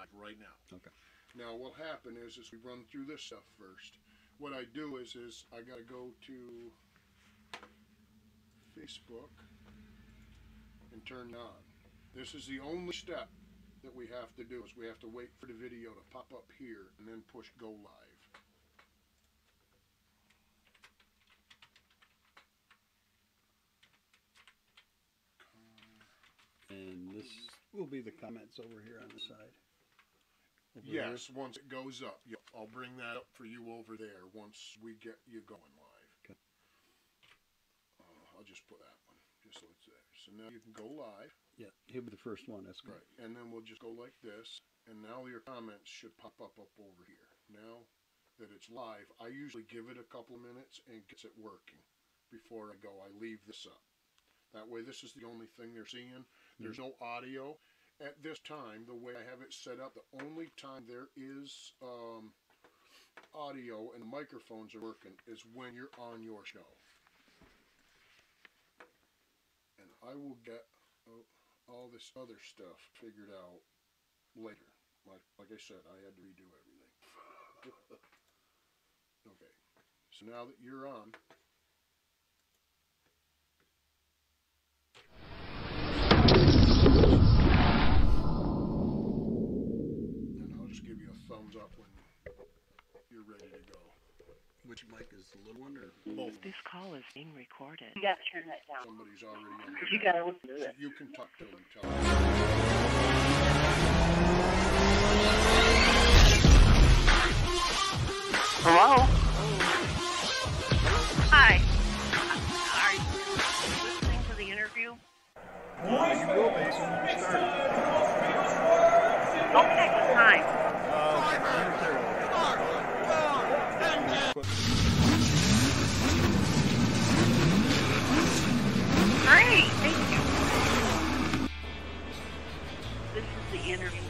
live right now. Okay. Now what'll happen is we run through this stuff first. What I do is I gotta go to Facebook and turn it on. This is the only step that we have to do, is we have to wait for the video to pop up here and then push go live. And this will be the comments over here on the side. Yes, here. Once it goes up, I'll bring that up for you over there once we get you going live. Okay. I'll just put that one, just so it's there. So now you can go live. Yeah, he'll be the first one, that's good. Right, and then we'll just go like this, and now your comments should pop up over here. Now that it's live, I usually give it a couple of minutes and gets it working before I go. I leave this up. That way, this is the only thing they're seeing. There's no audio. At this time, the way I have it set up, the only time there is audio and the microphones are working is when you're on your show. And I will get all this other stuff figured out later. Like I said, I had to redo everything. Okay, so now that you're on, give you a thumbs up when you're ready to go. Which mic is the little one or both? This call is being recorded. You gotta turn that down. Somebody's already on the You gotta listen to so it. you can talk to them. Tell them. Hello? Hi. Are you listening to the interview? you will be as soon as you start. Okay, what time? Great, thank you. This is the interview.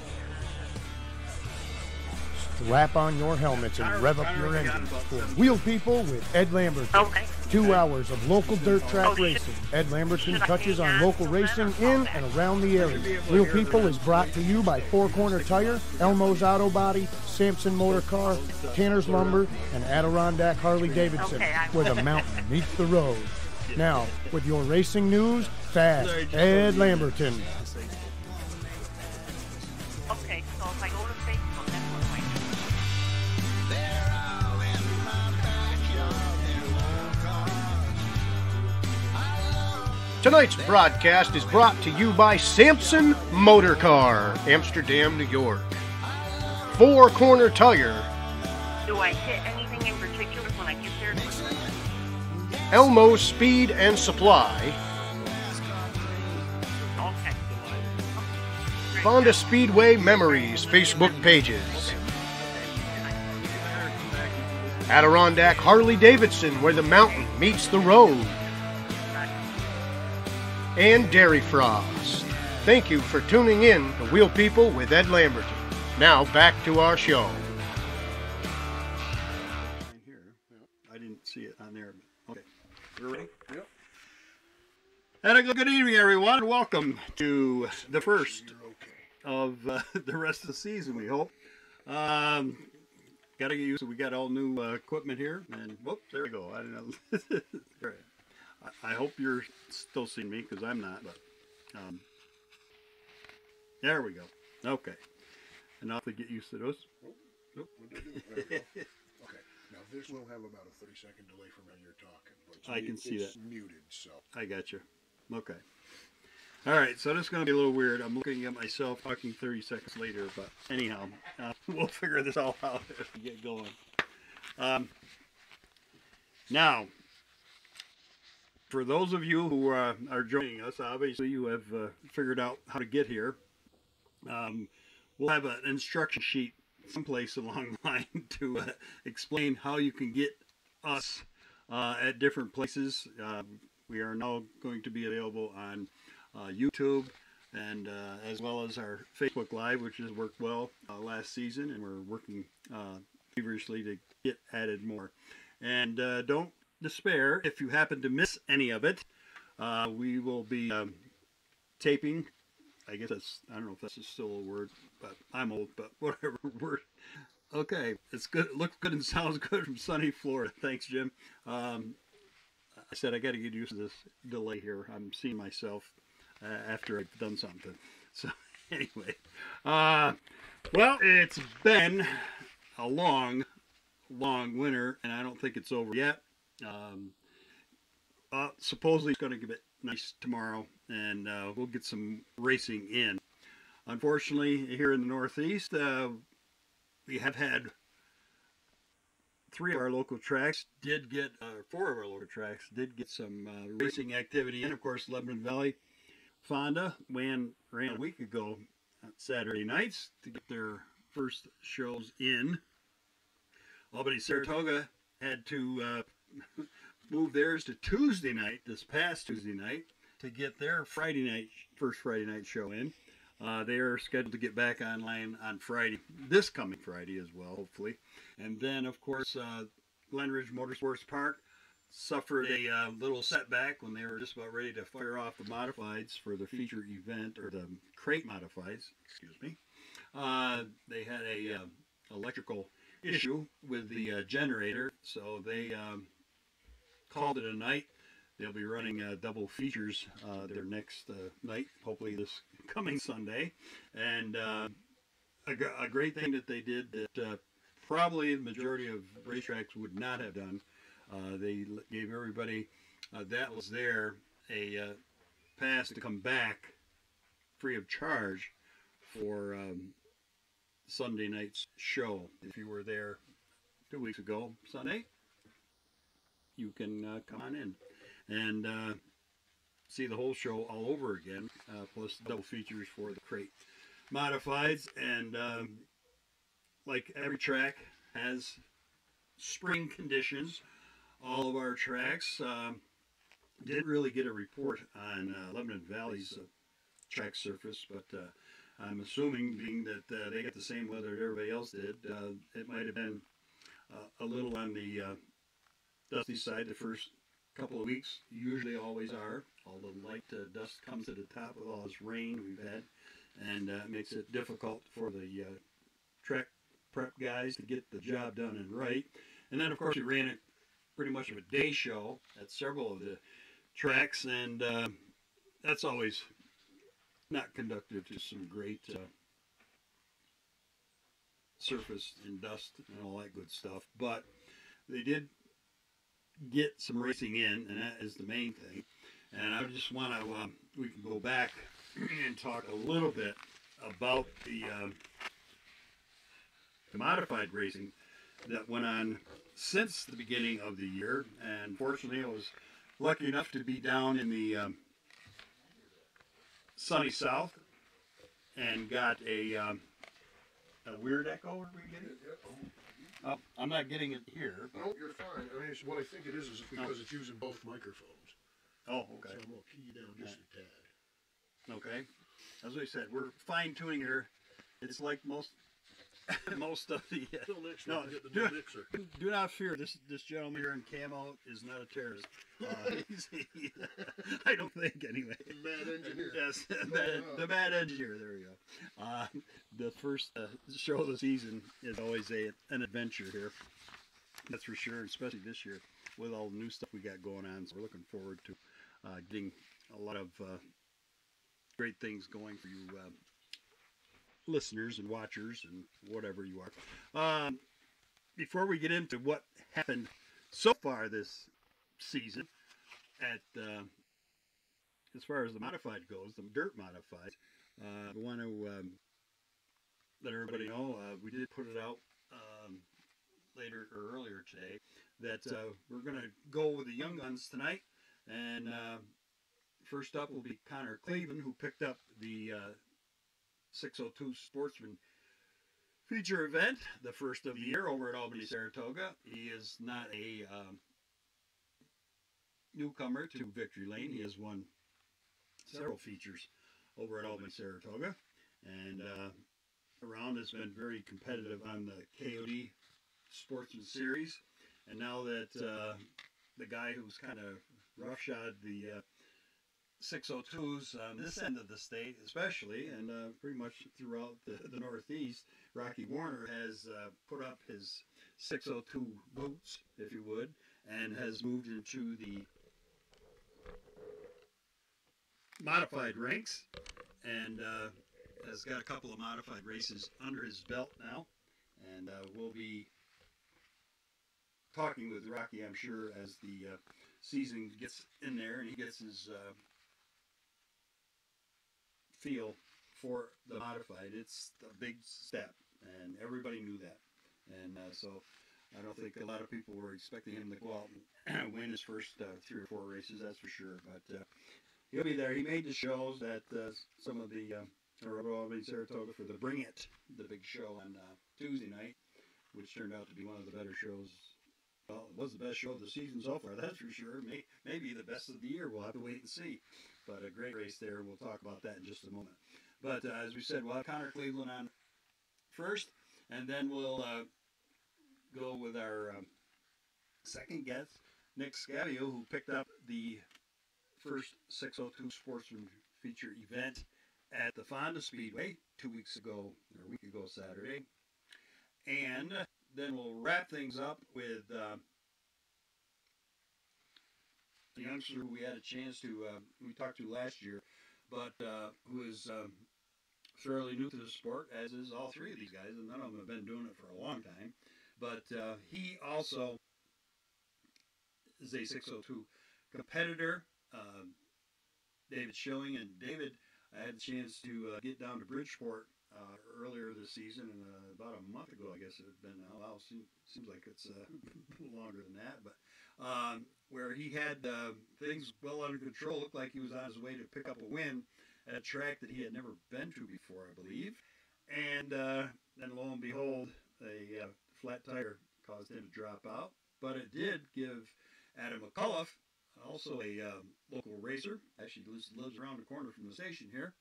Strap on your helmets and rev up your engines for Wheel People with Ed Lamberton. Okay. 2 hours of local dirt track racing. Ed Lamberton touches on local racing in and around the area. Wheel People is brought to you by Four Corner Tire, Elmo's Auto Body, Sampson Motor Car, Tanner's Lumber, and Adirondack Harley Davidson, where the mountain meets the road. Now, with your racing news, fast Ed Lamberton. Okay, so if I go to Facebook, that's what I Tonight's broadcast is brought to you by Sampson Motor Car, Amsterdam, New York. Four Corner Tire, do I hit anything in particular when I get there? Elmo Speed and Supply, Okay. Honda Speedway Memories Facebook pages, Adirondack Harley Davidson, where the mountain meets the road, and Dairy Frost. Thank you for tuning in to Wheel People with Ed Lamberton. Now back to our show. Here. I didn't see it on there. Okay. We're ready? Yep. And a good evening, everyone, and welcome to the first of the rest of the season, we hope. Got to get used to, we got all new equipment here, and whoop, there we go. I don't know. Right. I hope you're still seeing me, because I'm not, but there we go. Okay. Enough to get used to those. Nope. There we go. Okay. Now this will have about a 30-second delay from when you're talking, but I can see it's that. muted, so. I got you. Okay. All right, so this is going to be a little weird. I'm looking at myself talking 30 seconds later, but anyhow, we'll figure this all out as we get going. Now, for those of you who are joining us, obviously you have figured out how to get here. We'll have an instruction sheet someplace along the line to explain how you can get us at different places. We are now going to be available on YouTube and as well as our Facebook Live, which has worked well last season, and we're working feverishly to get added more. And don't despair if you happen to miss any of it. We will be taping I guess that's, I don't know if that's still a word, but I'm old, but whatever word. Okay, it's good. It looks good and sounds good from sunny Florida. Thanks, Jim. I said I got to get used to this delay here. I'm seeing myself after I've done something. So anyway, well, it's been a long winter, and I don't think it's over yet. Supposedly it's going to get nice tomorrow, and we'll get some racing in. Unfortunately, here in the Northeast, we have had 4 of our local tracks did get some racing activity in. Of course, Lebanon Valley Fonda ran a week ago on Saturday nights to get their first shows in. Albany Saratoga had to move theirs to Tuesday night, this past Tuesday night, to get their first Friday night show in. They are scheduled to get back online on Friday, this coming Friday as well, hopefully. And then, of course, Glenridge Motorsports Park suffered a little setback when they were just about ready to fire off the modifieds for the feature event, or the crate modifieds, excuse me. They had a electrical issue with the generator, so they called it a night. They'll be running double features their next night, hopefully this coming Sunday. And a great thing that they did that probably the majority of racetracks would not have done. They gave everybody that was there a pass to come back free of charge for Sunday night's show. If you were there 2 weeks ago, Sunday, you can come on in and see the whole show all over again, plus double features for the crate modifieds. And like every track has spring conditions, all of our tracks didn't really get a report on Lebanon Valley's track surface, but I'm assuming, being that they got the same weather that everybody else did, it might have been a little on the dusty side the first couple of weeks. Usually always are. All the light dust comes to the top with all this rain we've had, and makes it difficult for the track prep guys to get the job done and right. And then, of course, we ran it pretty much of a day show at several of the tracks, and that's always not conducive to some great surface and dust and all that good stuff. But they did get some racing in, and that is the main thing. And I just want to, we can go back and talk a little bit about the modified racing that went on since the beginning of the year. And fortunately, I was lucky enough to be down in the sunny south and got a weird echo. Where we get it? Oh, I'm not getting it here. No, you're fine. I mean, what I think it is because it's using both microphones. Oh, okay. So I'm going to key you down just a tad. Okay. As I said, we're fine-tuning here. It's like most of the... Until next no, time, get the new mixer. do not fear. This gentleman here in camo is not a terrorist. I don't think, anyway. Mad engineer. Yes, the mad engineer. There we go. The first show of the season is always an adventure here. That's for sure, especially this year with all the new stuff we got going on. So we're looking forward to getting a lot of great things going for you listeners and watchers and whatever you are. Before we get into what happened so far this season at as far as the modified goes, the dirt modified, I want to let everybody know we did put it out earlier today that we're going to go with the young guns tonight. And first up will be Connor Cleveland, who picked up the 602 Sportsman feature event, the first of the year over at Albany Saratoga. He is not a newcomer to Victory Lane. He has won several features over at Albany Saratoga, and around has been very competitive on the KOD Sportsman Series. And now that the guy who's kind of roughshod the 602s on this end of the state, especially, and pretty much throughout the Northeast, Rocky Warner has put up his 602 boots, if you would, and has moved into the modified ranks, and has got a couple of modified races under his belt now, and we'll be talking with Rocky, I'm sure, as the season gets in there and he gets his feel for the modified. It's a big step, and everybody knew that, and so I don't think a lot of people were expecting him to go out and win his first 3 or 4 races, that's for sure, but he'll be there. He made the shows at some of the Albany, Saratoga for the Bring It, the big show on Tuesday night, which turned out to be one of the better shows. Well, it was the best show of the season so far, that's for sure. Maybe the best of the year. We'll have to wait and see. But a great race there. We'll talk about that in just a moment. But as we said, we'll have Connor Cleveland on first, and then we'll go with our second guest, Nick Scavio, who picked up the first 602 Sportsman feature event at the Fonda Speedway 2 weeks ago, or a week ago Saturday. And then we'll wrap things up with the youngster who we had a chance to, we talked to last year, but who is fairly new to the sport, as is all 3 of these guys, and none of them have been doing it for a long time. But he also is a 602 competitor, David Schilling. And David, I had a chance to get down to Bridgeport earlier this season, and about a month ago, I guess it had been now. Wow, seems like it's longer than that, but where he had things well under control. Looked like he was on his way to pick up a win at a track that he had never been to before, I believe. And then lo and behold, a flat tire caused him to drop out. But it did give Adam McCullough, also a local racer, actually lives around the corner from the station here,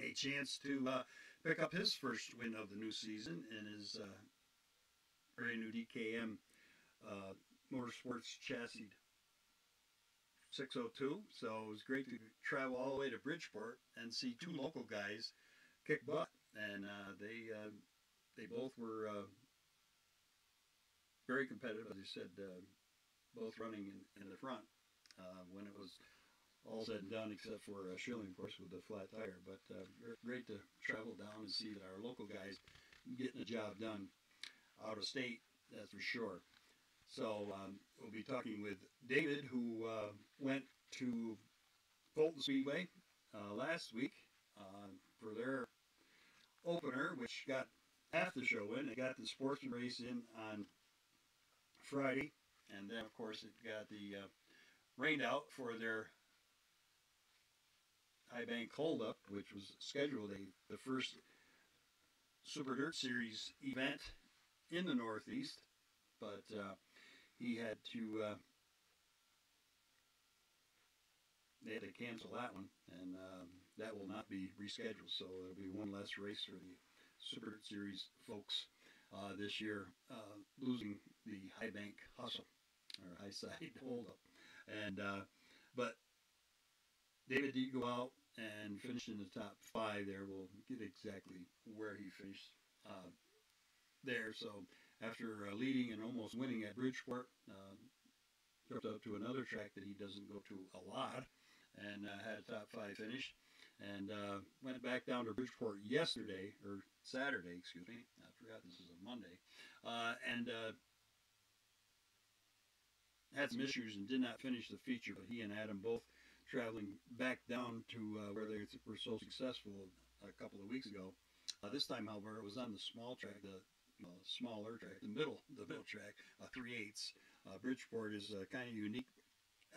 a chance to pick up his first win of the new season in his brand new DKM Motorsports chassis 602. So it was great to travel all the way to Bridgeport and see 2 local guys kick butt, and they both were very competitive, as you said, both running in the front when it was all said and done, except for Schilling, of course, with the flat tire. But great to travel down and see that our local guys getting the job done out of state, that's for sure. So we'll be talking with David, who went to Fulton Speedway last week for their opener, which got half the show in. They got the sportsman race in on Friday, and then, of course, it got the rained out for their High Bank Holdup, which was scheduled the first Super Dirt Series event in the Northeast, but he had to they had to cancel that one, and that will not be rescheduled, so there'll be one less race for the Super Dirt Series folks this year, losing the High Bank Hustle, or High Side Holdup. And but David did go out and finished in the top 5 there. We'll get exactly where he finished there. So after leading and almost winning at Bridgeport, jumped up to another track that he doesn't go to a lot, and had a top 5 finish, and went back down to Bridgeport yesterday, or Saturday, excuse me. I forgot this is a Monday, and had some issues and did not finish the feature, but he and Adam both traveling back down to where they were so successful a couple of weeks ago. This time, however, it was on the small track, the smaller track, the middle track, 3/8. Bridgeport is kind of unique.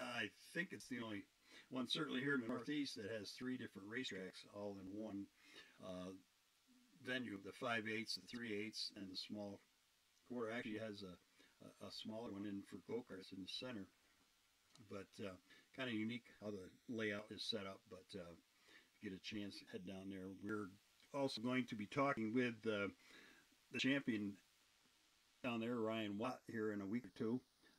I think it's the only one, certainly here in the Northeast, that has 3 different racetracks all in one venue. The 5/8, the 3/8, and the small quarter. Actually has a smaller one in for go-karts in the center, but kind of unique how the layout is set up. But if you get a chance, head down there. We're also going to be talking with the champion down there, Ryan Watt, here in a week or two.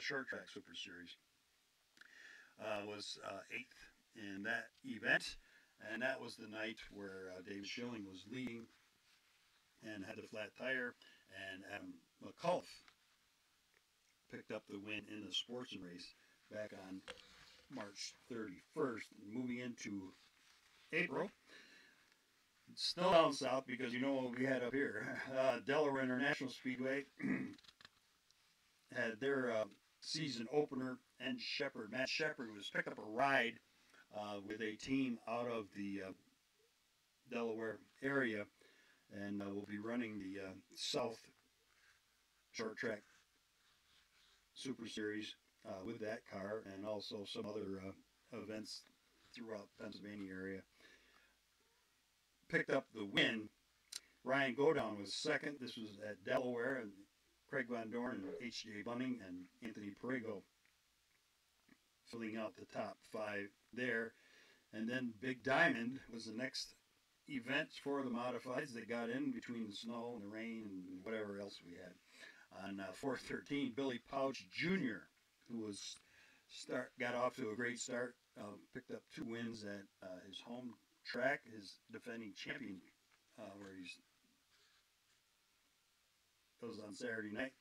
Short Track Super Series. Was 8th in that event, and that was the night where David Schilling was leading and had the flat tire, and Adam McCullough picked up the win in the Sportsman race back on March 31st. Moving into April, still down south, because you know what we had up here. Delaware International Speedway had their season opener, and Matt Shepard was picked up a ride with a team out of the Delaware area, and will be running the South Short Track Super Series with that car, and also some other events throughout the Pennsylvania area. Picked up the win. Ryan Godown was second. This was at Delaware, and Craig Van Dorn, H.J. Bunning, and Anthony Perego filling out the top 5 there. And then Big Diamond was the next event for the modifieds. They got in between the snow and the rain and whatever else we had. On 413, Billy Pouch Jr., who got off to a great start, picked up 2 wins at his home track, his defending champion, where he's goes on Saturday night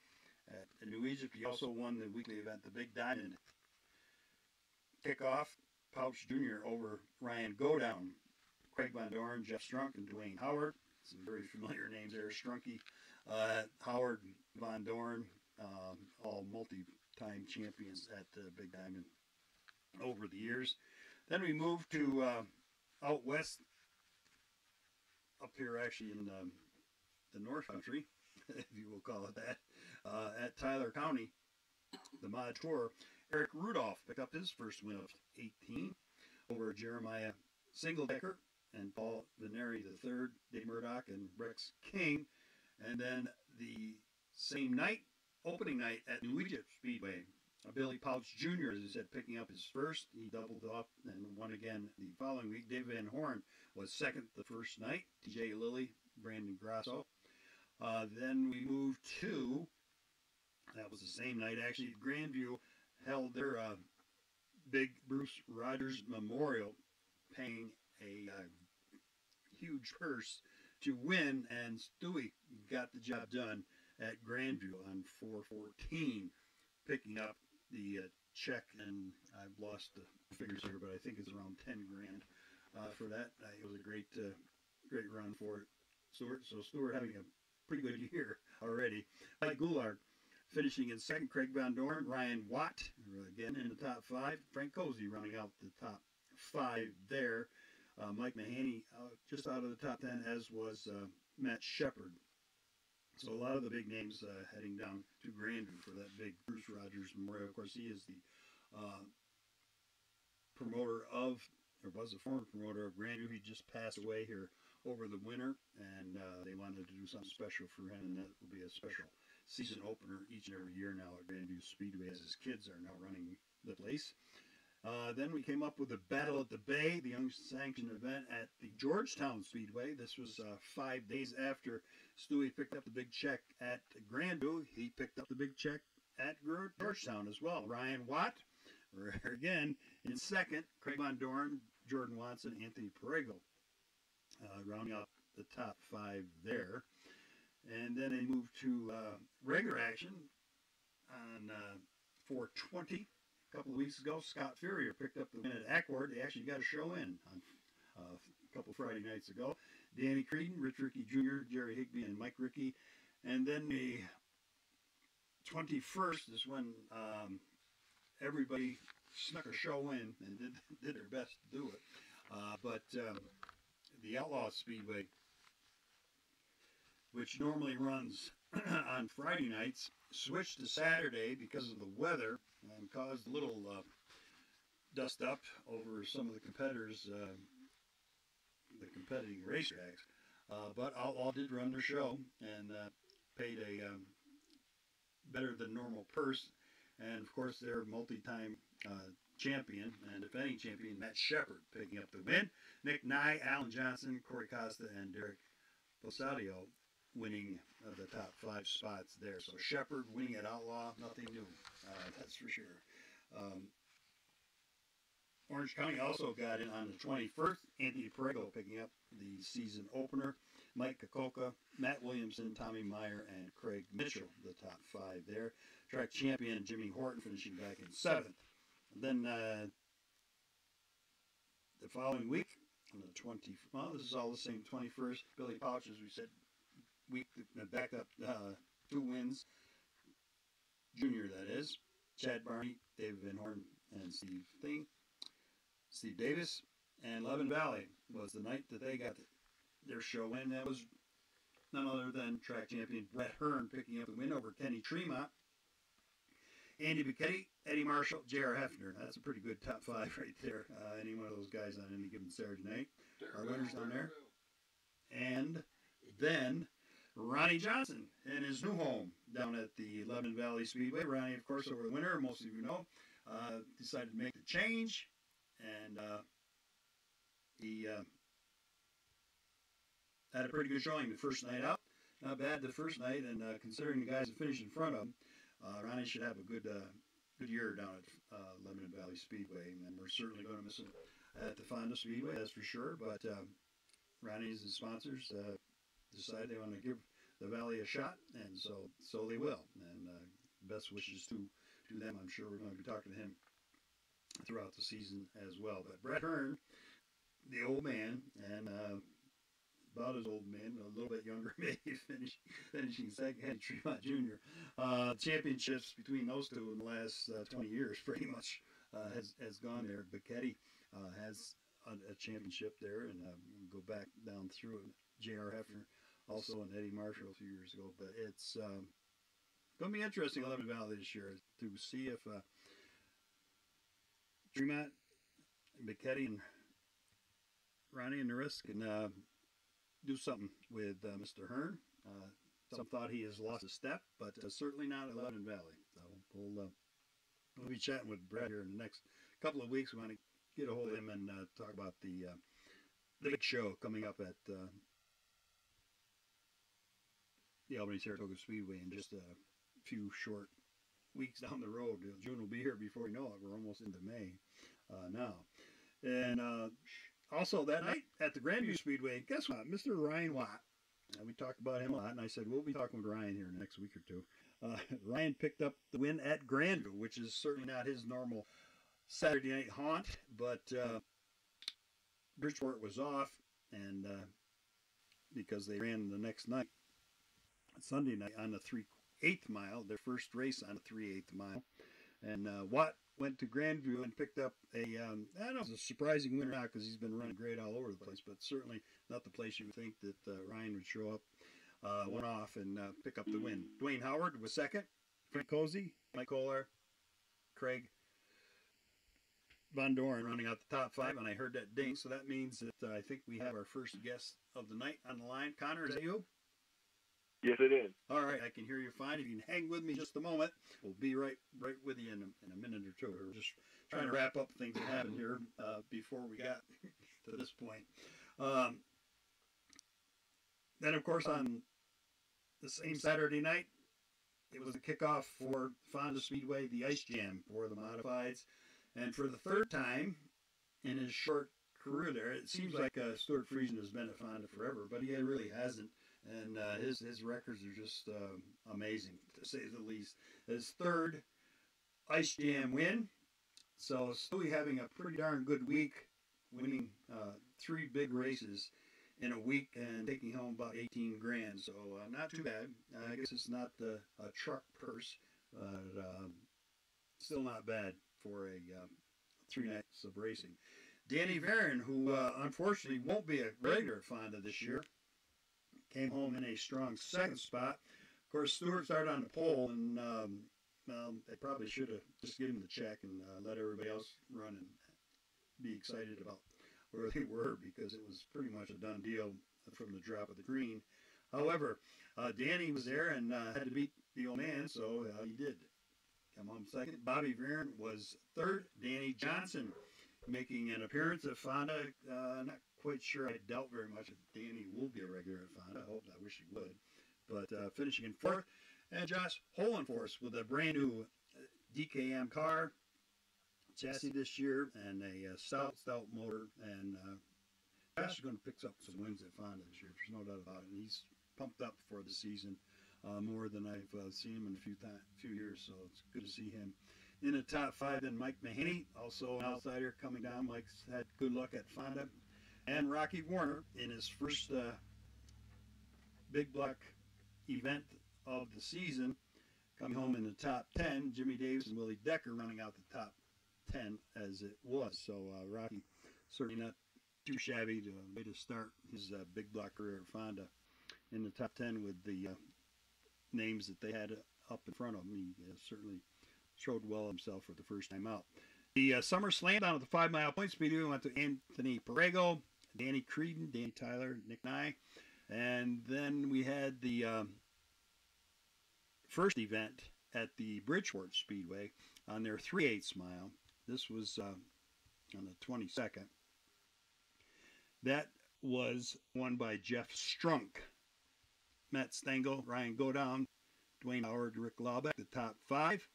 at New Egypt. He also won the weekly event, the Big Diamond. Kickoff, Pouch Jr. over Ryan Godown, Craig Van Dorn, Jeff Strunk, and Dwayne Howard. Some very familiar names there. Strunky, Howard, Van Dorn, all multi-time champions at the Big Diamond over the years. Then we moved to out west, up here actually in the North Country, if you will call it that, at Tyler County, the Mod Tour. Eric Rudolph picked up his first win of 18 over Jeremiah Singledecker and Paul Veneri III, Dave Murdoch, and Rex King. And then the same night, opening night at New Egypt Speedway, Billy Pouch Jr., as I said, picking up his first. He doubled up and won again the following week. Dave Van Horn was second the first night. TJ Lilly, Brandon Grasso. Then we moved to, that was the same night actually, Grandview held their big Bruce Rogers Memorial, paying a huge purse to win, and Stewie got the job done at Grandview on 414, picking up the check, and I've lost the figures here, but I think it's around 10 grand for that. It was a great run for Stewart. So Stewart having a pretty good year already. Mike Goulart finishing in second, Craig Van Dorn, Ryan Watt, again in the top 5, Frank Cozy rounding out the top 5 there. Mike Mahaney just out of the top 10, as was Matt Shepard. So a lot of the big names heading down to Grandview for that big Bruce Rogers Memorial. Of course, he is the promoter of, or was the former promoter of Grandview. He just passed away here over the winter, and they wanted to do something special for him, and that will be a special season opener each and every year now at Grandview Speedway, as his kids are now running the place. Then we came up with the Battle at the Bay, the unsanctioned event at the Georgetown Speedway. This was 5 days after Stewie picked up the big check at Grandview. He picked up the big check at Georgetown as well. Ryan Watt, again, in second. Craig Van Dorn, Jordan Watson, Anthony Perego, rounding out the top 5 there. And then they moved to regular action on 420. A couple of weeks ago. Scott Furrier picked up the win at Accord. They actually got a show in on a couple Friday nights ago. Danny Creedon, Rich Rickey Jr., Jerry Higbee, and Mike Rickey. And then the 21st is when everybody snuck a show in and did their best to do it. But the Outlaw Speedway, which normally runs on Friday nights, switched to Saturday because of the weather, and caused a little dust up over some of the competitors, the competing racetracks. But Outlaw did run their show and paid a better than normal purse. And of course, their multi-time champion and defending champion, Matt Shepard, picking up the win. Nick Nye, Alan Johnson, Corey Costa, and Derek Posadio winning the top 5 spots there. So Shepherd winning at Outlaw, nothing new, that's for sure. Orange County also got in on the 21st. Anthony Prego picking up the season opener. Mike Kokoka, Matt Williamson, Tommy Meyer, and Craig Mitchell, the top 5 there. Track champion Jimmy Horton finishing back in 7th. And then the following week, on the 20th, well, this is all the same, 21st, Billy Pouch, as we said, week back up 2 wins. Junior, that is. Chad Barney, David Van Horn, and Steve Davis. And Levin Valley was the night that they got their show in. That was none other than track champion Brett Hearn picking up the win over Kenny Tremont. Andy Buchetti, Eddie Marshall, J.R. Hefner. That's a pretty good top 5 right there. Any one of those guys on any given Saturday night. Our winners down there. And then Ronnie Johnson in his new home down at the Lebanon Valley Speedway. Ronnie, of course, over the winter, most of you know, decided to make the change. And he had a pretty good showing the first night out. Not bad the first night, and considering the guys that finished in front of him, Ronnie should have a good year down at Lebanon Valley Speedway, and we're certainly going to miss him at the Fonda Speedway, that's for sure. But Ronnie's and sponsors decided they want to give the Valley a shot, and so they will. And best wishes to them. I'm sure we're going to be talking to him throughout the season as well. But Brett Hearn, the old man, and about as old man, a little bit younger, maybe finishing second, Henry Tremont Jr. Championships between those two in the last 20 years pretty much has gone there. Buchetti has a championship there, and go back down through it. J.R. Hefner also, and Eddie Marshall a few years ago. But it's going to be interesting in Lebanon Valley this year to see if Tremont, Buchetti, and Ronnie and the rest can do something with Mr. Hearn. Some thought he has lost a step, but certainly not at Lebanon Valley. So we'll be chatting with Brett here in the next couple of weeks. We want to get a hold of him and talk about the big show coming up at the Albany-Saratoga Speedway in just a few short weeks down the road. June will be here before we know it. We're almost into May now. And also that night at the Grandview Speedway, guess what? Mr. Ryan Watt. We talked about him a lot, and I said we'll be talking with Ryan here in the next week or two. Ryan picked up the win at Grandview, which is certainly not his normal Saturday night haunt, but Bridgeport was off, and because they ran the next night, Sunday night, on the 3/8 mile, their first race on the 3/8 mile, and Watt went to Grandview and picked up I don't know if it's a surprising win or not, because he's been running great all over the place, but certainly not the place you would think that Ryan would show up. Went off and pick up the win. Dwayne Howard was second. Frank Cozy, Mike Kohler, Craig Von Doren running out the top 5, and I heard that ding, so that means that I think we have our first guest of the night on the line. Connor, is that you? Yes, it is. All right, I can hear you fine. If you can hang with me just a moment, we'll be right with you in a minute or two. We're just trying to wrap up things that happened here before we got to this point. Then, of course, on the same Saturday night, it was the kickoff for Fonda Speedway, the Ice Jam for the Modifieds. And for the third time in his short career there, it seems like Stuart Friesen has been at Fonda forever, but he really hasn't. And his records are just amazing, to say the least. His third Ice Jam win. So Stewie having a pretty darn good week, winning 3 big races in a week and taking home about 18 grand. So not too bad. I guess it's not a truck purse, but still not bad for a 3 nights of racing. Danny Varon, who unfortunately won't be a regular at Fonda this year, came home in a strong second spot. Of course, Stewart started on the pole, and well, they probably should have just given him the check and let everybody else run and be excited about where they were, because it was pretty much a done deal from the drop of the green. However, Danny was there and had to beat the old man, so he did come home second. Bobby Varon was third. Danny Johnson making an appearance at Fonda. Not quite sure. I doubt very much if Danny will be a regular at Fonda. I wish he would. but finishing in fourth. And Josh Holenforce with a brand new DKM car, chassis this year, and a stout motor. And Josh is going to pick up some wins at Fonda this year. There's no doubt about it. And he's pumped up for the season more than I've seen him in a few years. So it's good to see him in the top 5. Then Mike Mahaney, also an outsider coming down. Mike's had good luck at Fonda. And Rocky Warner in his first big block event of the season, coming home in the top 10. Jimmy Davis and Willie Decker running out the top 10 as it was. So Rocky certainly not too shabby to way to start his big block career at Fonda in the top 10 with the names that they had up in front of him. He certainly showed well himself for the first time out. The Summer Slam down at the 5 Mile Point Speedway went to Anthony Perego, Danny Creedon, Danny Tyler, Nick Nye. And then we had the first event at the Bridgeport Speedway on their 3/8 mile. This was on the 22nd. That was won by Jeff Strunk, Matt Stengel, Ryan Godown, Dwayne Howard, Rick Laubeck, the top 5.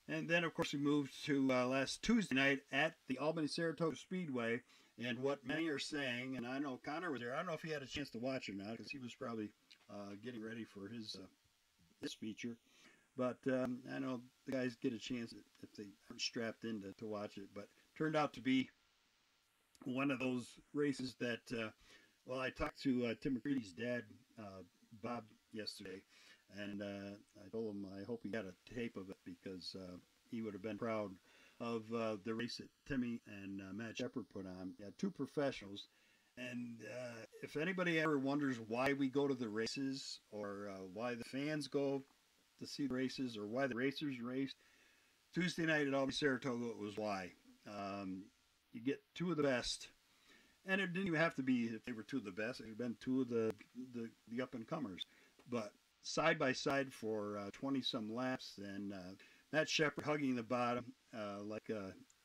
And then, of course, we moved to last Tuesday night at the Albany-Saratoga Speedway. And what many are saying, and I know Connor was there, I don't know if he had a chance to watch or not, because he was probably getting ready for his feature. But I know the guys get a chance if they aren't strapped in to watch it. But turned out to be one of those races that, well, I talked to Tim McCready's dad, Bob, yesterday. And I told him I hope he got a tape of it, because he would have been proud of the race that Timmy and Matt Shepard put on. Yeah, 2 professionals. And if anybody ever wonders why we go to the races, or why the fans go to see the races, or why the racers race, Tuesday night at Albany-Saratoga, it was why. You get 2 of the best. And it didn't even have to be if they were 2 of the best. It would have been 2 of the up-and-comers. But side by side for 20-some laps, and Matt Shepard hugging the bottom like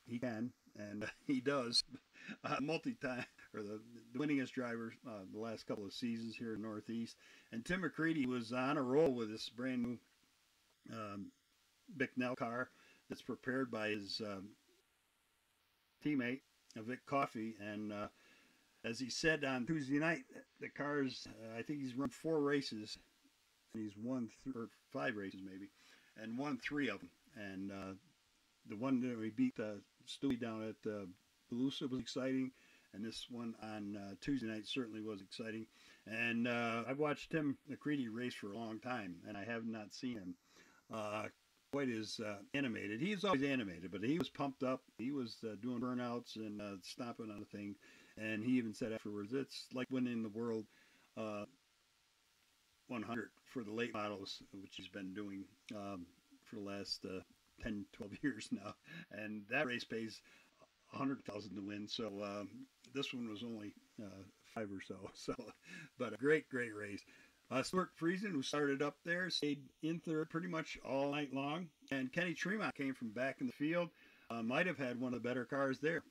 he can, and he does, multi-time, or the winningest driver the last couple of seasons here in Northeast. And Tim McCready was on a roll with this brand new Bicknell car that's prepared by his teammate, Vic Coffey. And as he said on Tuesday night, the car's, I think he's run 4 races, and he's won 5 races maybe, and won 3 of them. And the one that we beat Stewie down at Volusia was exciting, and this one on Tuesday night certainly was exciting. And I've watched Tim McCready race for a long time, and I have not seen him quite as animated. He's always animated, but he was pumped up. He was doing burnouts and stomping on the thing. And he even said afterwards, it's like winning the World 100 for the late models, which he's been doing for the last 10, 12 years now. And that race pays $100,000 to win. So this one was only 5 or so. So, but a great race. Stuart Friesen, who started up there, stayed in third pretty much all night long. And Kenny Tremont came from back in the field. Might have had one of the better cars there.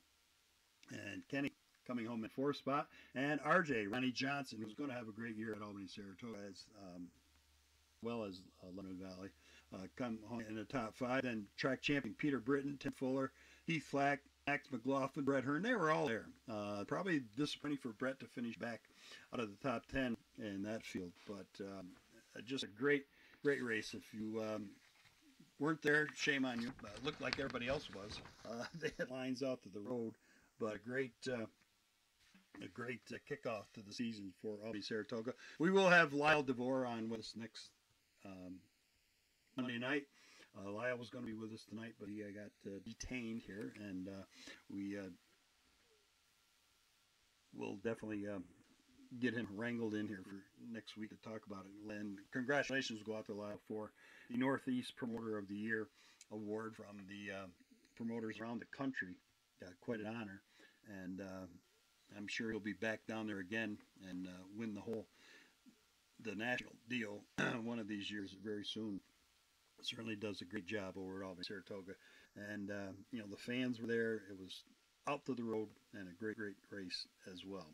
And Kenny coming home in 4th spot. And RJ, Ronnie Johnson, who's going to have a great year at Albany-Saratoga, as well as Lebanon Valley, come home in the top 5. Then track champion Peter Britton, Tim Fuller, Heath Flack, Max McLaughlin, Brett Hearn, they were all there. Probably disappointing for Brett to finish back out of the top 10 in that field. But just a great race. If you weren't there, shame on you. Looked like everybody else was. They had lines out to the road. But a great kickoff to the season for Albany-Saratoga. We will have Lyle DeVore on with us next Monday night. Lyle was going to be with us tonight, but he got detained here, and we will definitely get him wrangled in here for next week to talk about it. And congratulations go out to Lyle for the Northeast Promoter of the Year award from the promoters around the country. Got quite an honor, and I'm sure he'll be back down there again and win the national deal one of these years very soon. Certainly does a great job over at Albany-Saratoga, and the fans were there. It was out to the road and a great race as well.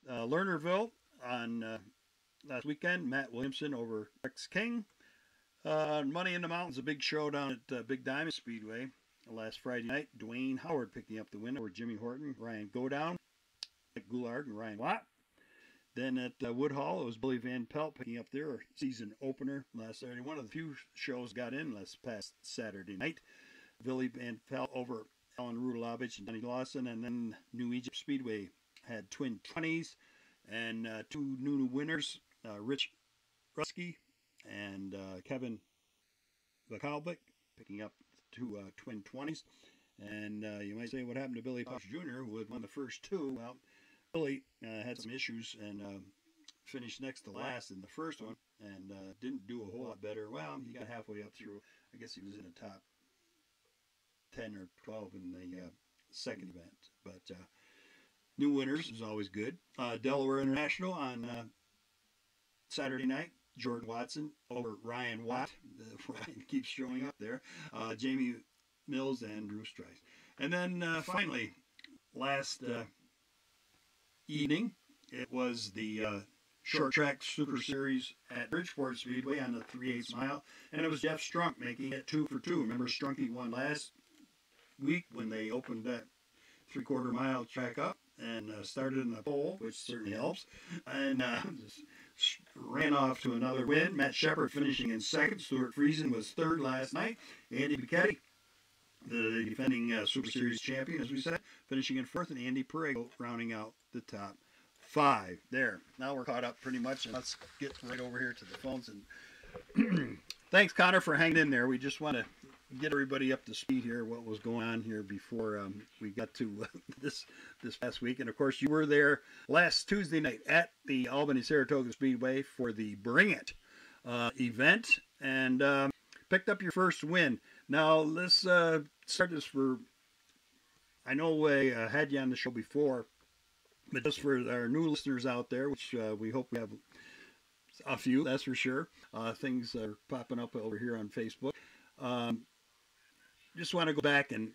Lernerville on last weekend. Matt Williamson over Rex King. Money in the Mountains, a big show down at Big Diamond Speedway last Friday night. Dwayne Howard picking up the win over Jimmy Horton, Ryan Godown, Nick Goulart, and Ryan Watt. Then at Woodhall, it was Billy Van Pelt picking up their season opener last Saturday. One of the few shows got in last past Saturday night. Billy Van Pelt over Alan Rudelovich and Donnie Lawson. And then New Egypt Speedway had twin 20s and two new winners, Rich Rusky and Kevin Vakalvik picking up two twin 20s. And you might say, what happened to Billy Posh Jr., who had won the first two? Well, Billy had some issues and finished next to last in the first one and didn't do a whole lot better. Well, he got halfway up through. I guess he was in the top 10 or 12 in the second event. But new winners is always good. Delaware International on Saturday night. Jordan Watson over Ryan Watt. Ryan keeps showing up there. Jamie Mills and Drew Strice. And then finally, last evening, it was the short track Super Series at Bridgeport Speedway on the 3/8 mile. And it was Jeff Strunk making it 2 for 2. Remember, Strunky won last week when they opened that 3/4 mile track up and started in the pole, which certainly helps. And just ran off to another win. Matt Shepard finishing in second. Stuart Friesen was third last night. Andy Pichetti, the defending Super Series champion, as we said, finishing in fourth. And Andy Perego rounding out the top 5. There. Now we're caught up pretty much. And let's get right over here to the phones. And thanks, Connor, for hanging in there. We just want to get everybody up to speed here, what was going on here before we got to this past week. And of course, you were there last Tuesday night at the Albany Saratoga Speedway for the Bring It event and picked up your first win. Now let's start this for, I know I had you on the show before, but just for our new listeners out there, which we hope we have a few, that's for sure. Things are popping up over here on Facebook. Just want to go back and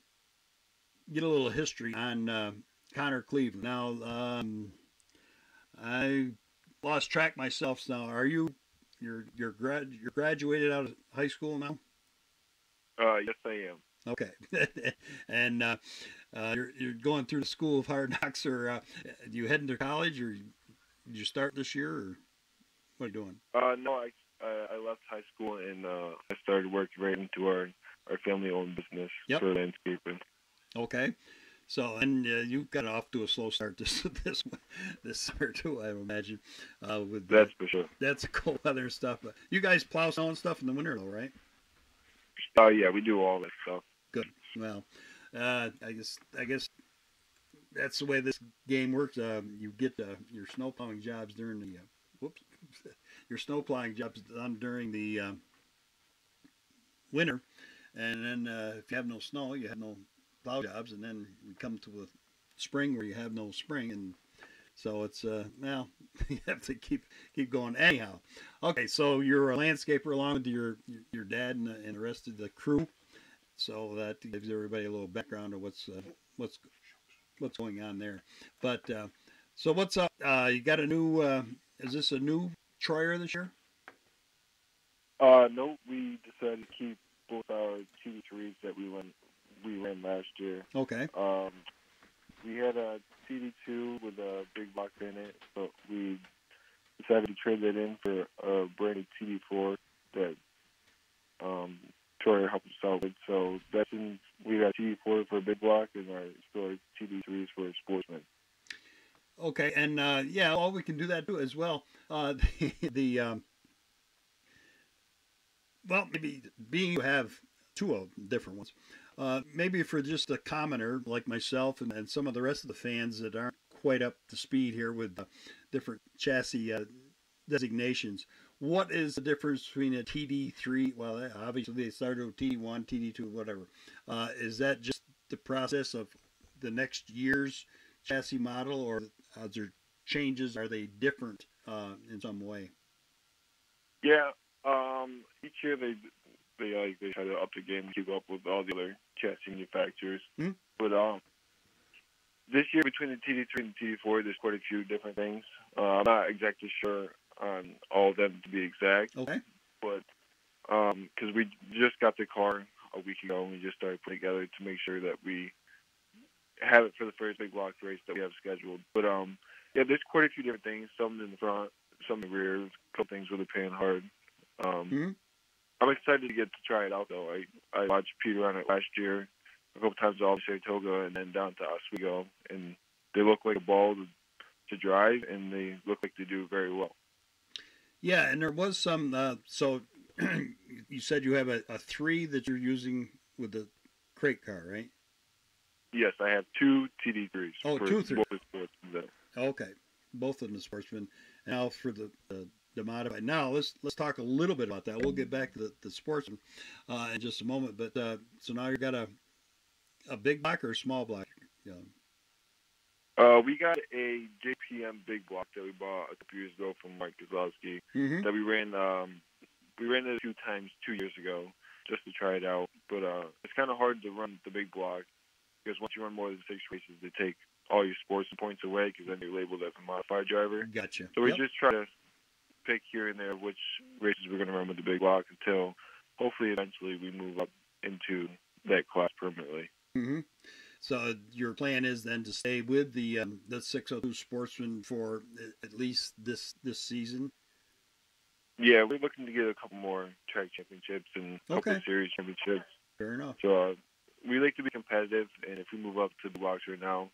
get a little history on Connor Cleveland. Now, I lost track myself. Now, are you're graduated out of high school now? Yes, I am. Okay, and you're going through the School of Hard Knocks, or you heading to college, or did you start this year, or what are you doing? No, I left high school and I started working right into our family-owned business for landscaping. Okay, so and you got off to a slow start this summer too, I imagine. With that's for sure. That's cold weather stuff. But you guys plow snow and stuff in the winter, though, right? Oh yeah, we do all that stuff. Good. Well, I guess that's the way this game works. You get your snow plowing jobs during the your snow plowing jobs done during the winter, and then if you have no snow, you have no plow jobs, and then we come to a spring where you have no spring, and so it's now you have to keep going. Anyhow, okay, so you're a landscaper along with your dad and the rest of the crew, so that gives everybody a little background of what's going on there. But so what's up? You got a new? Is this a new Troyer this year? No, we decided to keep both our TD3s that we ran last year. Okay. We had a TD2 with a big block in it, but we decided to trade that in for a brand new TD4 that Troyer helped us out with. So that's we got TD4 for a big block and our TD3s for a sportsman. Okay, and well, we can do that too as well. Well, maybe being you have two of them, different ones. Maybe for just a commoner like myself and some of the rest of the fans that aren't quite up to speed here with different chassis designations, what is the difference between a TD3? Well, obviously they started with TD1, TD2, whatever. Is that just the process of the next year's chassis model, or are there changes? Are they different in some way? Yeah, each year they try to up the game to keep up with all the other chassis manufacturers. But this year between the TD3 and the TD4, there's quite a few different things. I'm not exactly sure on all of them to be exact. Okay. But because we just got the car a week ago, and we just started putting together to make sure that we have it for the first big block race that we have scheduled. But yeah, there's quite a few different things. Some in the front, some in the rear. A couple things with the pan hard. I'm excited to get to try it out though. I watched Peter on it last year, a couple times to Albany, Saratoga, and then down to Oswego, and they look like a ball to drive, and they look like they do very well. Yeah, and there was some. So you said you have a 3 that you're using with the crate car, right? Yes, I have 2 TD3s. Oh, for 2 both the sportsmen. Okay, both of them the sportsmen. Now for the modified. Now let's talk a little bit about that. We'll get back to the sportsman in just a moment. But so now you got a big block or a small block? Yeah. We got a JPM big block that we bought a couple years ago from Mike Kozlowski that we ran. We ran it a few times 2 years ago just to try it out. But it's kind of hard to run the big block because once you run more than 6 races, they take all your sports points away because then you're labeled as a modified driver. Gotcha. So we just try to pick here and there which races we're going to run with the big block until hopefully eventually we move up into that class permanently. So your plan is then to stay with the 602 Sportsman for at least this season? Yeah, we're looking to get a couple more track championships and a couple of series championships. Fair enough. So we like to be competitive, and if we move up to the blocks right now,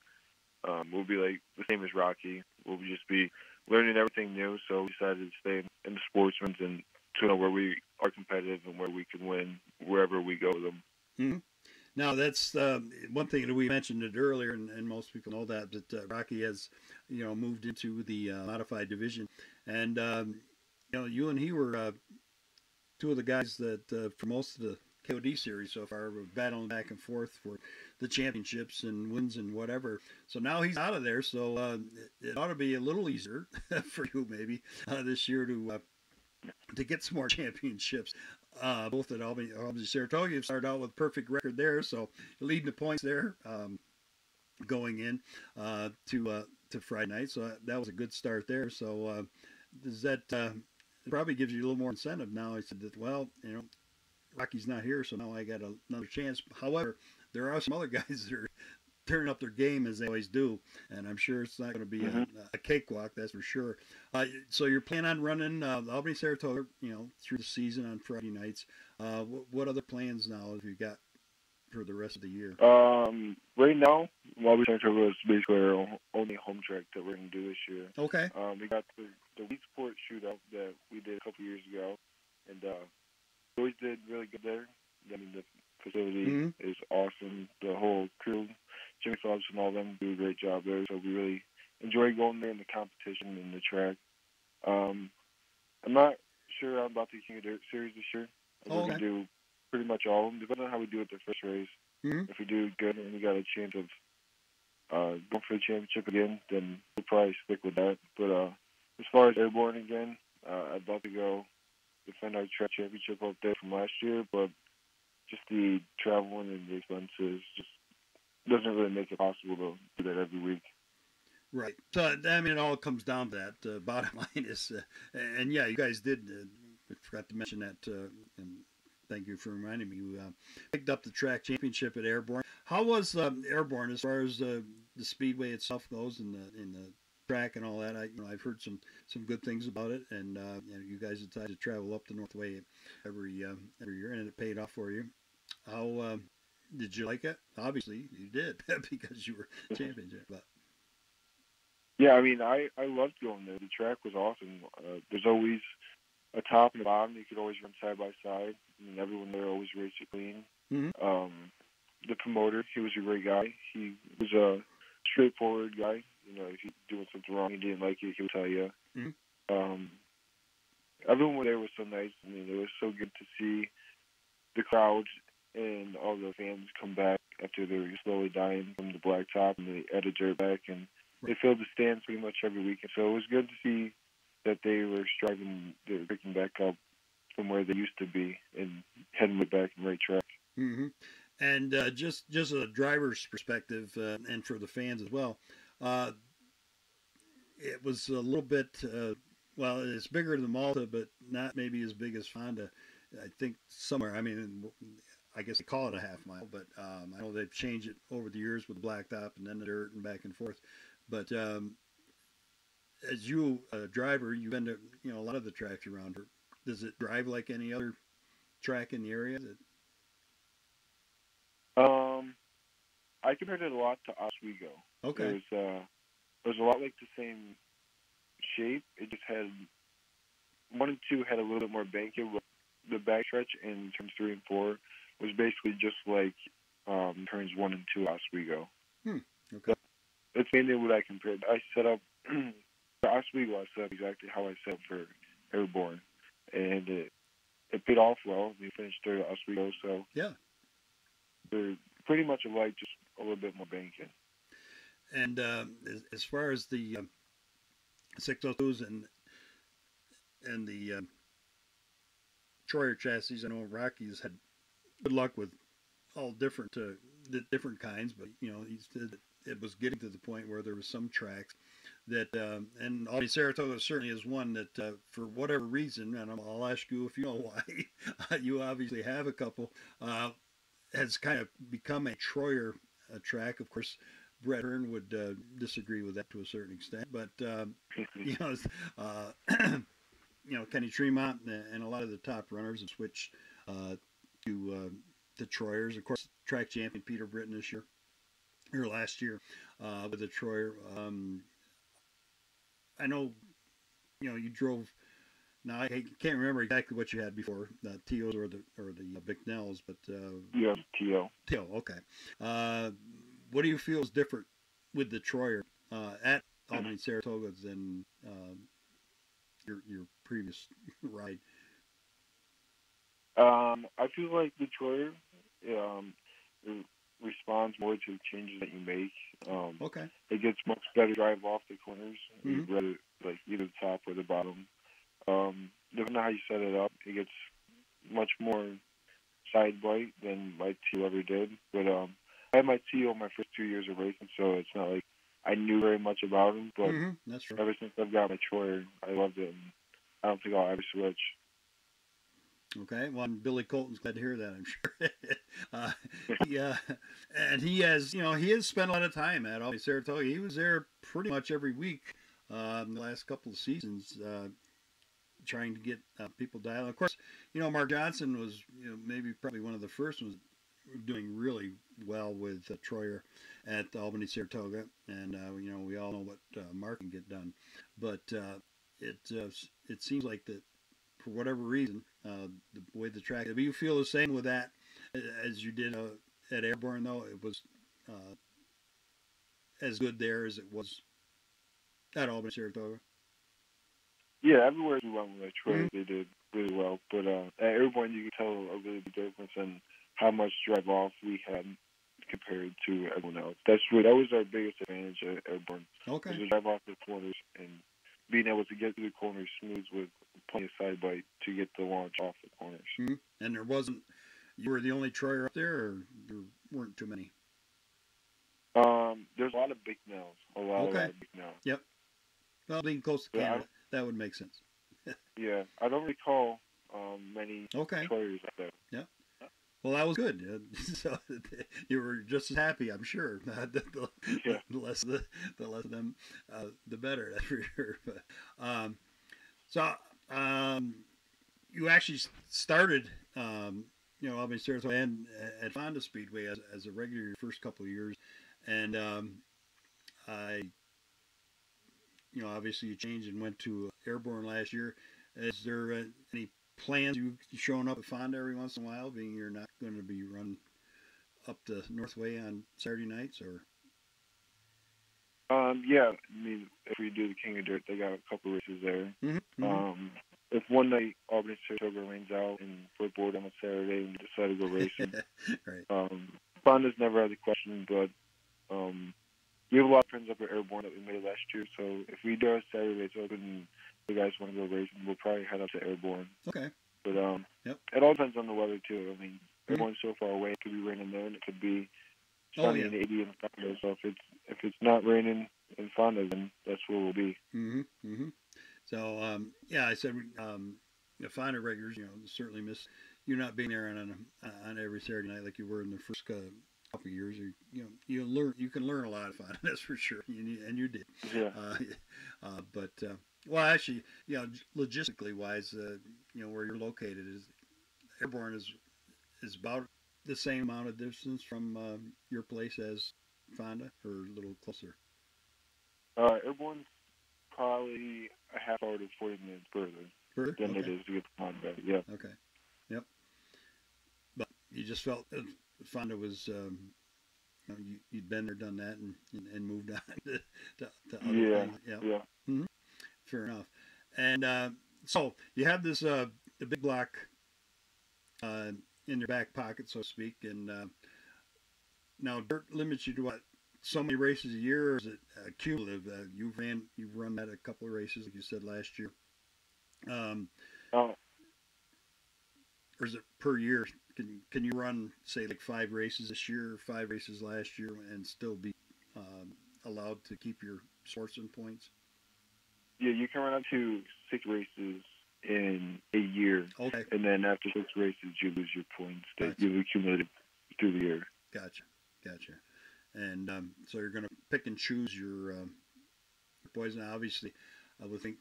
we'll be like the same as Rocky. We'll just be learning everything new. So we decided to stay in the Sportsman's and to know where we are competitive and where we can win wherever we go with them. Now that's one thing that we mentioned it earlier, and most people know that Rocky has, moved into the modified division, and you and he were 2 of the guys that for most of the KOD series so far were battling back and forth for the championships and wins and whatever. So now he's out of there, so it ought to be a little easier for you maybe this year to get some more championships. Both at Albany Saratoga, you've started out with a perfect record there, so leading the points there going in to Friday night. So that was a good start there. So does that probably gives you a little more incentive now? I said that, well, Rocky's not here, so now I got another chance. However, there are some other guys that are turning up their game as they always do, and I'm sure it's not going to be a cakewalk, that's for sure. So you're planning on running Albany Saratoga, through the season on Friday nights. What other plans now have you got for the rest of the year? Right now, Albany Saratoga is basically our only home track that we're going to do this year. Okay. We got the Wheat Sport shootout that we did a couple years ago, and we always did really good there. I mean, the facility is awesome. The whole crew, Jimmy Phillips and all of them do a great job there. So we really enjoy going there in the competition and the track. I'm not sure about the King of Dirt series this year. We're going to do pretty much all of them, depending on how we do at the first race. If we do good and we got a chance of going for the championship again, then we'll probably stick with that. But as far as airborne again, I'd love to go defend our track championship up there from last year, but just the traveling and the expenses just doesn't really make it possible to do that every week. Right. So, I mean, it all comes down to that. Bottom line is, and yeah, you guys did, I forgot to mention that, and thank you for reminding me, you picked up the track championship at Airborne. How was Airborne as far as the speedway itself goes and the track and all that? I've heard some good things about it, and you guys decided to travel up the Northway every year, and it paid off for you. How did you like it? Obviously, you did because you were champion. But yeah, I mean, I loved going there. The track was awesome. There's always a top and a bottom. You could always run side by side, and everyone there always raced it clean. The promoter, he was a great guy. He was a straightforward guy. If you're doing something wrong, he didn't like it, he would tell you. Everyone there was so nice. I mean, it was so good to see the crowds and all the fans come back after they were slowly dying from the blacktop, and they added dirt back, and they filled the stands pretty much every weekend. So it was good to see that they were striving, they were picking back up from where they used to be and heading back in the right track. And just a driver's perspective, and for the fans as well, it was a little bit, well, it's bigger than Malta, but not maybe as big as Fonda. I think somewhere. I mean, I guess they call it a half mile, but I know they've changed it over the years with the blacktop and then the dirt and back and forth. But as you a driver, you've been to a lot of the tracks around here. Does it drive like any other track in the area? I compared it a lot to Oswego. Okay. It was a lot like the same shape. It just had 1 and 2 had a little bit more banking. The backstretch in turns 3 and 4 was basically just like turns 1 and 2 Oswego. Okay. That's mainly what I compared. I set up for Oswego. I set up exactly how I set up for Airborne, and it paid off well. We finished third at Oswego, so yeah, they're pretty much alike, just a little bit more banking. And as far as the 602s and the Troyer chassis, I know Rocky's had good luck with all different different kinds, but he said it was getting to the point where there was some tracks that, and Albany Saratoga certainly is one that, for whatever reason, and I'll ask you if you know why, you obviously have a couple, has kind of become a Troyer track. Of course, Brett Hearn would disagree with that to a certain extent, but Kenny Tremont and a lot of the top runners have switched to the Troyers. Of course, track champion Peter Britton this year, or last year, with the Troyer. I know, you drove. Now I can't remember exactly what you had before, the Teos or the Bicknells, but yeah, Teo. Teo, okay. What do you feel is different with the Troyer at Albany Saratoga than your previous ride? I feel like the Troyer it responds more to the changes that you make. Okay. It gets much better drive off the corners, whether like either the top or the bottom. Depending on how you set it up, it gets much more side bite than my Teo ever did. But I had my Teo my first 2 years of racing, so it's not like I knew very much about him. But that's true. Ever since I've got my Troyer, I loved it, and I don't think I'll ever switch. Okay, well, Billy Colton's glad to hear that, I'm sure. Yeah, and he has spent a lot of time at Albany Saratoga. He was there pretty much every week in the last couple of seasons, trying to get people dialed. Of course, Mark Johnson was probably one of the first ones doing really well with Troyer at Albany Saratoga, and we all know what Mark can get done, but it seems like that for whatever reason, the way the track. Do you feel the same with that as you did at Airborne? Though it was as good there as it was at Albany Saratoga. Yeah, everywhere we went with Troyer, they did really well. But at Airborne, you can tell a really big difference in how much drive off we had compared to everyone else. That was our biggest advantage at Airborne. Okay. Was to drive off the corners and being able to get through the corners smooth with plenty of side bite to get the launch off the corners. And you were the only Troyer up there, or there weren't too many? There's a lot of Bicknells. A lot of Bicknells. Yep. Well, being close to Canada, that would make sense. Yeah, I don't recall many Troyers up there. Yeah. Well, that was good. So you were just as happy, I'm sure. The less of them, the better. That's for sure. But, you actually started, Albany Saratoga and at Fonda Speedway as a regular your first couple of years, and obviously you changed and went to Airborne last year. Is there any plans you showing up at Fonda every once in a while, being you're not going to be run up the Northway on Saturday nights, or? Yeah, I mean, if we do the King of Dirt, they got a couple races there. If one night Albany Saratoga rains out and we're bored on a Saturday and we decide to go racing, right. Fonda's never had the question, but we have a lot of friends up at Airborne that we made last year, so if we do our Saturdays open and the guys want to go racing, we'll probably head up to Airborne. Okay. But it all depends on the weather too. I mean, Airborne's so far away; it could be raining there, and it could be sunny and 80 in Fonda. So if it's not raining in Fonda, then that's where we'll be. So yeah, I said the Fonda regulars, certainly miss you not being there on every Saturday night like you were in the first couple of years. You can learn a lot of Fonda, that's for sure, and you did. Yeah. But well, actually, logistically wise, where you're located is Airborne is about the same amount of distance from your place as Fonda, or a little closer. Airborne's probably a half hour to 40 minutes further than Okay. it is to get to Fonda. Yeah. Okay. Yep. But you just felt Fonda was, you'd been there, done that, and moved on to other Yeah. things. Yep. Yeah. Mm-hmm. Fair enough. And so you have this the big block in your back pocket, so to speak, and now dirt limits you to what? So many races a year, or is it cumulative? You've run that a couple of races, like you said last year. Oh, Or is it per year? Can you run, say, like 5 races this year, or 5 races last year, and still be allowed to keep your sportsman points? yeah, you can run up to 6 races in a year, Okay, and then after 6 races, you lose your points that Gotcha. you've accumulated through the year. gotcha. And so you're going to pick and choose your boys. Now, obviously, I would think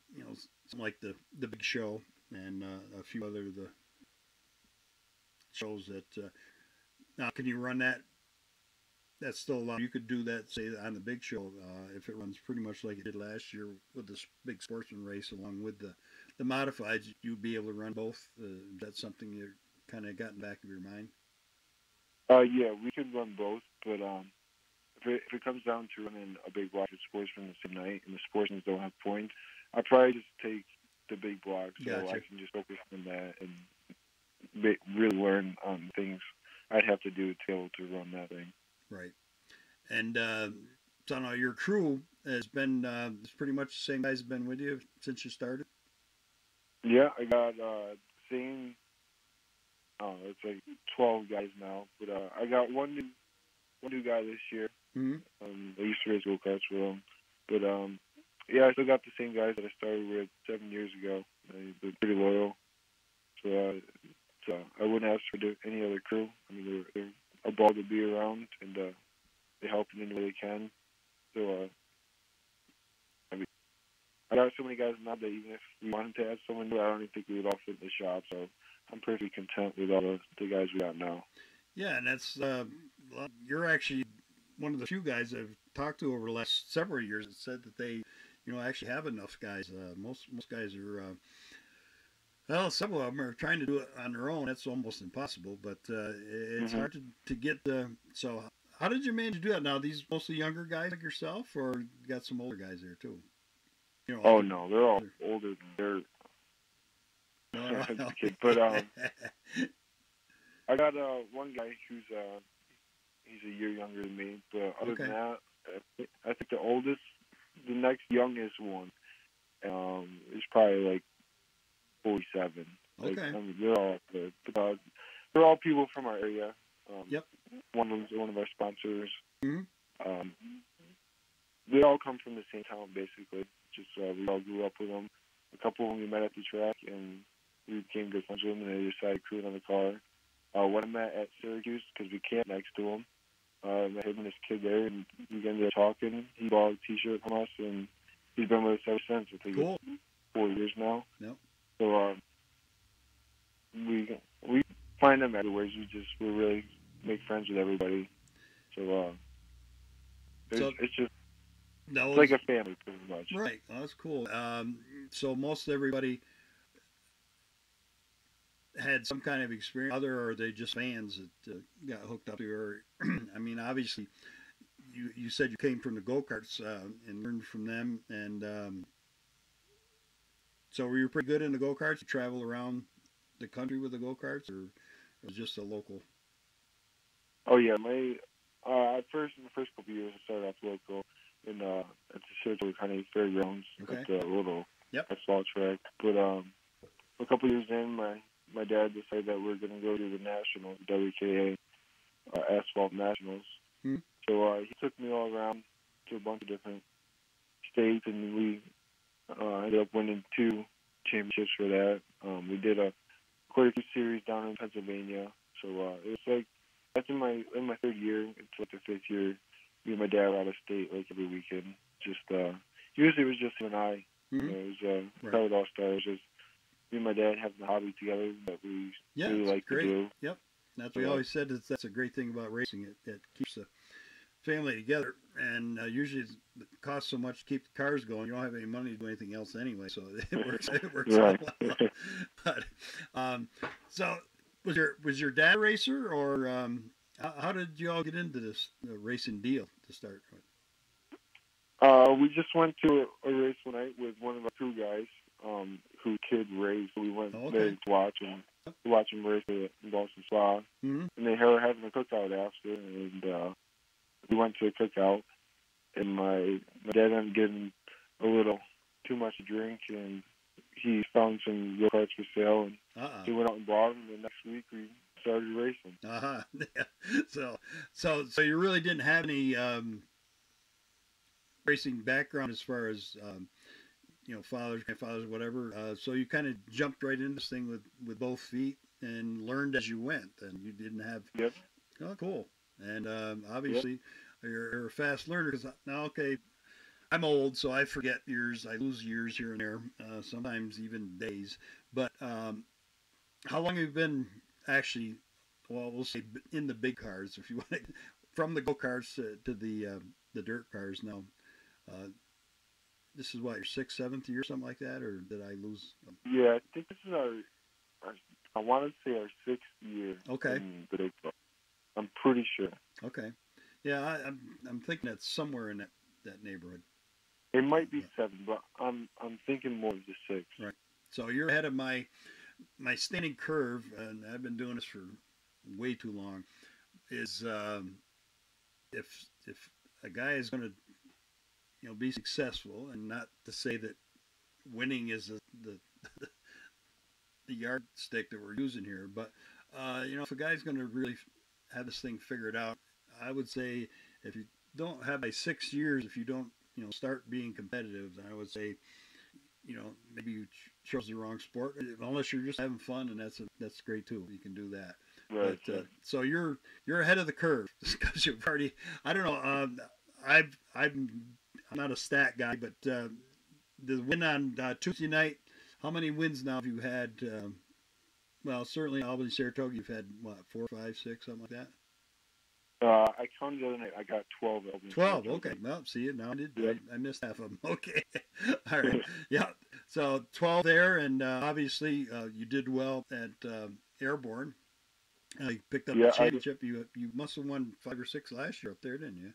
something like the Big Show and a few other the shows that. Now, can you run that? That's still allowed. You could do that, say, on the Big Show, if it runs pretty much like it did last year with this big sportsman race, along with the modifieds. You'd be able to run both. That's something you kind of got in the back of your mind. Yeah, we could run both, but if it comes down to running a big block of sportsmen the same night and the sportsmen don't have points, I'd probably just take the big block so Gotcha. I can just focus on that and really learn things I'd have to do to be able to run that thing. Right. And so now your crew has been it's pretty much the same guys have been with you since you started? Yeah, I got same. It's like 12 guys now, but I got one new guy this year. Mm-hmm. I used to race go-karts with him, but yeah, I still got the same guys that I started with 7 years ago. They're pretty loyal, so I wouldn't ask for any other crew. I mean, they're a ball to be around, and they help in any way they can. So I mean, I got so many guys now that even if we wanted to add someone new, I don't even think we would all fit in the shop. So I'm pretty content with all the guys we got now. Yeah, and that's you're actually one of the few guys I've talked to over the last several years that said that they, actually have enough guys. Most guys are, well, several of them are trying to do it on their own. That's almost impossible, but it's hard to get the. So, how did you manage to do that? Now, these mostly younger guys like yourself, or you got some older guys there too? Oh no, they're all older than they're. No, Just kidding. But I got one guy who's he's a year younger than me. But other than that, I think the next youngest one, is probably like 47. Okay. Like, I mean, they're all good. But, they're all people from our area. Yep. One of them's one of our sponsors. Mm-hmm. They all come from the same town, basically. Just we all grew up with them. A couple of them we met at the track, and we became good friends with them, and they decided to crew another car. One I met at Syracuse, because we camped next to him. I met him and his kid there, and we ended up talking. He bought a T-shirt from us, and he's been with us ever since. I think Cool. it's 4 years now. Yep. So we find them everywhere. We really make friends with everybody. So it's just it's like a family, pretty much. Right. Well, that's cool. So most everybody had some kind of experience, or are they just fans that got hooked up to her? I mean, obviously, you said you came from the go-karts and learned from them, and so were you pretty good in the go-karts? You travel around the country with the go-karts, or it was just a local? Oh yeah, in the first couple of years, I started off local at the Saratoga County Fairgrounds at the little asphalt track. But a couple of years in, my dad decided that we're going to go to the nationals, WKA Asphalt Nationals. Hmm. So he took me all around to a bunch of different states, and we I ended up winning 2 championships for that. We did a quarter series down in Pennsylvania. So it was like that's in my 3rd year. It's like the 5th year. Me and my dad were out of state like every weekend. Just usually it was just him and I. Mm-hmm. You know, it was how it all started. Just me and my dad having a hobby together that we really like to do. Yep. That's what we always said. That's a great thing about racing. It keeps the family together, and usually it costs so much to keep the cars going. You don't have any money to do anything else anyway, so it works. It works Right. out well. But so was your dad a racer, or how did you all get into this racing deal to start with? We just went to a race one night with one of our crew guys, who kid raced. We went there to watch him race in Boston Spa. Mm-hmm. And they were having a cookout after, and we went to a cookout, and my dad ended up getting a little too much to drink, and he found some go karts for sale, and he went out and bought them, and the next week we started racing. So you really didn't have any racing background as far as fathers, grandfathers, whatever. So you kind of jumped right into this thing with both feet and learned as you went, and you didn't have. Yep. Oh, cool. And obviously, you're a fast learner. Because now, I'm old, so I forget years. I lose years here and there, sometimes even days. But how long have you been actually? Well, we'll say in the big cars, if you want to, from the go-karts to the dirt cars now. This is what, your 6th, 7th year, something like that, or did I lose? Yeah, I think this is our I want to say our 6th year. Okay. In the big club. I'm pretty sure. Okay. Yeah, I'm thinking that's somewhere in that neighborhood. It might be 7, but I'm thinking more of the 6. Right. So you're ahead of my standing curve, and I've been doing this for way too long. Is if a guy is going to be successful, and not to say that winning is the yardstick that we're using here, but if a guy's going to really have this thing figured out, I would say if you don't have by 6 years, if you don't start being competitive, then I would say maybe you chose the wrong sport, unless you're just having fun, and that's great too. You can do that. Right. But so you're ahead of the curve because you've already. I don't know. I'm not a stat guy, but the win on Tuesday night. How many wins now have you had? Well, certainly Albany, Saratoga. You've had what, 4, 5, 6, something like that. I counted the other night. I got 12. 12. Okay. Well, see it now. I missed half of them. Okay. All right. Yeah. So 12 there, and obviously you did well at Airborne. You picked up the championship. You must have won 5 or 6 last year up there, didn't you?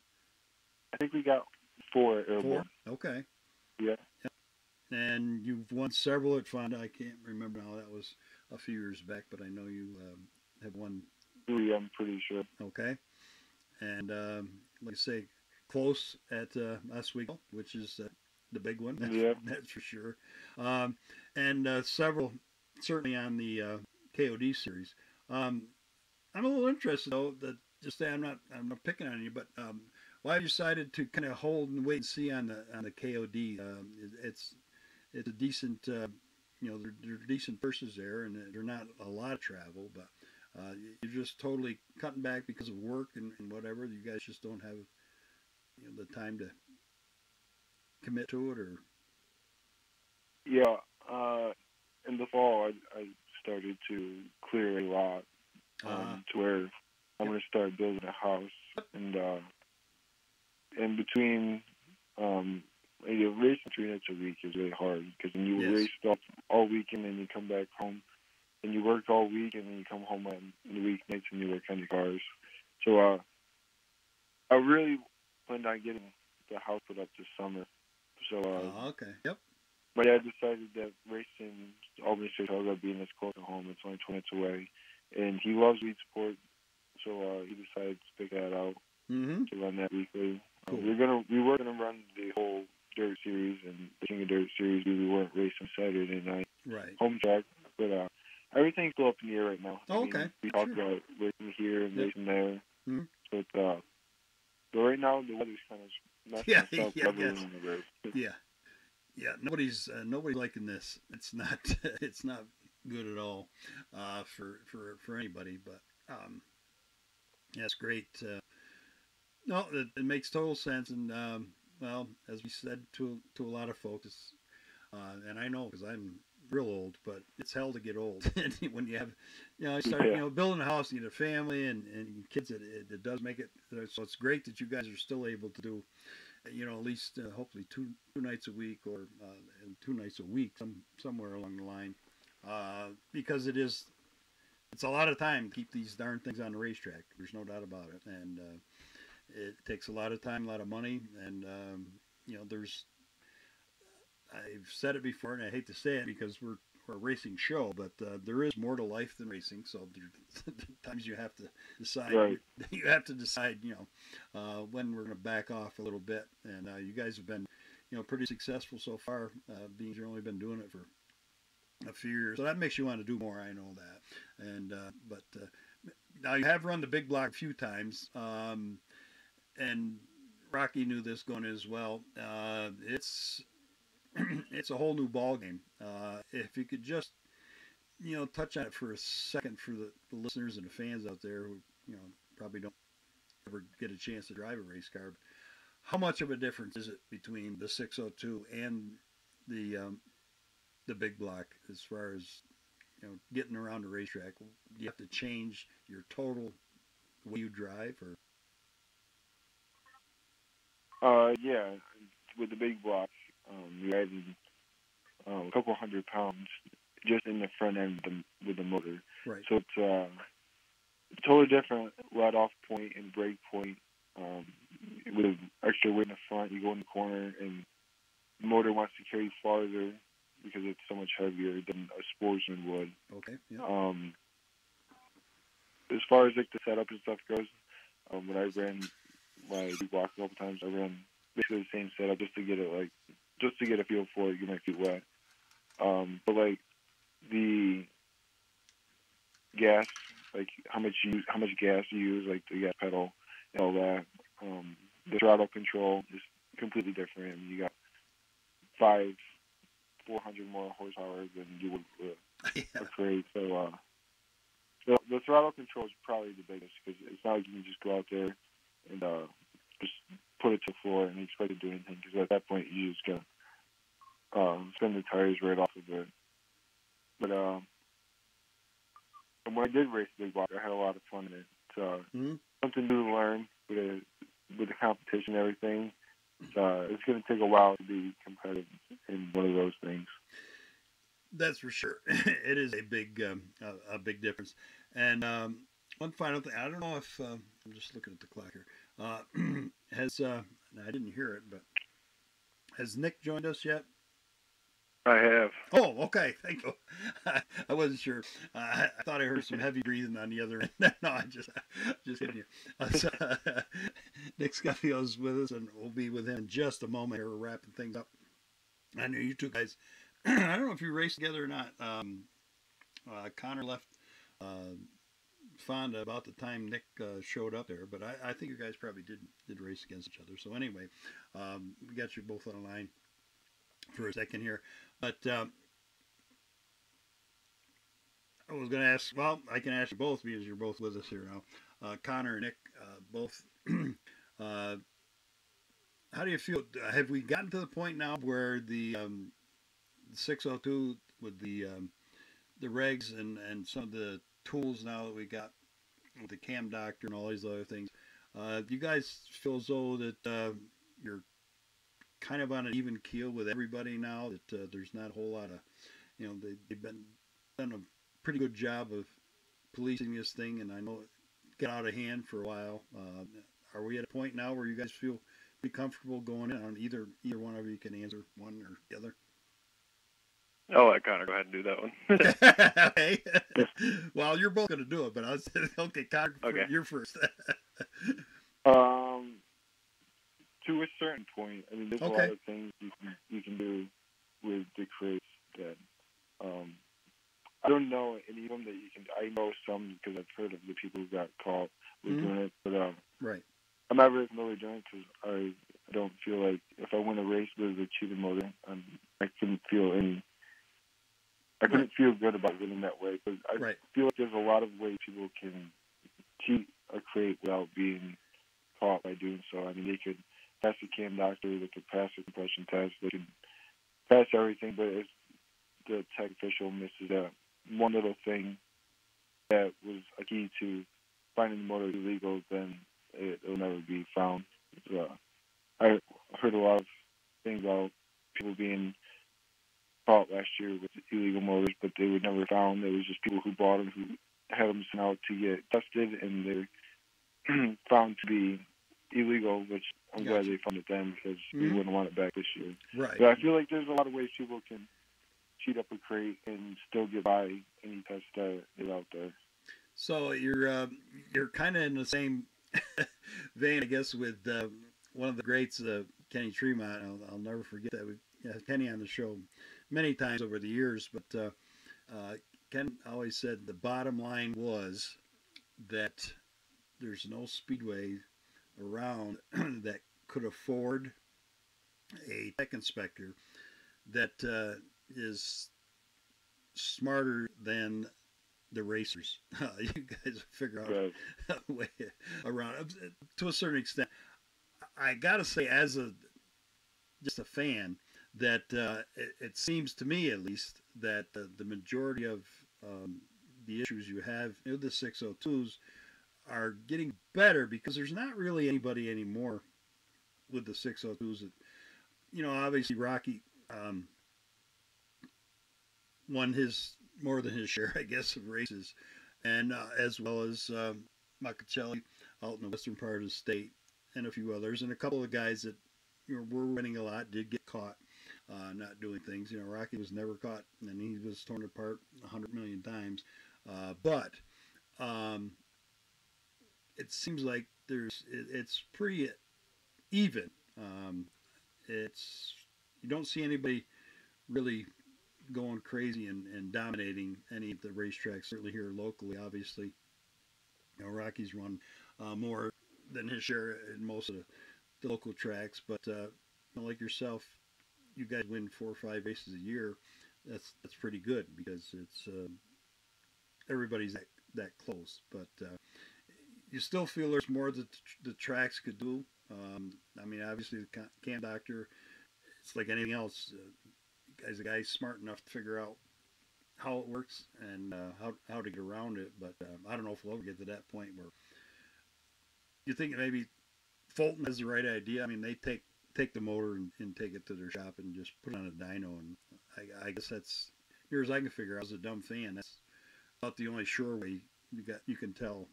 I think we got 4 at Airborne. 4? Okay. Yeah. And you've won several at Fonda. I can't remember now. That was a few years back, but I know you have won 3, I'm pretty sure. Okay. And like I say, close at Oswego, which is the big one. That's for sure. And several, certainly on the KOD series. I'm a little interested though. That just say I'm not picking on you, but why have you decided to kind of hold and wait and see on the KOD? It's a decent, there are decent purses there, and they're not a lot of travel, but. You're just totally cutting back because of work and whatever. You guys just don't have the time to commit to it, or yeah. In the fall, I started to clear a lot to where I'm going to start building a house, and in between racing 3 nights a week is really hard because when you race all weekend and you come back home. And you work all week, and then you come home on the weeknights and you work on your cars. So I really planned on getting the house put up this summer. So okay, yep. My dad decided that racing Albany Saratoga being as close to home, it's only 20 minutes away, and he loves weed sport. So he decided to pick that out to run that weekly. Cool. We were gonna run the whole dirt series and the King of Dirt series. We weren't racing Saturday night, right? Home track, but. Everything's still up in the air right now. Okay. We talked about racing here and racing there. But right now, the weather's kind of messing us up. Yeah. Yeah, nobody's liking this. It's not it's not good at all for anybody. But yeah, it's great. No, it makes total sense. And well, as we said to a lot of folks, and I know because I'm real old, but it's hell to get old. And when you have, you start, building a house, you get a family and kids. It does make it. So it's great that you guys are still able to do, at least hopefully two nights a week or and 2 nights a week, somewhere along the line, because it's a lot of time to keep these darn things on the racetrack. There's no doubt about it, and it takes a lot of time, a lot of money, and I've said it before, and I hate to say it because we're a racing show, but there is more to life than racing. So there's times you have to decide. Right. You have to decide, when we're going to back off a little bit. And you guys have been, pretty successful so far, being you've only been doing it for a few years. So that makes you want to do more. I know that. And but now you have run the big block a few times, and Rocky knew this going as well. It's a whole new ball game. If you could just, touch on it for a second for the listeners and the fans out there who, probably don't ever get a chance to drive a race car. How much of a difference is it between the 602 and the big block as far as, getting around the racetrack? Do you have to change your total way you drive, or? Yeah, with the big block. You're adding a couple 100 pounds just in the front end with the motor. Right. So it's totally different right off point and brake point. With extra weight in the front, you go in the corner, and the motor wants to carry farther because it's so much heavier than a sportsman would. Okay. Yeah. As far as like the setup and stuff goes, when I ran my big block a couple times, I ran basically the same setup just to get a feel for it, get my feet wet. But like the gas, like how much gas you use, like the gas pedal and all that. The throttle control is completely different. You got 400 more horsepower than you would with a crate. So the throttle control is probably the biggest because it's not like you can just go out there and just put it to the floor and expect to do anything, because at that point you just gotta spin the tires right off of it. But and when I did race the big block, I had a lot of fun in it. It's something new to learn with the competition and everything. It's going to take a while to be competitive in one of those things. That's for sure. It is a big difference. And one final thing, I don't know if I'm just looking at the clock here. I didn't hear it, but has Nick joined us yet? I have. Oh, okay. Thank you. I wasn't sure. I thought I heard some heavy breathing on the other end. No, I just kidding you. Nick Scuffio is with us, and we'll be with him in just a moment here. We're wrapping things up. I know you two guys. I don't know if you raced together or not. Connor left Fonda about the time Nick showed up there, but I think you guys probably did race against each other. So anyway, we got you both on the line for a second here. But I was going to ask, well, I can ask you both because you're both with us here now. Connor and Nick, both. How do you feel? Have we gotten to the point now where the 602 with the regs and some of the tools now that we got with the cam doctor and all these other things, you guys feel as though that you're kind of on an even keel with everybody now, that there's not a whole lot of, they've done a pretty good job of policing this thing, and I know it got out of hand for a while. Are we at a point now where you guys feel pretty comfortable going in on either one of you can answer one or the other? I'll let Connor go ahead and do that one. Okay. Well, you're both going to do it, but I'll say, okay, Connor, okay. You're first. To a certain point, I mean, there's a lot of things you can do with the crates that I don't know any of them that you can. I know some because I've heard of the people who got caught with doing it, but right. I'm not really familiar doing it because I don't feel like if I win a race with a cheated motor, I couldn't feel any. I couldn't feel good about winning that way because I feel like there's a lot of ways people can cheat or create without being caught by doing so. I mean, they could pass the cam doctor, they could pass the compression test, they could pass everything, but if the tech official misses that one little thing that was a key to finding the motor illegal, then it'll never be found. I heard a lot of things about people being caught last year with illegal motors, but they were never found. It was just people who bought them who had them sent out to get tested, and they're found to be illegal, which I'm glad they found it then because we wouldn't want it back this year. Right. But I feel like there's a lot of ways people can cheat up a crate and still get by any test that is out there. So you're kind of in the same vein, I guess, with one of the greats, Kenny Tremont. I'll never forget that. We've had Kenny on the show many times over the years, but Ken always said the bottom line was that there's no speedway around that could afford a tech inspector that is smarter than the racers. You guys figure out a way around to a certain extent. I gotta say, as just a fan, that it seems to me, at least, that the majority of the issues you have with the 602s are getting better because there's not really anybody anymore with the 602s that, obviously Rocky won more than his share, I guess, of races, and as well as Macatelli out in the western part of the state, and a few others, and a couple of guys that were winning a lot did get caught not doing things. Rocky was never caught, and he was torn apart 100 million times. But it seems like it's pretty even. You don't see anybody really going crazy and dominating any of the racetracks, certainly here locally. Obviously, Rocky's run more than his share in most of the local tracks, but like yourself, you guys win 4 or 5 races a year. That's pretty good because it's everybody's that close. But you still feel there's more that the tracks could do. I mean, obviously the cam doctor, it's like anything else. As a guy smart enough to figure out how it works and how to get around it, but I don't know if we'll ever get to that point where you think maybe Fulton has the right idea. I mean, they take the motor and take it to their shop and just put it on a dyno, and I guess that's, near as I can figure out as a dumb fan, that's about the only sure way you can tell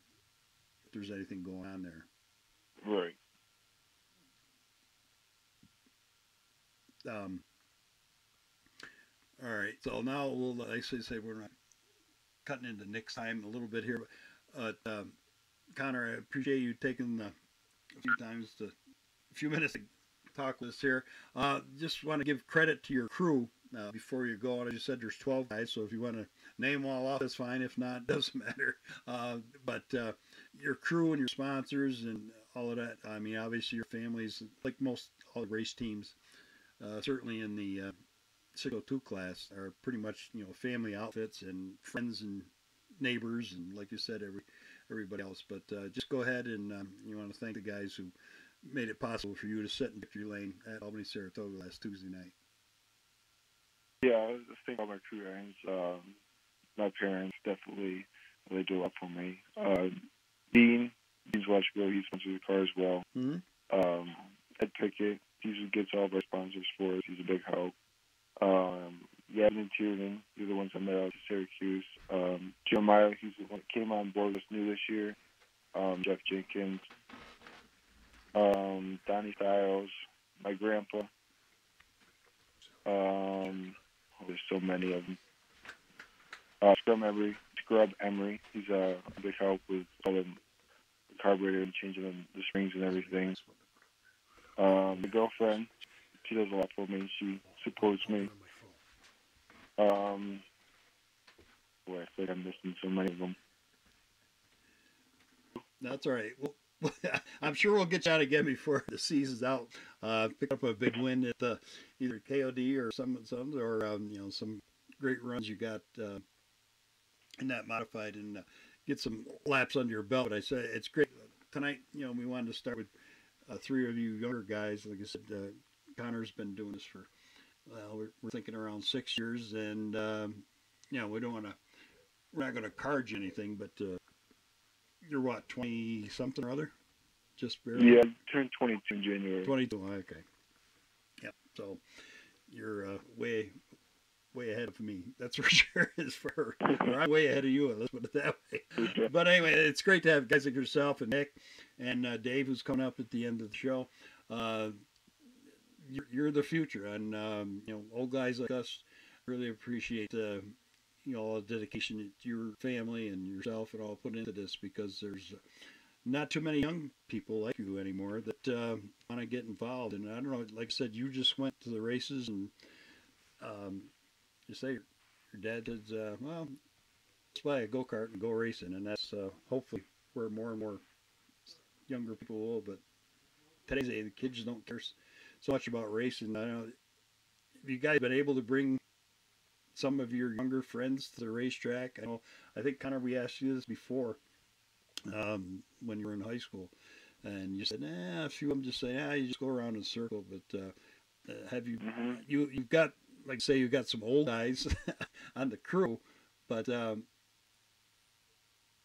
if there's anything going on there. Right. All right, so now we'll actually say we're not cutting into Nick's time a little bit here, but Connor, I appreciate you taking a few minutes to talk with us here. Just want to give credit to your crew before you go. As you said, there's 12 guys, so if you want to name them all off, that's fine. If not, it doesn't matter. But your crew and your sponsors and all of that, I mean, obviously your families, like all the race teams, certainly in the 602 class, are pretty much, family outfits and friends and neighbors and, like you said, everybody else. But just go ahead and you want to thank the guys who made it possible for you to sit in victory lane at Albany Saratoga last Tuesday night. Yeah, I was just thinking about my crew guys. My parents definitely, they do a lot for me. Dean's Electrical, he sponsors the car as well. Mm-hmm. Ed Pickett, he gets all of our sponsors for us. He's a big help. Gavin and Tiernan, they're the ones I met out to Syracuse. Jeremiah, he's the one that came on board with us new this year. Jeff Jenkins, Donnie Styles, my grandpa. There's so many of them. Scrub Emery, he's a big help with all the carburetor and changing the springs and everything. My girlfriend, she does a lot for me. She supports me. Boy, I feel like I'm missing so many of them. That's all right. Well, I'm sure we'll get you out again before the season's out. Pick up a big win at either KOD or some or some great runs you got in that modified, and get some laps under your belt. But I said it's great tonight. We wanted to start with 3 of you younger guys. Like I said, Connor's been doing this for we're thinking around 6 years, and we don't want to. We're not going to card you anything, but you're what, 20 something or other? Just barely. Yeah, I turned 22 in January. 22. Okay. Yep. So you're way ahead of me. That's for sure. Or I'm way ahead of you. Let's put it that way. But anyway, it's great to have guys like yourself and Nick and Dave, who's coming up at the end of the show. You're the future, and old guys like us really appreciate all the dedication that your family and yourself and all put into this, because there's not too many young people like you anymore that want to get involved. And I don't know, like I said, you just went to the races, and you say your dad said, well, let's buy a go-kart and go racing, and that's hopefully where more and more younger people will. But today's day, the kids don't care so much about racing. I know, have you guys been able to bring some of your younger friends to the racetrack? I think Connor, we asked you this before when you were in high school, and you said, a few of them just say, you just go around in a circle. But have you, you've got, like I say, you've got some old guys on the crew, but do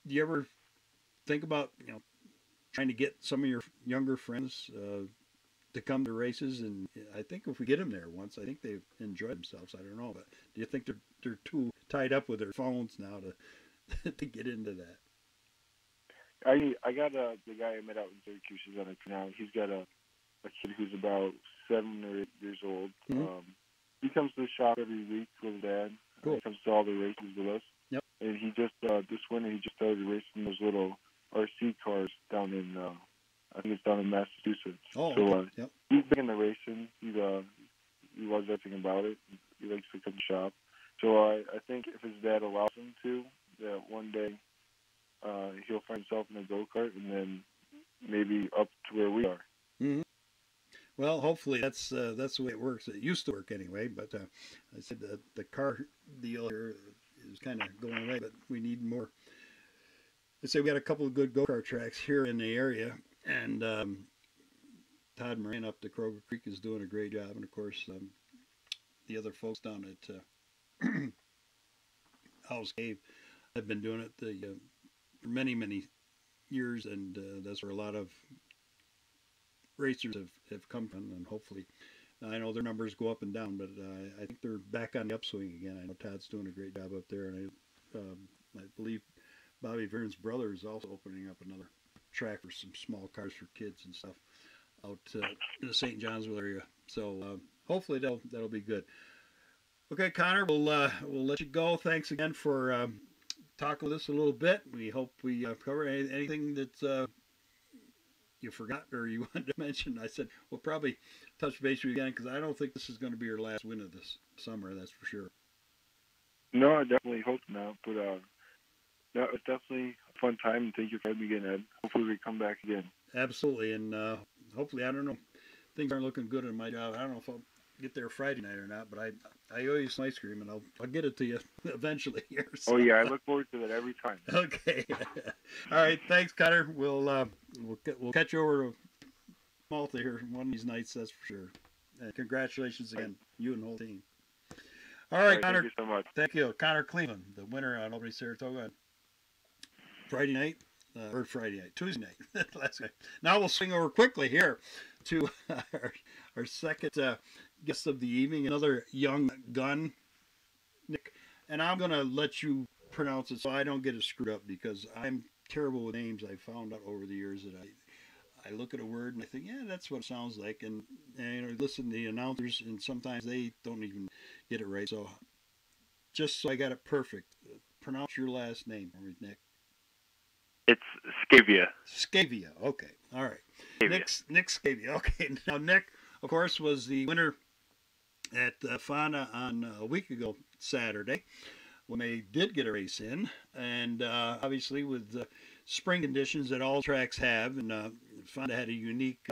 you ever think about, trying to get some of your younger friends to come to races? And I think if we get them there once, I think they've enjoyed themselves. I don't know, but do you think they're too tied up with their phones now to get into that? I got the guy I met out in Syracuse is on it now. He's got a kid who's about 7 or 8 years old. Mm-hmm. He comes to the shop every week with his dad. Cool. He comes to all the races with us. Yep. And he just this winter he just started racing those little RC cars down in I think it's down in Massachusetts. Oh, so okay. Yep. he's big into racing. He loves everything about it. He likes to come to the shop. So I think if his dad allows him to, that one day he'll find himself in a go-kart, and then maybe up to where we are. Mm-hmm. Well, hopefully that's the way it works. It used to work anyway, but I said the car deal here is kind of going away, but we need more. I say we got a couple of good go-kart tracks here in the area, and Todd Moran up to Kroger Creek is doing a great job, and of course the other folks down at House Cave have been doing it for many years, and that's where a lot of racers have come from, and hopefully, I know their numbers go up and down, but I think they're back on the upswing again. I know Todd's doing a great job up there, and I believe Bobby Vern's brother is also opening up another track for some small cars for kids and stuff out in the St. Johnsville area. So hopefully that'll be good. Okay, Connor, we'll let you go. Thanks again for talking with us a little bit. We hope we cover anything that you forgot or you wanted to mention. I said we'll probably touch base with you again, because I don't think this is going to be your last win of this summer. That's for sure. No, I definitely hope not. But no, it's definitely a fun time. And thank you for having me again, Ed. Hopefully we come back again. Absolutely, and hopefully, I don't know, things aren't looking good in my job. I don't know if I'll get there Friday night or not, but I owe you some ice cream, and I'll get it to you eventually here. So. Oh yeah, I look forward to that every time. Okay. All right. Thanks, Connor. We'll catch you over to Malta here one of these nights. That's for sure. And congratulations again, you and the whole team. All right, Connor. Thank you so much. Thank you, Connor Cleveland, the winner on Albany Saratoga. Friday night. Or Friday night, Tuesday night. Last night. Now we'll swing over quickly here to our second guest of the evening, another young gun, Nick. And I'm going to let you pronounce it so I don't get it screwed up, because I'm terrible with names. I found out over the years that I look at a word and I think, yeah, that's what it sounds like. And listen to the announcers, and sometimes they don't even get it right. So just so I got it perfect, pronounce your last name for me, Nick. It's Scavia. Scavia. Okay. All right. Scavia. Nick Scavia. Okay. Now, Nick, of course, was the winner at Fauna on a week ago Saturday. when they did get a race in. And obviously with the spring conditions that all tracks have, and Fonda had a unique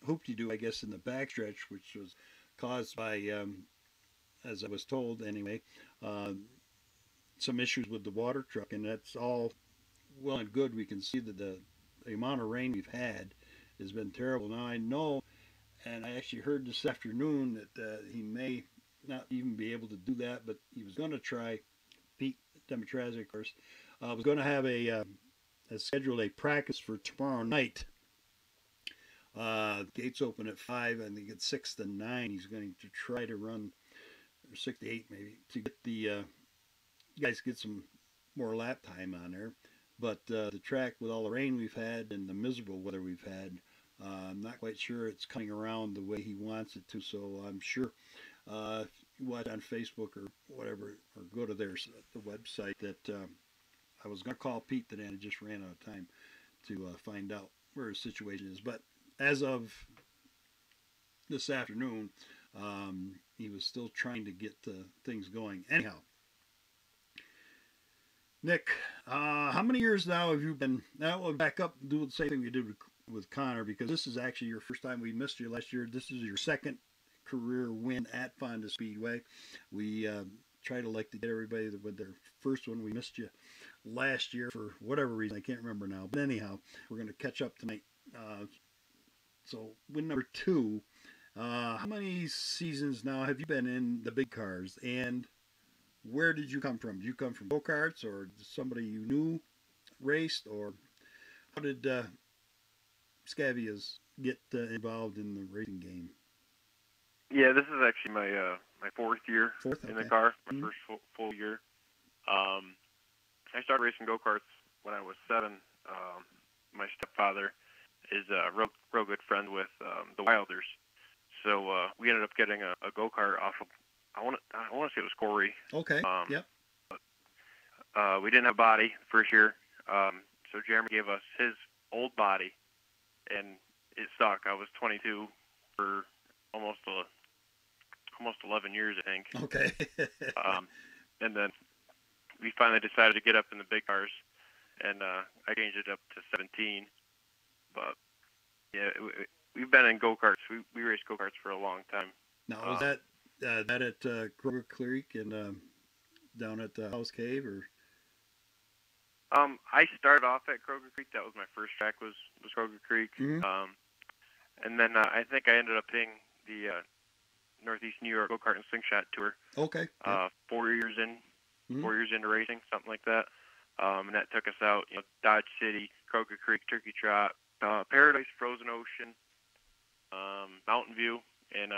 hoop-de-doo, I guess, in the backstretch, which was caused by, as I was told anyway, some issues with the water truck, and that's all well and good. We can see that the amount of rain we've had has been terrible. Now I know, and I actually heard this afternoon that he may not even be able to do that, but he was going to try. Pete Demetrazzi, of course, was going to have scheduled a practice for tomorrow night. Gates open at 5. I think it's 6 to 9. He's going to try to run, or 6 to 8 maybe, to get the guys get some more lap time on there. But the track, with all the rain we've had and the miserable weather we've had, I'm not quite sure it's coming around the way he wants it to. So I'm sure if you watch on Facebook or whatever, or go to the website, that I was going to call Pete today, and I just ran out of time to find out where his situation is. But as of this afternoon, he was still trying to get things going. Anyhow, Nick, how many years now have you been? Now we'll back up and do the same thing we did with Connor, because this is actually your first time. We missed you last year. This is your second career win at Fonda Speedway. We try to like to get everybody with their first one. We missed you last year for whatever reason. I can't remember now. But anyhow, we're going to catch up tonight. So win number 2. How many seasons now have you been in the big cars, and where did you come from? Did you come from go-karts, or somebody you knew raced, or how did Scavias get involved in the racing game? Yeah, this is actually my my 4th year in the car, my first full year. I started racing go-karts when I was 7. My stepfather is a real good friend with the Wilders, so we ended up getting a go-kart off of, I want to say it was Corey. Okay. Yep. But, we didn't have a body the first year, so Jeremy gave us his old body, and it sucked. I was 22 for almost 11 years, I think. Okay. And then we finally decided to get up in the big cars, and I changed it up to 17. But yeah, we've been in go-karts. We raced go-karts for a long time. Now, was that at Kroger Creek and down at the House Cave, or? I started off at Kroger Creek. That was my first track, was Kroger Creek. Mm-hmm. And then I think I ended up hitting the Northeast New York Go-Kart and Slingshot Tour. Okay. Yep. 4 years in, Mm-hmm. 4 years into racing, something like that. And that took us out, Dodge City, Kroger Creek, Turkey Trot, Paradise, Frozen Ocean, Mountain View, and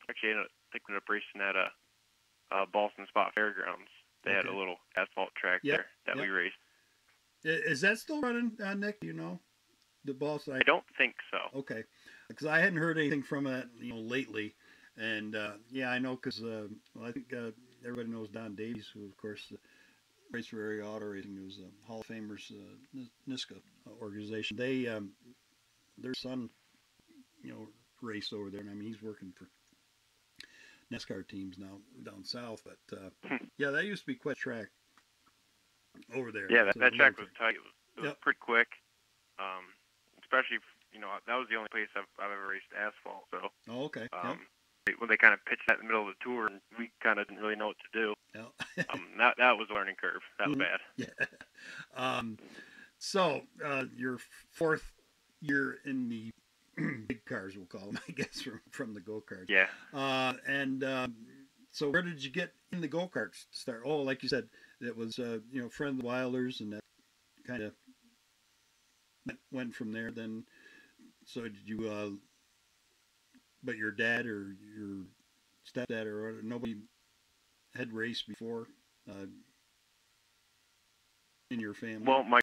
actually I think we ended up racing at Boston Spot Fairgrounds. They had a little asphalt track there that we raced. Is that still running, Nick? Do you know? The Boston? I don't think so. Okay. Because I hadn't heard anything from it, lately. And, yeah, I know, because I think everybody knows Don Davies, who, of course, raced for Area Auto Racing. It was the Hall of Famers NISCA organization. They, their son, raced over there. And, I mean, he's working for NASCAR teams now down south. But, yeah, that used to be quite a track over there. Yeah, that track was tight. It was pretty quick. Especially, that was the only place I've ever raced asphalt. So. Oh, okay. When they kind of pitched that in the middle of the tour, and we kind of didn't really know what to do. That was a learning curve. That was bad. Yeah. So your 4th year in the big cars, we'll call them, I guess, from the go-karts. Yeah. And so where did you get in the go-karts start? Oh, like you said, it was friend of the Wilders, and that kind of went from there. Then, so did you? But your dad or your stepdad or nobody had raced before in your family? Well, my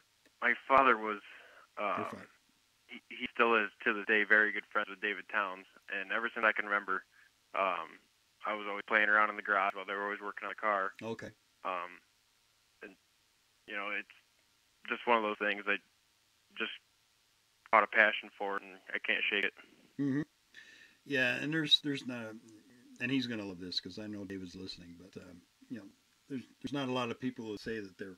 father was, he still is to this day very good friends with David Towns. And ever since I can remember, I was always playing around in the garage while they were always working on the car. Okay. And, it's just one of those things I just caught a passion for it, and I can't shake it. Mm-hmm. Yeah, and there's not, and he's gonna love this because I know David's listening. But there's not a lot of people who say that they're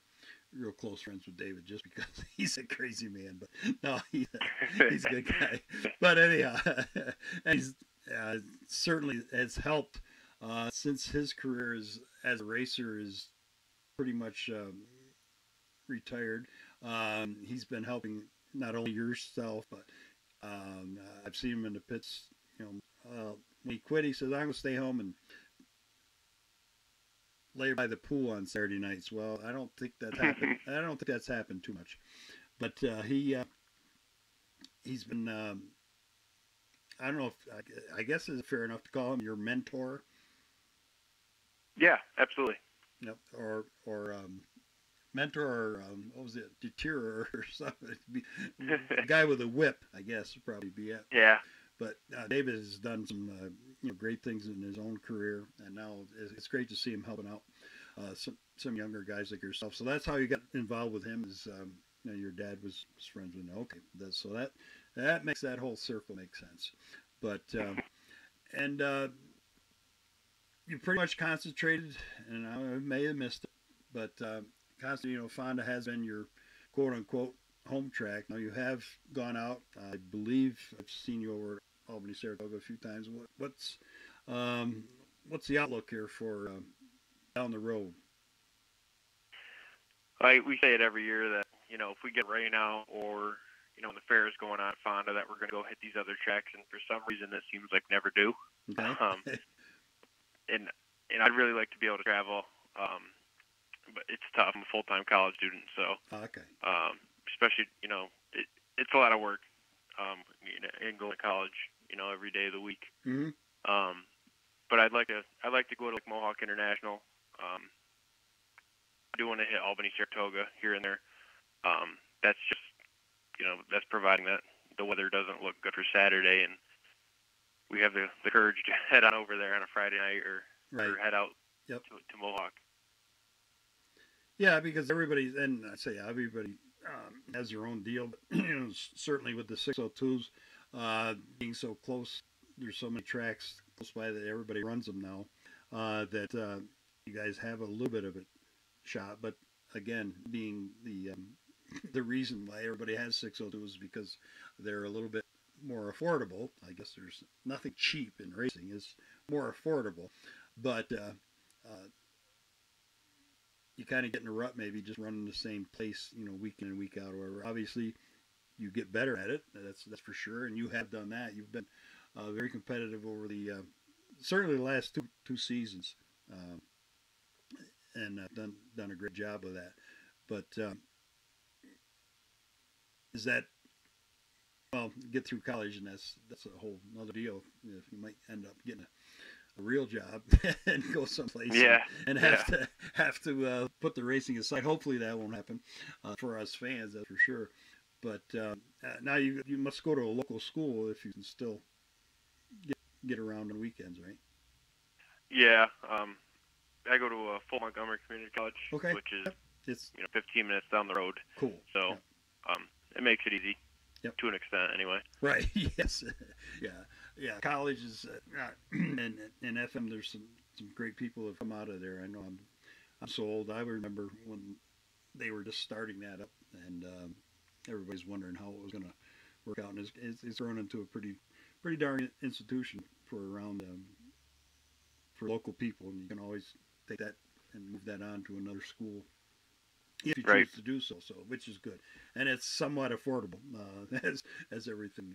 real close friends with David just because he's a crazy man, but no, he's a good guy. But anyhow, and he's certainly has helped since his career as a racer is pretty much retired. He's been helping not only yourself, but I've seen him in the pits. When he quit, he says, "I'm gonna stay home and lay by the pool on Saturday nights." Well, I don't think that's happened. I don't think that's happened too much, but he's been. I don't know if I guess it's fair enough to call him your mentor. Yeah, absolutely. Yep, or mentor, or what was it, deterror or something? A guy with a whip, I guess, would probably be it. Yeah. But David has done some great things in his own career, and now it's great to see him helping out some younger guys like yourself. So that's how you got involved with him. Is your dad was friends with him. Okay, so that makes that whole circle make sense. But and you pretty much concentrated, and I may have missed it, but constantly, Fonda has been your quote unquote home track. Now you have gone out. I believe I've seen you over at Albany, Saratoga a few times. What's the outlook here for down the road? We say it every year that if we get rain out or when the fair is going on at Fonda, that we're going to go hit these other tracks, and for some reason it seems like never do. Okay. And I'd really like to be able to travel, but it's tough. I'm a full-time college student, so okay. Especially it's a lot of work. And going to college, every day of the week. Mm-hmm. But I'd like to go to like Mohawk International. I do want to hit Albany, Saratoga here and there. That's just that's providing that the weather doesn't look good for Saturday, and we have the courage to head on over there on a Friday night or head out to Mohawk. Yeah, because everybody has their own deal, but certainly with the 602s being so close, there's so many tracks close by that everybody runs them now, that you guys have a little bit of a shot. But again, being the reason why everybody has 602s is because they're a little bit more affordable. I guess there's nothing cheap in racing; it's more affordable, but you kind of get in a rut, maybe just running the same place, week in and week out, or whatever. Obviously, you get better at it. That's for sure, and you have done that. You've been very competitive over the certainly the last two seasons, and done a great job with that. But is that get through college, and that's a whole another deal. If you might end up getting a real job and go someplace and have to put the racing aside. Hopefully that won't happen for us fans, that's for sure. But now you must go to a local school if you can still get around on weekends, right? Yeah, I go to a full Montgomery Community College, which is it's 15 minutes down the road. Cool. So it makes it easy. Yep. To an extent, anyway. Right. Yes. Yeah. College is, and FM. There's some great people have come out of there. I know I'm so old. I remember when they were just starting that up, and everybody's wondering how it was going to work out. And it's grown into a pretty darn institution for around for local people, and you can always take that and move that on to another school if you choose to do so, which is good, and it's somewhat affordable as everything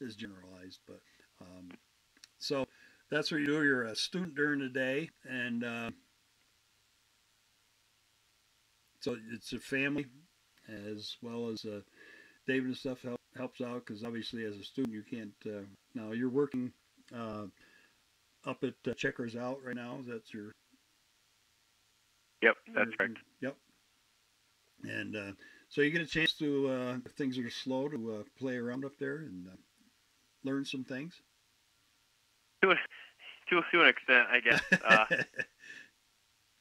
is generalized. But so that's what you do. You're a student during the day, and so it's a family as well as David and stuff helps out, because obviously as a student you can't. Now you're working up at Checkers Out right now. That's your. Yep, that's correct. Yep. And so you get a chance to, if things are slow, to play around up there and learn some things. To an extent, I guess.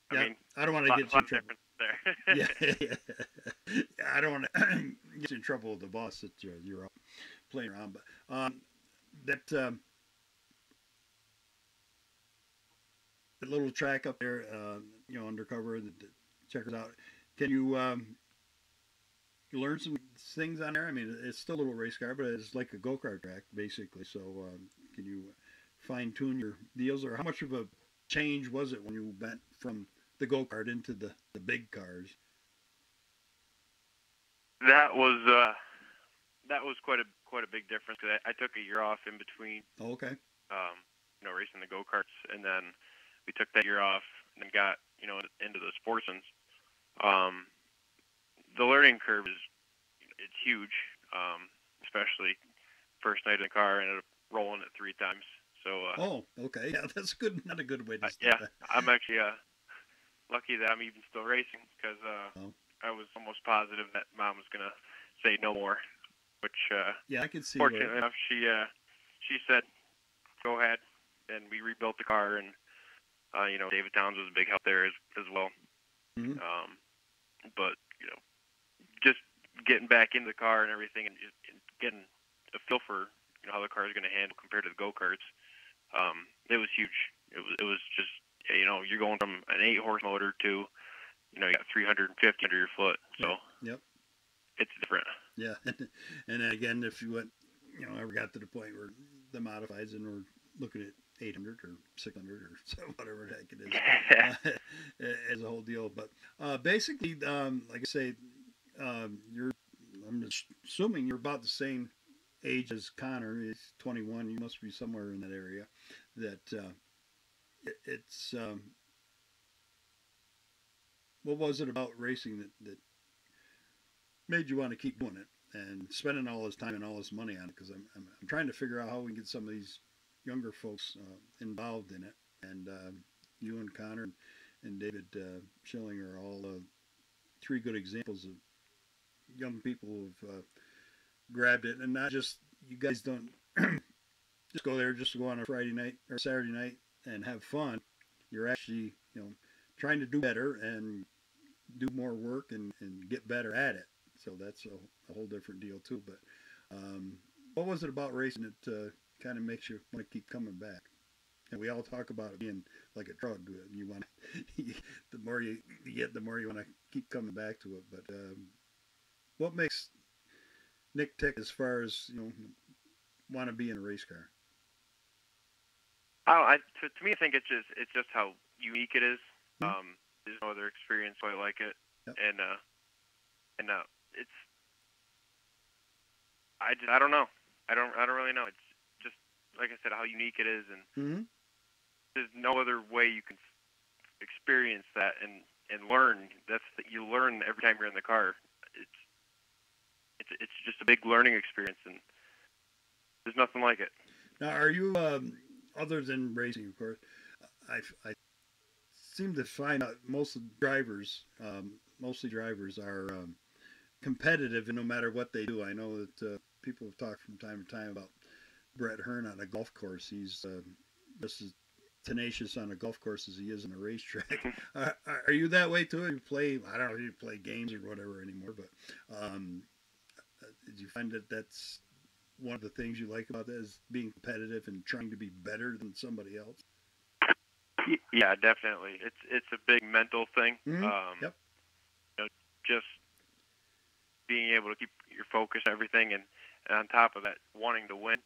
I mean, I don't want to get you in trouble. Yeah. I don't want to get you in trouble with the boss that you're up playing around. But that little track up there, you know, undercover, the checkers out. Can you you learn some things on there? I mean, it's still a little race car, but it's like a go-kart track, basically. So can you fine-tune your deals, or how much of a change was it when you went from the go-kart into the big cars? That was quite a big difference, because I took a year off in between. Oh, okay. You know, racing the go-karts, and then we took that year off and then got, you know, into the sportsmans. The learning curve it's huge, especially first night in the car. I ended up rolling it 3 times. So. Oh, okay. Yeah, that's good. Not a good way to start. Yeah, I'm actually lucky that I'm even still racing, because I was almost positive that Mom was gonna say no more, which yeah, I can see. Fortunately enough, she said go ahead, and we rebuilt the car, and you know, David Towns was a big help there as well. Mm-hmm. But you know, just getting back into the car and everything, and getting a feel for, you know, how the car is going to handle compared to the go-karts, it was huge. It was just, you know, you're going from an 8-horse motor to, you know, you got 350 under your foot. So yep, it's different. Yeah, and then again, if you went, you know, ever got to the point where the modifieds and we're looking at 800 or 600 or so, whatever the heck it is, as a whole deal. But basically, like I say, I'm assuming you're about the same age as Connor. He's 21. You must be somewhere in that area. That it's what was it about racing that made you want to keep doing it and spending all his time and all his money on it? Because I'm trying to figure out how we can get some of these younger folks involved in it. And you and Connor and David Schilling are all 3 good examples of young people who've grabbed it. And not just, you guys don't just go there just to go on a Friday night or Saturday night and have fun. You're actually, you know, trying to do better and do more work and get better at it. So that's a whole different deal too. But what was it about racing that kind of makes you want to keep coming back? And we all talk about it being like a drug. You want the more you get, the more you want to keep coming back to it. But what makes Nick tick as far as, you know, want to be in a race car? To me, I think it's just how unique it is. Mm-hmm. There's no other experience quite like it. Yep. And it's I don't know. I don't really know. It's just, like I said, how unique it is, and mm-hmm. There's no other way you can experience that and learn. You learn every time you're in the car. It's just a big learning experience, and there's nothing like it. Now, are you other than racing, of course? I seem to find out mostly drivers are competitive, and no matter what they do. I know that people have talked from time to time about Brett Hearn on a golf course. He's just as tenacious on a golf course as he is on a racetrack. Are you that way too? You play, I don't know if you play games or whatever anymore, but did you find that that's one of the things you like about that, is being competitive and trying to be better than somebody else? Yeah, definitely. It's a big mental thing. Mm-hmm. Yep. You know, just being able to keep your focus and everything, and on top of that, wanting to win.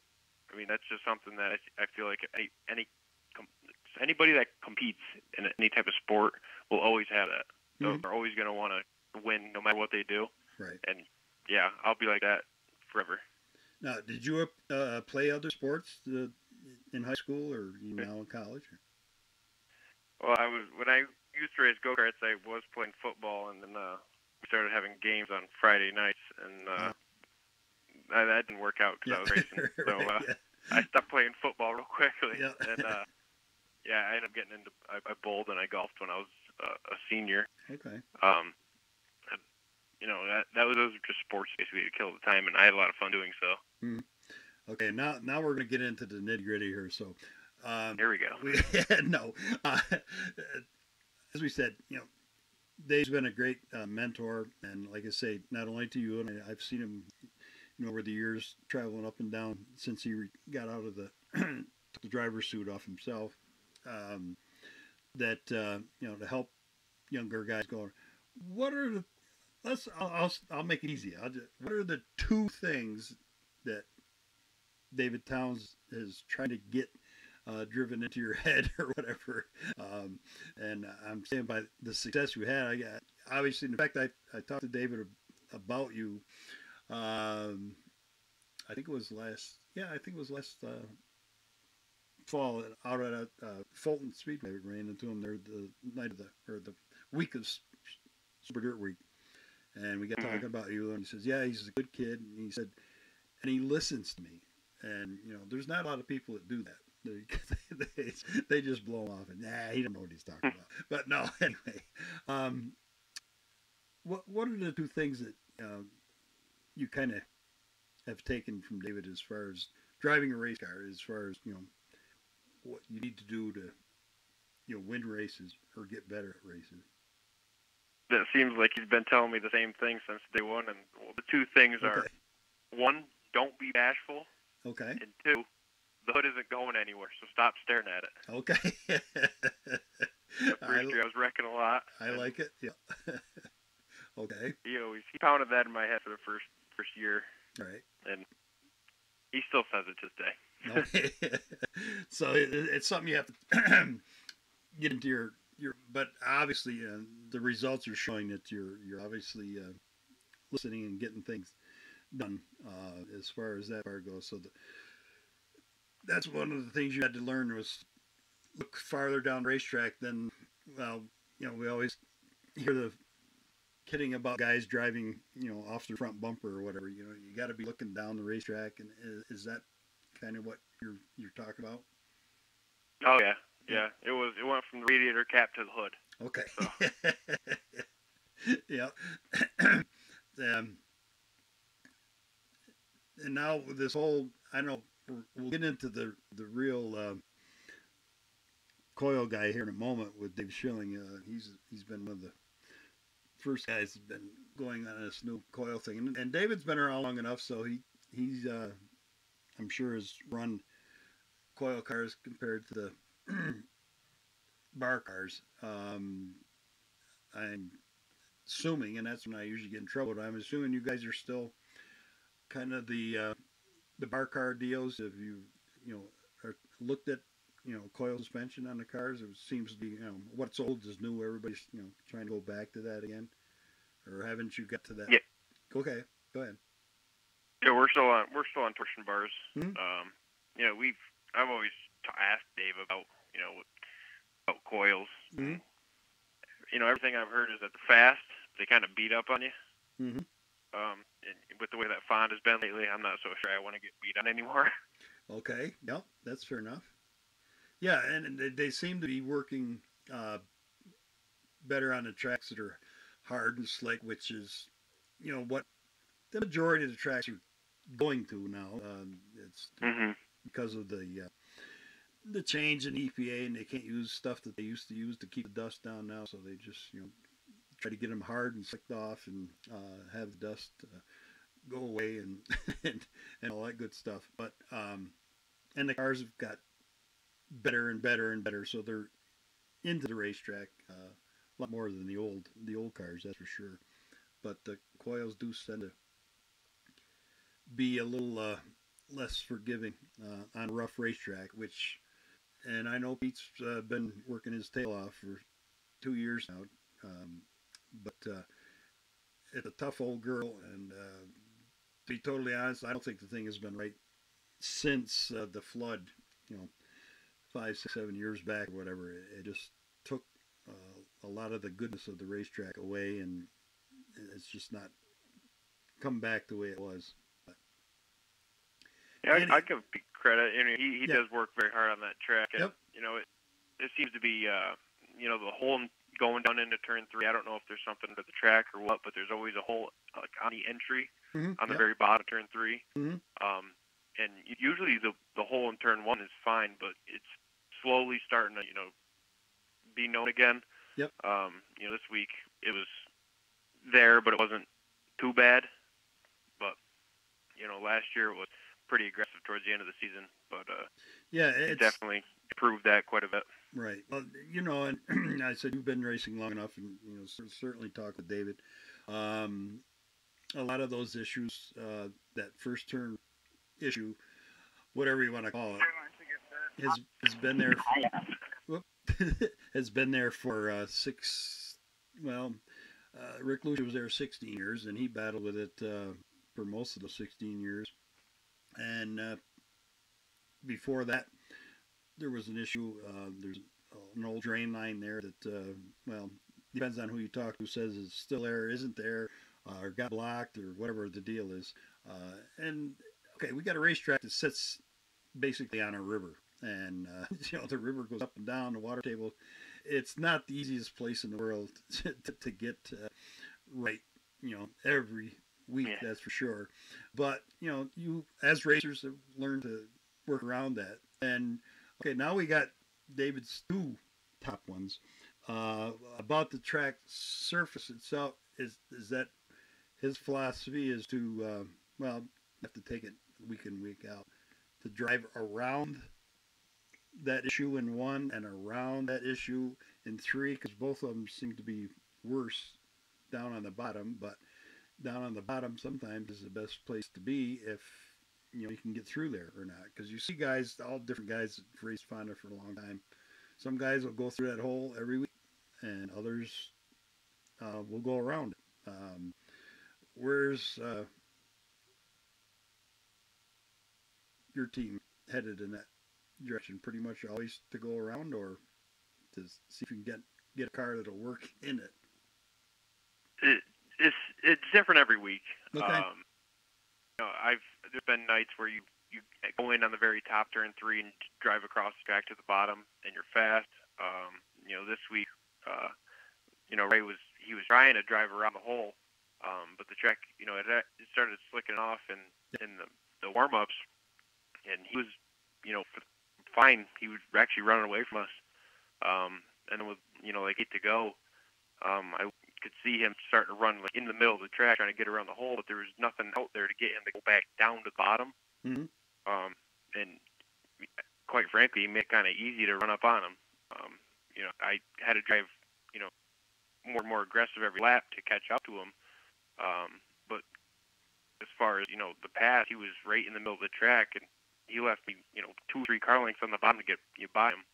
I mean, that's just something that I feel like anybody that competes in any type of sport will always have that. So mm-hmm. They're always going to want to win no matter what they do. Right. And yeah, I'll be like that forever. Now, did you play other sports in high school or now in college? Well, when I used to race go-karts, I was playing football, and then we started having games on Friday nights, and that didn't work out because I was racing. So I stopped playing football real quickly, and I ended up getting into. I bowled and I golfed when I was a senior. Okay. You know, those were just sports basically to kill the time, and I had a lot of fun doing so. Mm-hmm. Okay, now we're going to get into the nitty-gritty here. So here we go. As we said, you know, Dave's been a great mentor, and like I say, not only to you, and I've seen him, you know, over the years traveling up and down since he got out of the driver's suit off himself, that to help younger guys going. What are the I'll make it easy. What are the two things that David Towns is trying to get driven into your head or whatever? And I'm saying by the success you had, I got obviously. In fact, I talked to David about you. I think it was last. Yeah, I think it was last fall out at Fulton Speedway. We ran into him there the night of the week of Super Dirt Week, and we got talking about you. And he says, "Yeah, he's a good kid." And he said, and he listens to me. And there's not a lot of people that do that. They just blow off and he don't know what he's talking about. But no, anyway, what are the two things that you kind of have taken from David as far as driving a race car, as far as what you need to do to win races or get better at races? It seems like he's been telling me the same thing since day one, and the two things are, one, don't be bashful. Okay. And two, the hood isn't going anywhere, so stop staring at it. Okay. The first year I was wrecking a lot. I like it. Yeah. Okay. He pounded that in my head for the first year. Right. And he still says it to this day. Okay. So it's something you have to get into your but obviously the results are showing that you're obviously listening and getting things done as far as that part goes. So that's one of the things you had to learn was look farther down the racetrack than, we always hear the kidding about guys driving, off the front bumper or whatever. You got to be looking down the racetrack. And is that kind of what you're talking about? Oh yeah. Yeah, it went from the radiator cap to the hood. Okay. So. Yeah. And now this whole, I know we'll get into the real coil guy here in a moment with Dave Schilling. He's been one of the first guys that's been going on this new coil thing, and David's been around long enough, so he's I'm sure has run coil cars compared to the bar cars. I'm assuming, and that's when I usually get in trouble, but I'm assuming you guys are still kind of the bar car deals. Have you looked at coil suspension on the cars? It seems to be what's old is new. Everybody's trying to go back to that again, or haven't you got to that? Yeah. Okay, go ahead. Yeah, we're still on torsion bars. Mm-hmm. I've always asked Dave about about coils. Mm-hmm. Everything I've heard is that they're fast. They kind of beat up on you. Mm-hmm. And with the way that Fonda's been lately, I'm not so sure I want to get beat on anymore. Okay, yep, that's fair enough. Yeah, and they seem to be working better on the tracks that are hard and slick, which is, what the majority of the tracks you're going to now. It's because of the change in EPA, and they can't use stuff that they used to use to keep the dust down now, so they just try to get them hard and slicked off and have the dust go away and and all that good stuff. But and the cars have got better and better and better, so they're into the racetrack a lot more than the old cars, that's for sure. But the coils do tend to be a little less forgiving on a rough racetrack, and I know Pete's been working his tail off for 2 years now, but it's a tough old girl, and to be totally honest, I don't think the thing has been right since the flood, 5, 6, 7 years back or whatever. It just took a lot of the goodness of the racetrack away, and it's just not come back the way it was. But, yeah, I give Pete credit. He does work very hard on that track. And, Yep. It seems to be, the hole going down into turn 3. I don't know if there's something with the track or what, but there's always a hole on the entry on the very bottom of turn 3. Mm-hmm. And usually the hole in turn 1 is fine, but it's slowly starting to, be known again. Yep. This week it was there, but it wasn't too bad. But, last year it was pretty aggressive towards the end of the season. But yeah, it definitely improved that quite a bit. Right. Well, you know, and I said you've been racing long enough, and you know, certainly talk with David. Um, a lot of those issues, that first turn issue, whatever you want to call it, has been there. Whoop, has been there for six. Well, Rick Lucia was there 16 years, and he battled with it for most of the 16 years. And before that, there was an issue. There's an old drain line there that, well, depends on who you talk to, says it's still there, isn't there, or got blocked, or whatever the deal is. And okay, we got a racetrack that sits basically on a river, and you know, the river goes up and down the water table. It's not the easiest place in the world to get right, you know, every week, that's for sure. But you know, you as racers have learned to work around that. And okay, now we got David's two top ones. About the track surface itself, is that his philosophy is to, well, you have to take it week in, week out, to drive around that issue in 1 and around that issue in 3, because both of them seem to be worse down on the bottom. But down on the bottom sometimes is the best place to be if you know you can get through there or not. Because you see guys, all different guys that have raced Fonda for a long time. Some guys will go through that hole every week, and others will go around it. Where's your team headed in that direction? Pretty much always to go around, or to see if you can get a car that'll work in it? It's different every week. Okay. You know, there's been nights where you go in on the very top turn 3 and drive across the track to the bottom, and you're fast. You know, this week, you know, Ray was trying to drive around the hole, but the track, you know, it started slicking off in the warm-ups, and he was, you know, fine. He was actually running away from us. And with, you know, like 8 to go, I could see him starting to run like in the middle of the track trying to get around the hole, but there was nothing out there to get him to go back down to the bottom. Mm-hmm. And quite frankly, it made it kind of easy to run up on him. You know, I had to drive, you know, more and more aggressive every lap to catch up to him. But as far as, you know, the pass, he was right in the middle of the track, and he left me, you know, 2 or 3 car lengths on the bottom to get you by him.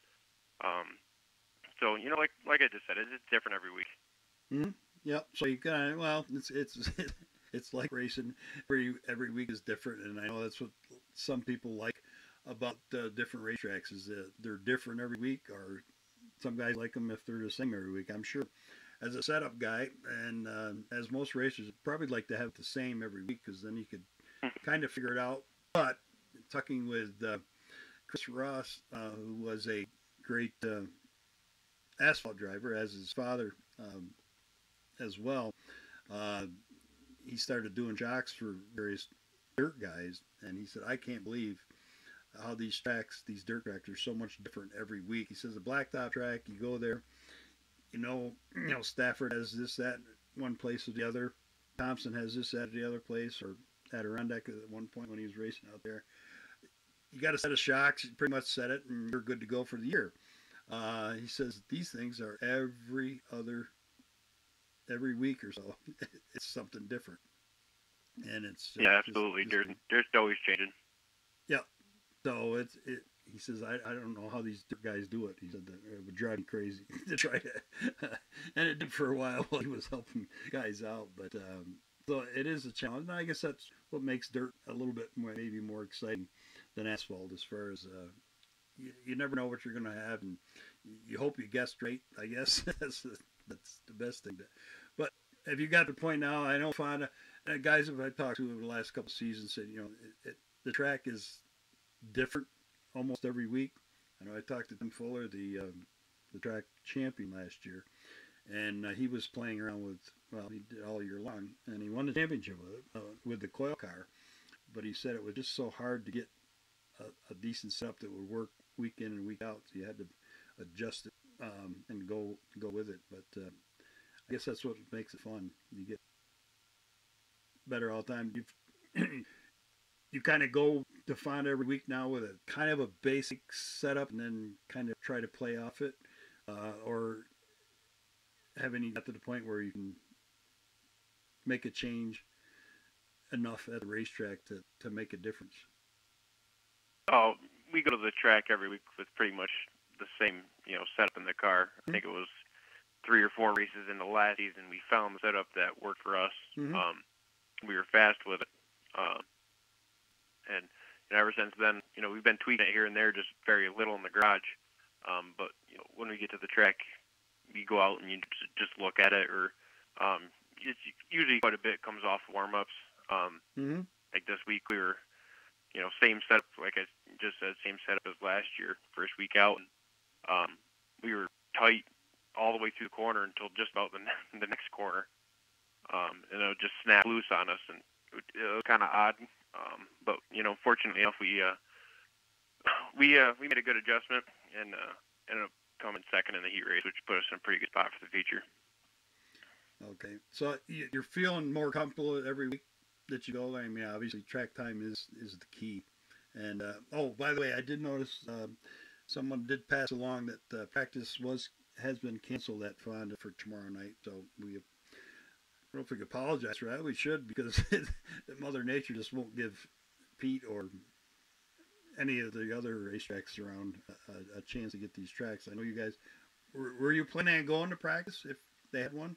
So, you know, like I just said, it's different every week. Mm-hmm. Yep. So you got, well, it's it's like racing. Every week is different, and I know that's what some people like about different racetracks, is that they're different every week, or some guys like them if they're the same every week. I'm sure, as a setup guy, and as most racers, probably like to have the same every week, because then you could kind of figure it out. But talking with Chris Ross, who was a great asphalt driver, as his father as well, he started doing jocks for various dirt guys, and he said, I can't believe how these tracks, these dirt tracks, are so much different every week. He says a blacktop track, you go there, you know, Stafford has this, that, one place or the other. Thompson has this, that, or the other place, or Adirondack at one point when he was racing out there. You got a set of shocks, you pretty much set it, and you're good to go for the year. He says these things are every week or so. It's something different, and it's yeah, absolutely. There's always changing. Yeah. So he says I don't know how these guys do it. He said that it would drive me crazy to try to, and it did for a while while he was helping guys out. But so it is a challenge. And I guess that's what makes dirt a little bit more, maybe more exciting than asphalt, as far as you never know what you're going to have, and you hope you guess straight. I guess that's the best thing. But have you got to the point now? I know Fonda, guys that I've talked to over the last couple of seasons said, you know, the track is different almost every week. I know I talked to Tim Fuller, the track champion last year, and he was playing around with, well, he did all year long, and he won the championship with the coil car. But he said it was just so hard to get a decent setup that would work week in and week out. So you had to adjust it and go with it. But I guess that's what makes it fun. You get better all the time. You you kind of go to Fonda every week now with a kind of a basic setup and then kind of try to play off it, or haven't you got to the point where you can make a change enough at the racetrack to make a difference? Oh, we go to the track every week with pretty much the same, setup in the car. I think it was 3 or 4 races in the last season. We found the setup that worked for us. We were fast with it. And ever since then, we've been tweaking it here and there, just very little in the garage. But when we get to the track, we go out and you just look at it, or it's usually quite a bit comes off warm-ups. Like this week, we were, same setup, like I just said, same setup as last year, first week out. And, we were tight all the way through the corner until just about the next corner. And it would just snap loose on us, and it was kind of odd. But fortunately enough, we made a good adjustment and ended up coming second in the heat race, which put us in a pretty good spot for the feature. Okay, so you're feeling more comfortable every week that you go. I mean, obviously, track time is the key. And oh, by the way, I did notice someone did pass along that practice has been canceled at Fonda for tomorrow night. So I don't know if we could apologize for that. We should, because Mother Nature just won't give Pete or any of the other racetracks around a chance to get these tracks. I know you guys were you planning on going to practice if they had one?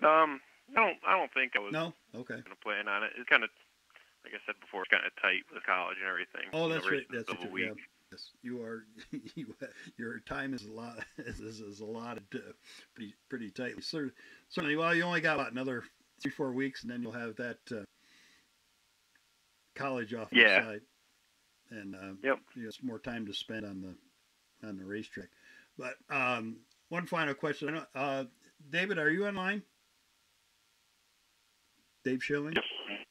I don't think I was. No. Okay. Going to plan on it. It's kind of, like I said before, it's kind of tight with college and everything. Oh, that's right. That's what what you. Yes, you are. Your time is a lot. Is allotted pretty tightly. Certainly. Well, you only got another 3-4 weeks, and then you'll have that college off the side, and it's more time to spend on the racetrack. But one final question. David, are you online? Dave Schilling? Yes.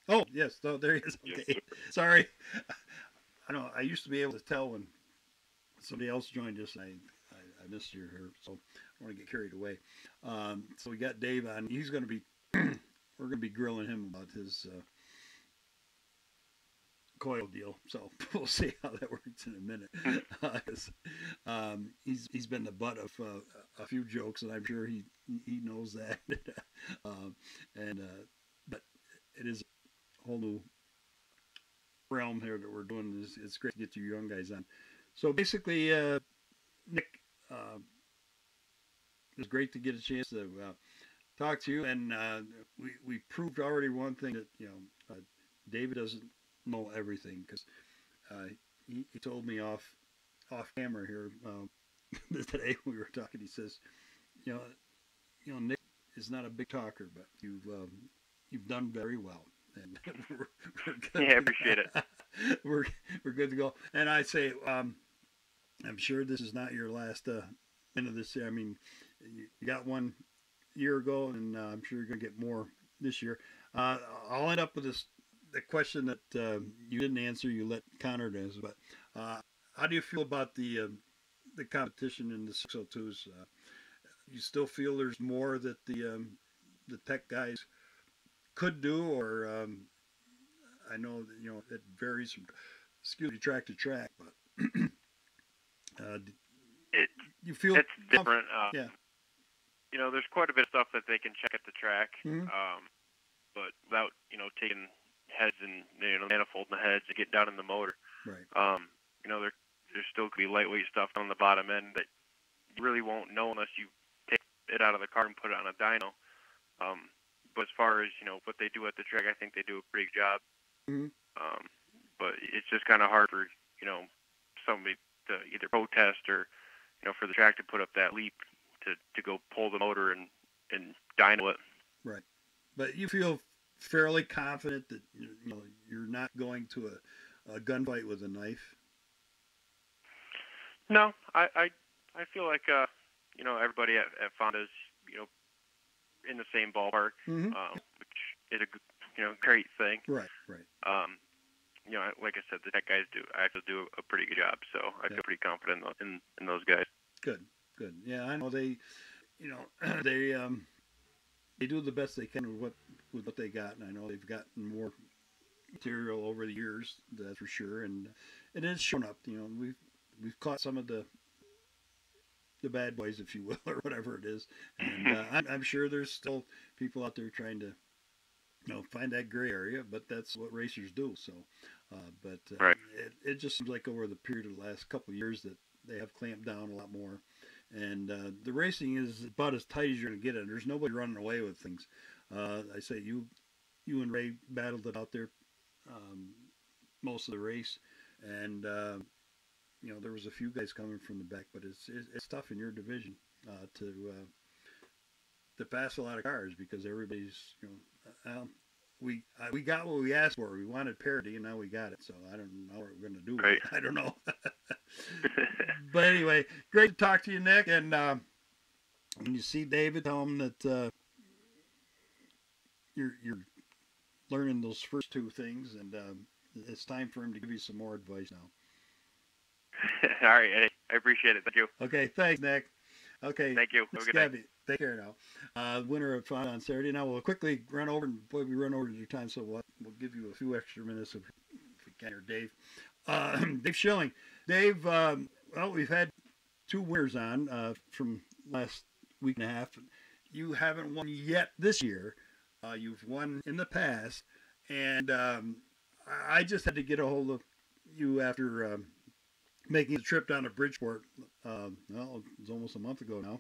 Oh, yes. Oh, there he is. Okay. Yes. Sorry. I know. I used to be able to tell when somebody else joined us. I missed you here, so I want to get carried away. So we got Dave on. He's going to be, we're going to be grilling him about his coil deal. So we'll see how that works in a minute. He's been the butt of a few jokes, and I'm sure he knows that. But it is a whole new realm here that we're doing. It's great to get you young guys on. So basically, Nick, it's great to get a chance to talk to you, and we proved already one thing, that David doesn't know everything, because he told me off camera here today when we were talking. He says, Nick is not a big talker, but you've done very well, and we're good. Yeah, I appreciate it. we're good to go. And I say, I'm sure this is not your last end of this year. I mean, you got one year ago, and I'm sure you're going to get more this year. I'll end up with the question that you didn't answer. You let Connor do, but how do you feel about the competition in the 602s? You still feel there's more that the tech guys could do, or I know that it varies from track to track, but you feel it's different. Yeah. There's quite a bit of stuff that they can check at the track, but without taking heads and manifold in the heads and get down in the motor. Right. There still could be lightweight stuff on the bottom end that you really won't know unless you take it out of the car and put it on a dyno. But as far as what they do at the track, I think they do a pretty good job. But it's just kind of hard for somebody to either protest or for the track to put up that leap to go pull the motor and dyno it. Right. But you feel fairly confident that you're not going to a gunfight with a knife? No, I feel like everybody at Fonda's in the same ballpark, which is a great thing. Right. Like I said, the tech guys actually do a pretty good job, so I feel pretty confident in those guys. Good. Yeah, I know they do the best they can with what they got, and I know they've gotten material over the years, that's for sure, and it has shown up. You know, we've caught some of the bad boys, if you will, or whatever it is, and I'm sure there's still people out there trying to, you know, find that gray area, but that's what racers do. So, Right. it just seems like over the period of the last couple of years that they have clamped down a lot more, and the racing is about as tight as you're going to get it. There's nobody running away with things. I say you and Ray battled it out there most of the race, and you know, there was a few guys coming from the back, but it's tough in your division to pass a lot of cars because everybody's, you know, we got what we asked for. We wanted parity, and now we got it. So I don't know what we're going to do. Right. I don't know. But anyway, great to talk to you, Nick. And when you see David, tell him that you're learning those first two things, and it's time for him to give you some more advice now. All right, Eddie. I appreciate it. Thank you. Okay, thanks, Nick. Okay. Thank you. Have a good night. Gabby, take care now. Winner of fun on Saturday. Now we'll quickly run over, and boy, we run over your time, so we'll give you a few extra minutes if we can. Or Dave, Dave Schilling. Dave, well, we've had two winners on from last week and a half. You haven't won yet this year. You've won in the past, and I just had to get a hold of you after making the trip down to Bridgeport. Well, it was almost a month ago now,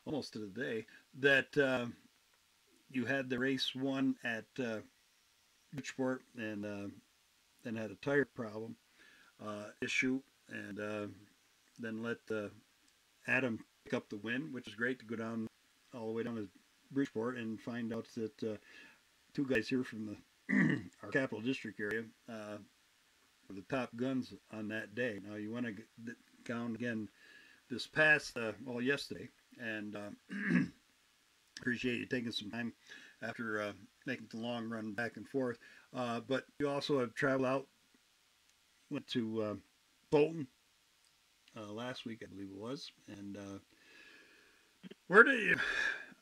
almost to the day, that you had the race won at Bridgeport, and then had a tire problem issue, and then let Adam pick up the win, which is great to go down all the way down to Bridgeport and find out that two guys here from the our Capital District area were the top guns on that day. Now you want to get down again this past, well, yesterday, and appreciate you taking some time after making the long run back and forth. But you also have traveled out, went to Bolton last week, I believe it was, and where did you?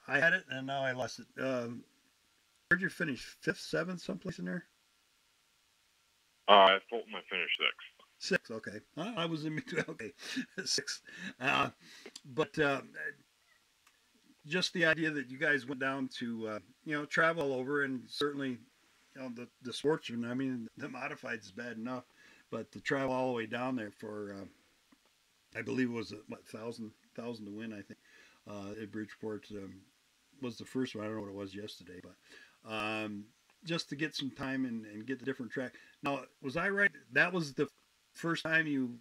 I had it, and now I lost it. Where'd you finish? 5th, 7th, someplace in there? At Fulton, I finished 6th. 6th, okay. I was in between. Okay, 6th. But just the idea that you guys went down to, you know, travel all over, and certainly, you know, the sportsman, I mean, the modifieds is bad enough, but to travel all the way down there for, I believe it was, what, 1,000 to win, I think, at Bridgeport was the first one. I don't know what it was yesterday, but just to get some time and get the different track. Now, was I right? That was the first time you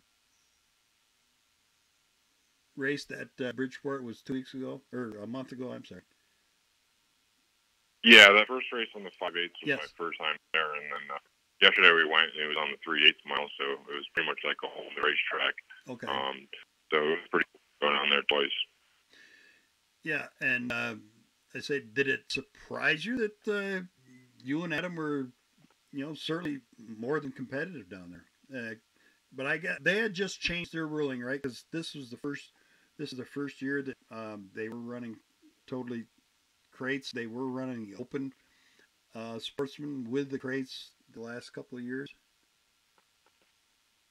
raced at Bridgeport was 2 weeks ago, or a month ago, I'm sorry. Yeah, that first race on the 5/8 was Yes. my first time there, and then yesterday we went, and it was on the 3/8 mile, so it was pretty much like a whole new racetrack. Okay. So it was pretty cool going on there twice. Yeah, and I say, did it surprise you that you and Adam were, you know, certainly more than competitive down there? But I got they had just changed their ruling, right? Because this is the first year that they were running totally crates. They were running the open sportsman with the crates the last couple of years.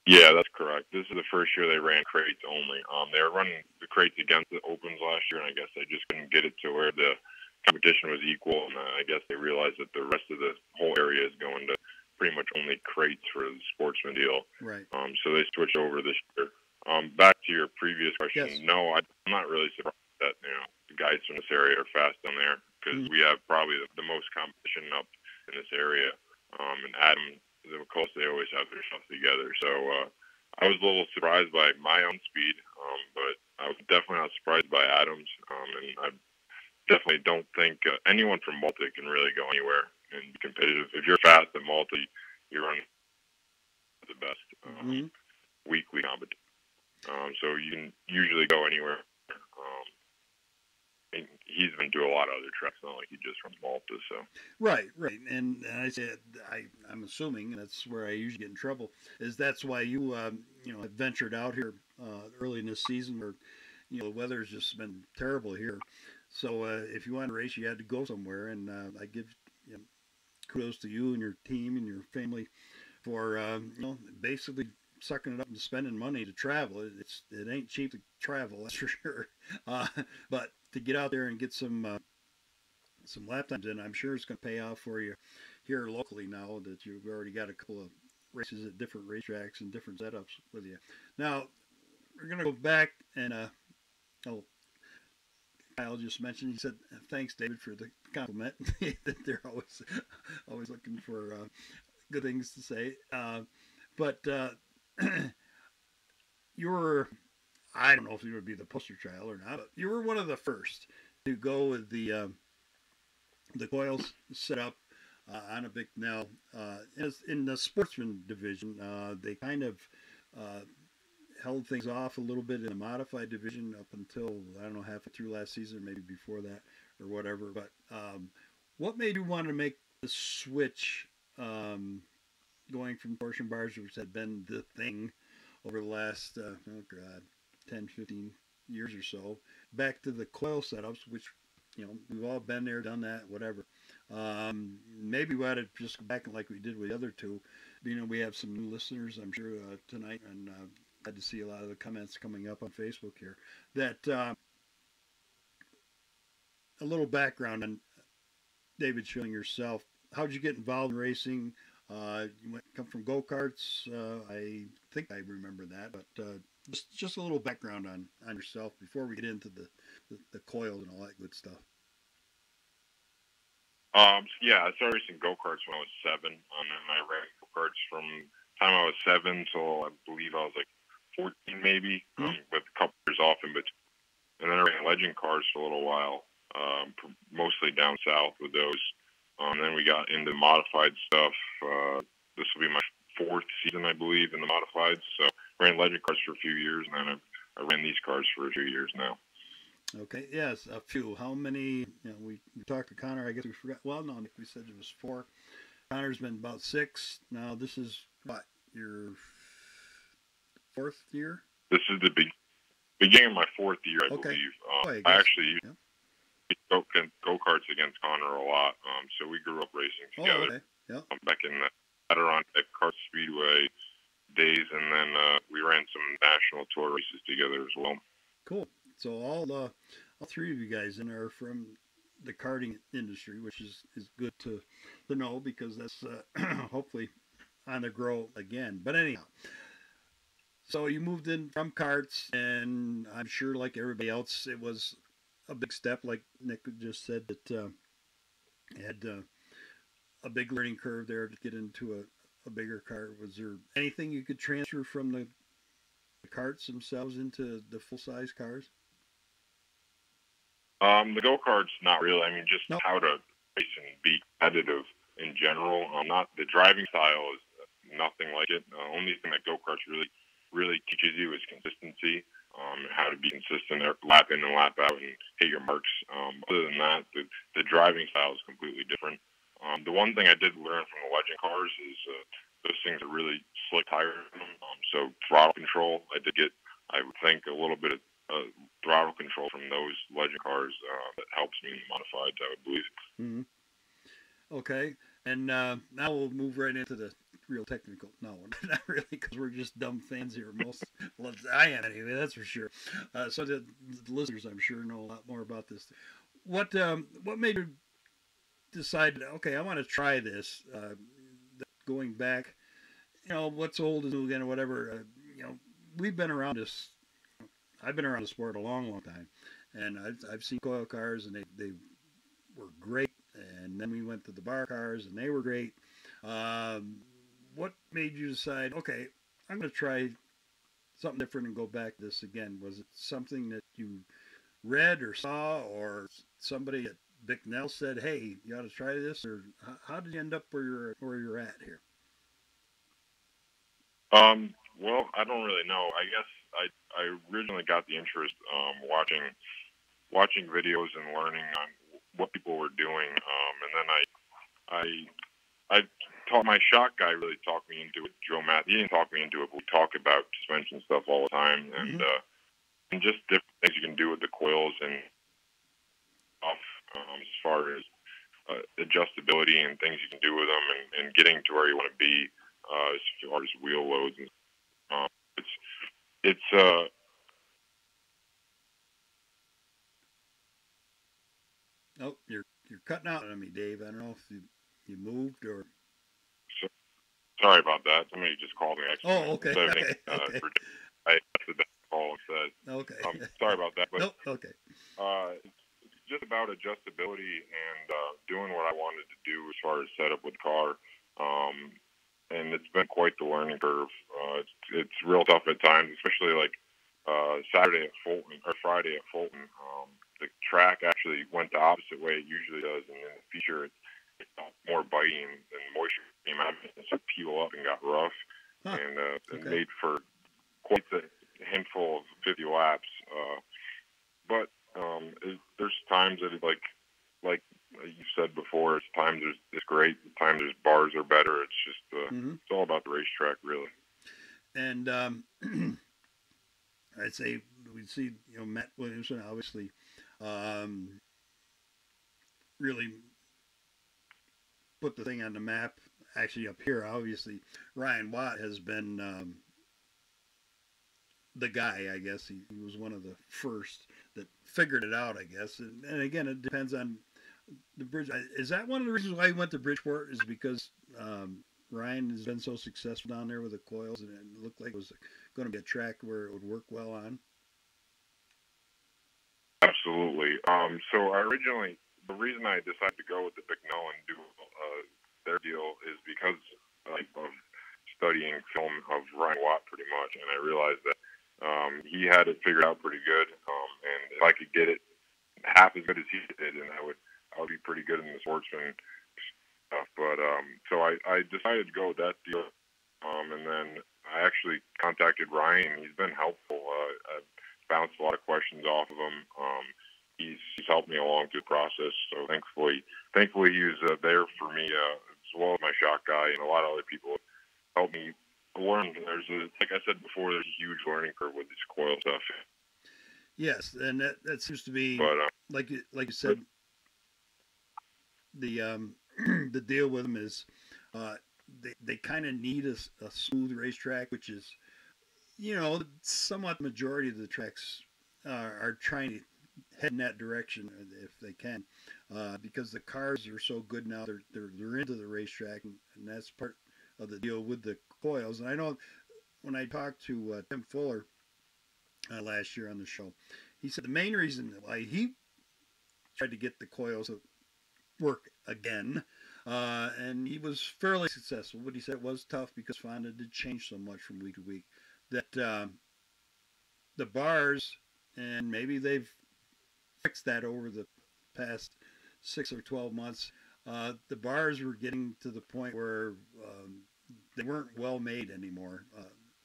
Yeah, that's correct. This is the first year they ran crates only. They were running the crates against the opens last year, and I guess they just couldn't get it to where the competition was equal. And I guess they realized that the rest of the whole area is going to pretty much only crates for the sportsman deal. Right. So they switched over this year. Back to your previous question, Yes. no, I'm not really surprised that, you know, the guys from this area are fast down there, because we have probably the most competition up in this area. And Adam, of course, they always have their stuff together. So I was a little surprised by my own speed, but I was definitely not surprised by Adam's. And I definitely don't think anyone from Malta can really go anywhere and be competitive. If you're fast at Malta, you're running the best weekly competition. So you can usually go anywhere. And he's been to a lot of other tracks, not like he just runs Malta. So Right. And I said, I'm assuming, and that's where I usually get in trouble, is that's why you, you know, ventured out here early in this season where, you know, the weather's just been terrible here. So if you wanted to race, you had to go somewhere, and I give you know, kudos to you and your team and your family for basically sucking it up and spending money to travel. It ain't cheap to travel, that's for sure. But to get out there and get some lap times in, I'm sure it's going to pay off for you here locally now that you've already got a couple of races at different racetracks and different setups with you. Now, we're going to go back and Kyle just mentioned, he said, thanks, David, for the compliment. That they're always looking for good things to say. But you were, I don't know if you would be the poster child or not, but you were one of the first to go with the coils set up on a Bicknell. In the sportsman division, they kind of held things off a little bit in the modified division up until, I don't know, halfway through last season, maybe before that or whatever. But what made you want to make the switch going from torsion bars, which had been the thing over the last, 10, 15 years or so, back to the coil setups, which, we've all been there, done that, whatever. Maybe we ought to just go back like we did with the other two. We have some new listeners, I'm sure, tonight, and glad to see a lot of the comments coming up on Facebook here. That a little background on David Schilling yourself. How did you get involved in racing? You come from go-karts. I think I remember that, but just a little background on yourself before we get into the coils and all that good stuff. Yeah, I started racing go-karts when I was 7, and then I ran go-karts from the time I was 7 till I believe I was like 14 maybe, with a couple years off in between. And then I ran legend cars for a little while, mostly down south with those. Then we got into modified stuff. This will be my 4th season, I believe, in the modifieds. So I ran legend cars for a few years, and then I ran these cars for a few years now. Okay, yes, a few. How many? We talked to Connor. I guess we forgot. Well, no, we said it was 4. Connor's been about 6. Now this is what, your 4th year? This is the beginning of my 4th year, I believe. I actually used go-karts against Connor a lot. So we grew up racing together. Okay. Yep. Back in the Adirondack Kart Speedway days, and then we ran some national tour races together as well. Cool. So all 3 of you guys in are from the karting industry, which is good to know, because that's hopefully on the grow again. But anyhow, so you moved in from karts, and I'm sure like everybody else, it was a big step, like Nick just said, that had a big learning curve there to get into a bigger car. Was there anything you could transfer from the karts themselves into the full-size cars? The go-karts, not really. I mean, just how to race and be competitive in general. Not the driving style is nothing like it. The only thing that go-karts really teaches you is consistency. How to be consistent, lap in and lap out, and hit your marks. Other than that, the driving style is completely different. The one thing I did learn from the legend cars is those things are really slick tires. So throttle control, I did get, I would think, a little bit of throttle control from those legend cars that helps me in the modifieds, I would believe. Mm-hmm. Okay, and now we'll move right into the real technical. No, not really, because we're just dumb fans here. Well, I am anyway, that's for sure. So the listeners, I'm sure, know a lot more about this. What made you decide, okay, I want to try this? Going back, what's old is new again, or whatever. We've been around this. I've been around the sport a long, long time, and I've seen coil cars, and they were great. And then we went to the bar cars, and they were great. What made you decide, okay, I'm going to try something different and go back to this again? Was it something that you read or saw, or somebody at Bicknell said, hey, you ought to try this? Or how did you end up where you're at here? Well, I don't really know. I guess I originally got the interest watching videos and learning on what people were doing, and then I taught my shock guy really talked me into it. Joe Matt, he didn't talk me into it, but we talk about suspension stuff all the time, and just different things you can do with the coils and off as far as adjustability and things you can do with them, and getting to where you want to be as far as wheel loads. And it's Oh, you're cutting out on me, Dave. I don't know if you moved or. Sorry about that. Somebody just called me. Oh, okay. Okay. I answered that call instead. Okay. Sorry about that. But, nope. Okay. It's just about adjustability and doing what I wanted to do as far as setup with the car. And it's been quite the learning curve. It's real tough at times, especially like Saturday at Fulton or Friday at Fulton. The track actually went the opposite way it usually does, and in the feature it got more biting and moisture came out of it, and so peel up and got rough, and it made for quite the handful of 50 laps. But there's times that it, like you said before, it's times it's great, times there's bars are better. It's just it's all about the racetrack, really. And I'd say we see Matt Williamson obviously really put the thing on the map. Actually, up here, obviously, Ryan Watt has been the guy, I guess. He was one of the first that figured it out, I guess. And again, it depends on the bridge. Is that one of the reasons why he went to Bridgeport? Is because Ryan has been so successful down there with the coils, and it looked like it was going to be a track where it would work well on? Absolutely. So the reason I decided to go with the Bicknell and do their deal is because of studying film of Ryan Watt pretty much, and I realized that he had it figured out pretty good, and if I could get it half as good as he did, and I would be pretty good in the sportsman stuff. But so I decided to go with that deal, and then I actually contacted Ryan. He's been helpful. I bounced a lot of questions off of him. He's helped me along through the process. So thankfully he was there for me as well as my shock guy, and a lot of other people helped me learn. Like I said before, there's a huge learning curve with this coil stuff. Yes, and that seems to be like you said. The the deal with them is they kind of need a smooth racetrack, which is somewhat the majority of the tracks are trying to head in that direction if they can, because the cars are so good now. They're into the racetrack, and that's part of the deal with the coils. And I know when I talked to Tim Fuller last year on the show, he said the main reason why he tried to get the coils to work again, and he was fairly successful, but he said it was tough because Fonda did change so much from week to week that the bars, and maybe they've fixed that over the past 6 or 12 months, the bars were getting to the point where they weren't well made anymore.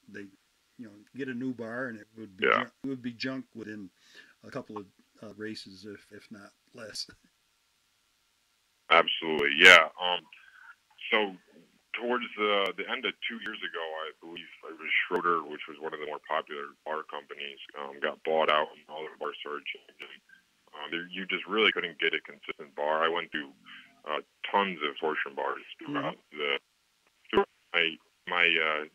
They get a new bar and it would be junk within a couple of races, if not less. Absolutely, yeah. So towards the end of 2 years ago, I believe it was Schroeder, which was one of the more popular bar companies, got bought out, and all the bars started changing. You just really couldn't get a consistent bar. I went through tons of torsion bars throughout my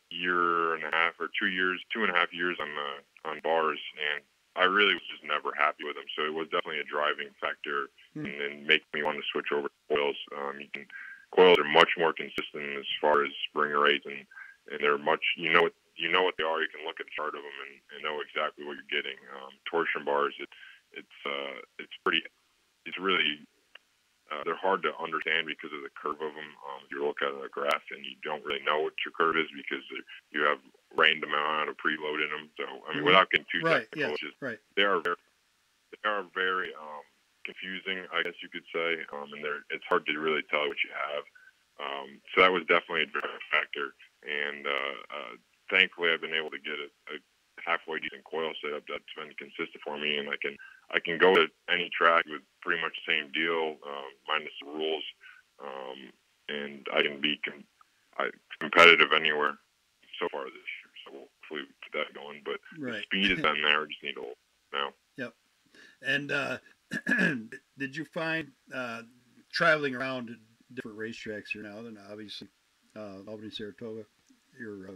year and a half or 2 years, 2.5 years on bars, and I really was just never happy with them. So it was definitely a driving factor, and make me want to switch over to coils. Coils are much more consistent as far as spring rates, and they're much what they are. You can look at the chart of them and know exactly what you're getting. Torsion bars, it's really they're hard to understand because of the curve of them. You look at a graph and you don't really know what your curve is because you have random amount of preload in them. So I mean, without getting too technical, they are very confusing, I guess you could say, and it's hard to really tell what you have. So that was definitely a driving factor, and thankfully I've been able to get a halfway decent coil setup that's been consistent for me, and I can go to any track with pretty much the same deal, minus the rules, and I can be competitive anywhere so far this year. So we'll hopefully get that going, but the speed is on there. Just need to hold now. Yep. And did you find traveling around to different racetracks here now, then obviously Albany, Saratoga, your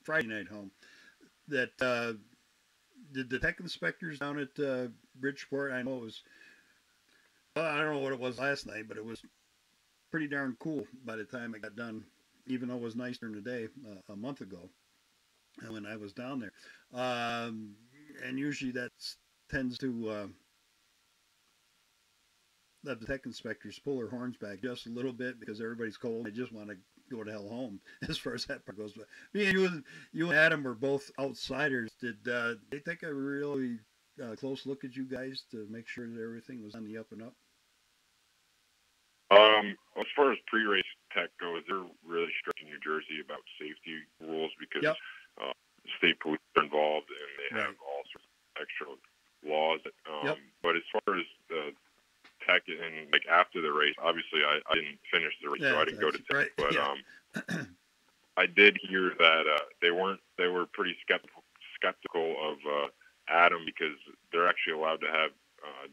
Friday night home. That did the tech inspectors down at Bridgeport? I know it was. Well, I don't know what it was last night, but it was pretty darn cool by the time it got done. Even though it was nice during the day a month ago, when I was down there, and usually that tends to let the tech inspectors pull their horns back just a little bit because everybody's cold. They just want to go to hell home as far as that part goes. But me and you and Adam were both outsiders. Did they take a really close look at you guys to make sure that everything was on the up and up? As far as pre-race tech goes, they're really strict in New Jersey about safety rules because state police are involved and they have all sorts of extra laws. But as far as the tech and like after the race, obviously I didn't finish the race, so I didn't go to tech. But I did hear that they were pretty skeptical of Adam because they're actually allowed to have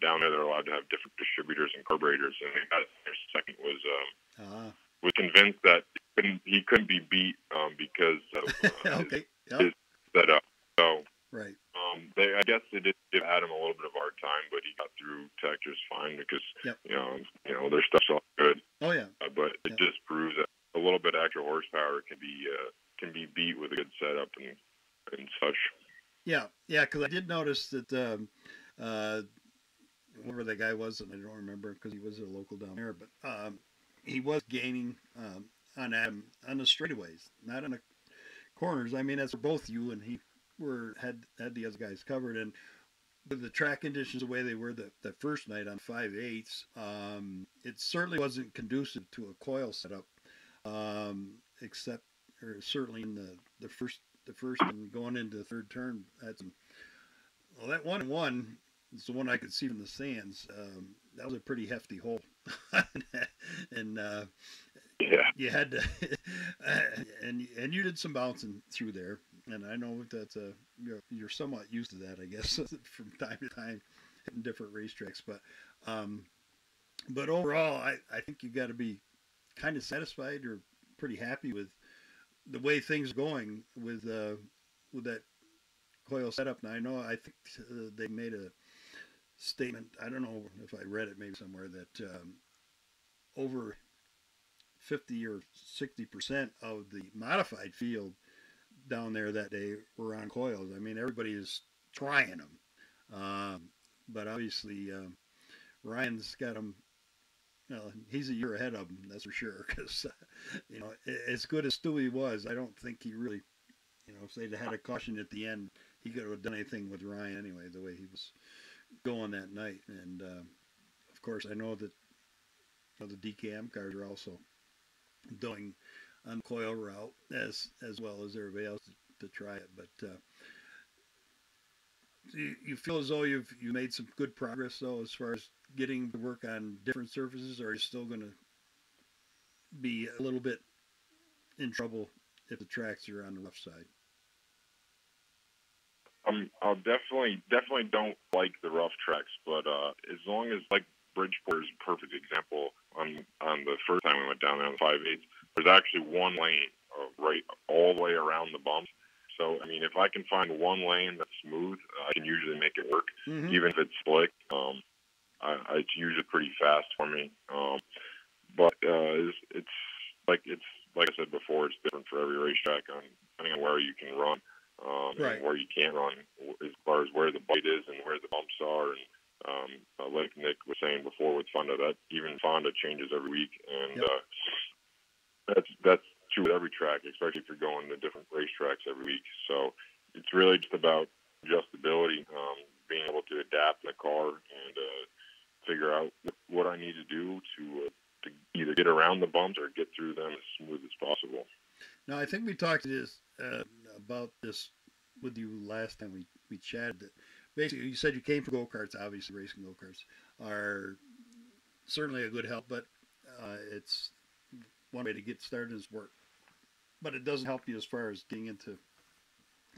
down there. They're allowed to have different distributors and carburetors, and their second was convinced that he couldn't be beat because of his setup. So I guess they did give Adam a little bit of a hard time, but he got through tech just fine because their stuff's all good. But it just proves that a little bit extra horsepower can be beat with a good setup and such. Yeah, because I did notice that whoever that guy was, and I don't remember because he was a local down there, but he was gaining on Adam on the straightaways, not on the corners. I mean, that's both you and he had the other guys covered, and with the track conditions the way they were the first night on 5/8, it certainly wasn't conducive to a coil setup, except or certainly in the first and going into the third turn had some. Well, that 1-1 is the one I could see from the stands. That was a pretty hefty hole, and you had to, and you did some bouncing through there. And I know that you're somewhat used to that, I guess, from time to time in different racetracks. But overall, I think you got to be kind of satisfied or pretty happy with the way things are going with that coil setup. Now I think they made a statement. I don't know if I read it maybe somewhere that over 50 or 60% of the modified field down there that day were on coils. I mean, everybody is trying them, but obviously Ryan's got them. He's a year ahead of them, that's for sure. Because as good as Stewie was, I don't think he really, if they'd had a caution at the end, he could have done anything with Ryan anyway. The way he was going that night, and of course, I know that the DKM cars are also doing on coil route as well as everybody else to try it. But you feel as though you made some good progress though as far as getting to work on different surfaces, or are you still going to be a little bit in trouble if the tracks are on the rough side? I'll definitely don't like the rough tracks, but as long as, like, Bridgeport is a perfect example. On the first time we went down there on the 5/8, there's actually one lane right all the way around the bumps. So, I mean, if I can find one lane that's smooth, I can usually make it work, even if it's slick. It's usually pretty fast for me. But it's like I said before, it's different for every racetrack depending on where you can run and where you can't run, as far as where the bite is and where the bumps are. And like Nick was saying before with Fonda, that even Fonda changes every week, and that's true with every track, especially if you're going to different racetracks every week. So it's really just about adjustability, being able to adapt in the car and figure out what I need to do to either get around the bumps or get through them as smooth as possible. Now, I think we talked about this with you last time we chatted. That basically, you said you came from go-karts. Obviously, racing go-karts are certainly a good help, but it's one way to get started in sport. But it doesn't help you as far as getting into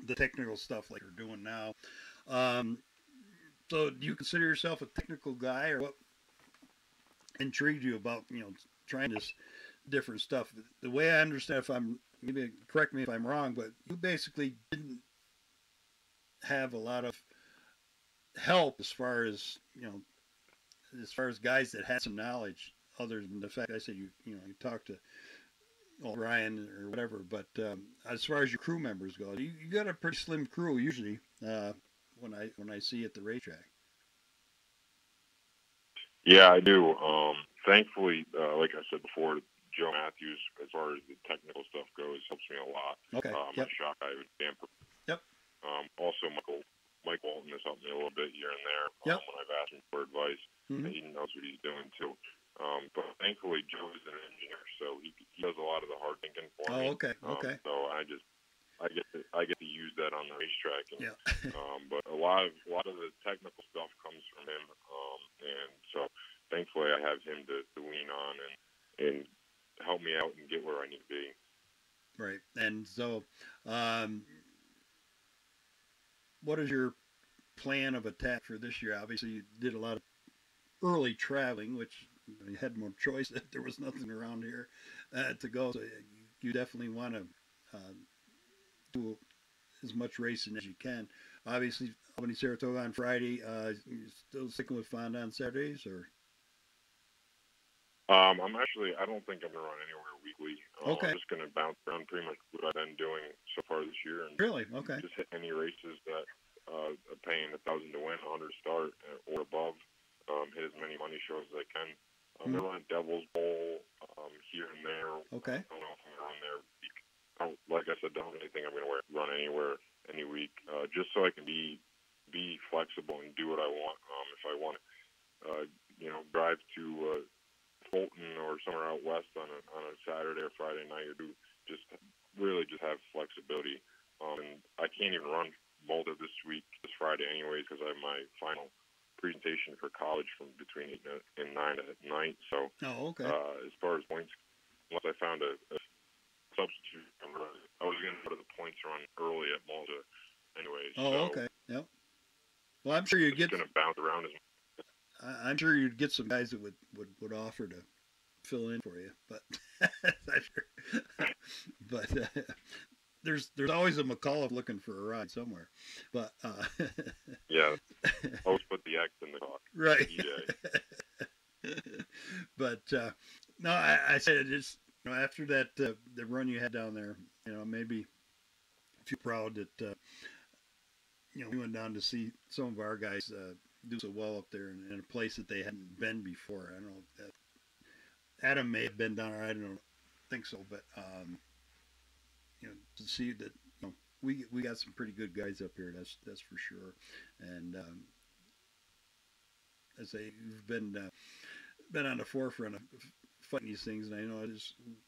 the technical stuff like you're doing now. So do you consider yourself a technical guy, or what? intrigued you about, trying this different stuff. The way I understand, if I'm, maybe correct me if I'm wrong, but you basically didn't have a lot of help as far as, as far as guys that had some knowledge, other than the fact I said you talked to Ryan or whatever. But as far as your crew members go, you got a pretty slim crew usually when I see you at the racetrack. Yeah, I do. Thankfully, like I said before, Joe Matthews, as far as the technical stuff goes, helps me a lot. Okay. My shock guy with damper. Yep. Also, Mike Walton has helped me a little bit here and there when I've asked him for advice. Mm-hmm. He knows what he's doing too. But thankfully, Joe is an engineer, so he does a lot of the hard thinking for me. Oh, okay. Okay. So I get to use that on the racetrack. And, yeah. But a lot of the technical stuff comes from him, and so thankfully I have him to lean on and help me out and get where I need to be. Right. And so, what is your plan of attack for this year? Obviously, you did a lot of early traveling, which you had more choice. There was nothing around here to go. So you definitely want to do as much racing as you can. Obviously, Albany, Saratoga on Friday. You still sticking with Fonda on Saturdays, or? I don't think I'm gonna run anywhere weekly. Okay. I'm just gonna bounce around pretty much what I've been doing so far this year, and really, okay, just hit any races that are paying $1,000 to win, 100 start or above. Hit as many money shows as I can. I'm gonna run Devil's Bowl here and there. Okay. I don't know if I'm gonna run there. Like I said, don't really think I'm gonna run anywhere any week. Just so I can be flexible and do what I want. If I want to, drive to Fulton or somewhere out west on a Saturday or Friday night, or just have flexibility. And I can't even run Malta this Friday anyways, because I have my final presentation for college from between 8 and 9 at night. So okay. As far as points, unless I found a substitute, I was going to go to the points run early at Malta anyways. Okay. Yep. Well, I'm sure you'd get going to bounce around as much. I'm sure you'd get some guys that would offer to fill in for you, but there's always a McAuliffe looking for a ride somewhere. But yeah, always put the X in the talk. Right. But no, I said just after that the run you had down there, maybe feel proud that we went down to see some of our guys do so well up there in a place that they hadn't been before. I don't know if Adam may have been down there. I don't think so, but to see that we got some pretty good guys up here. That's for sure. And I say you've been on the forefront of fighting these things, and I know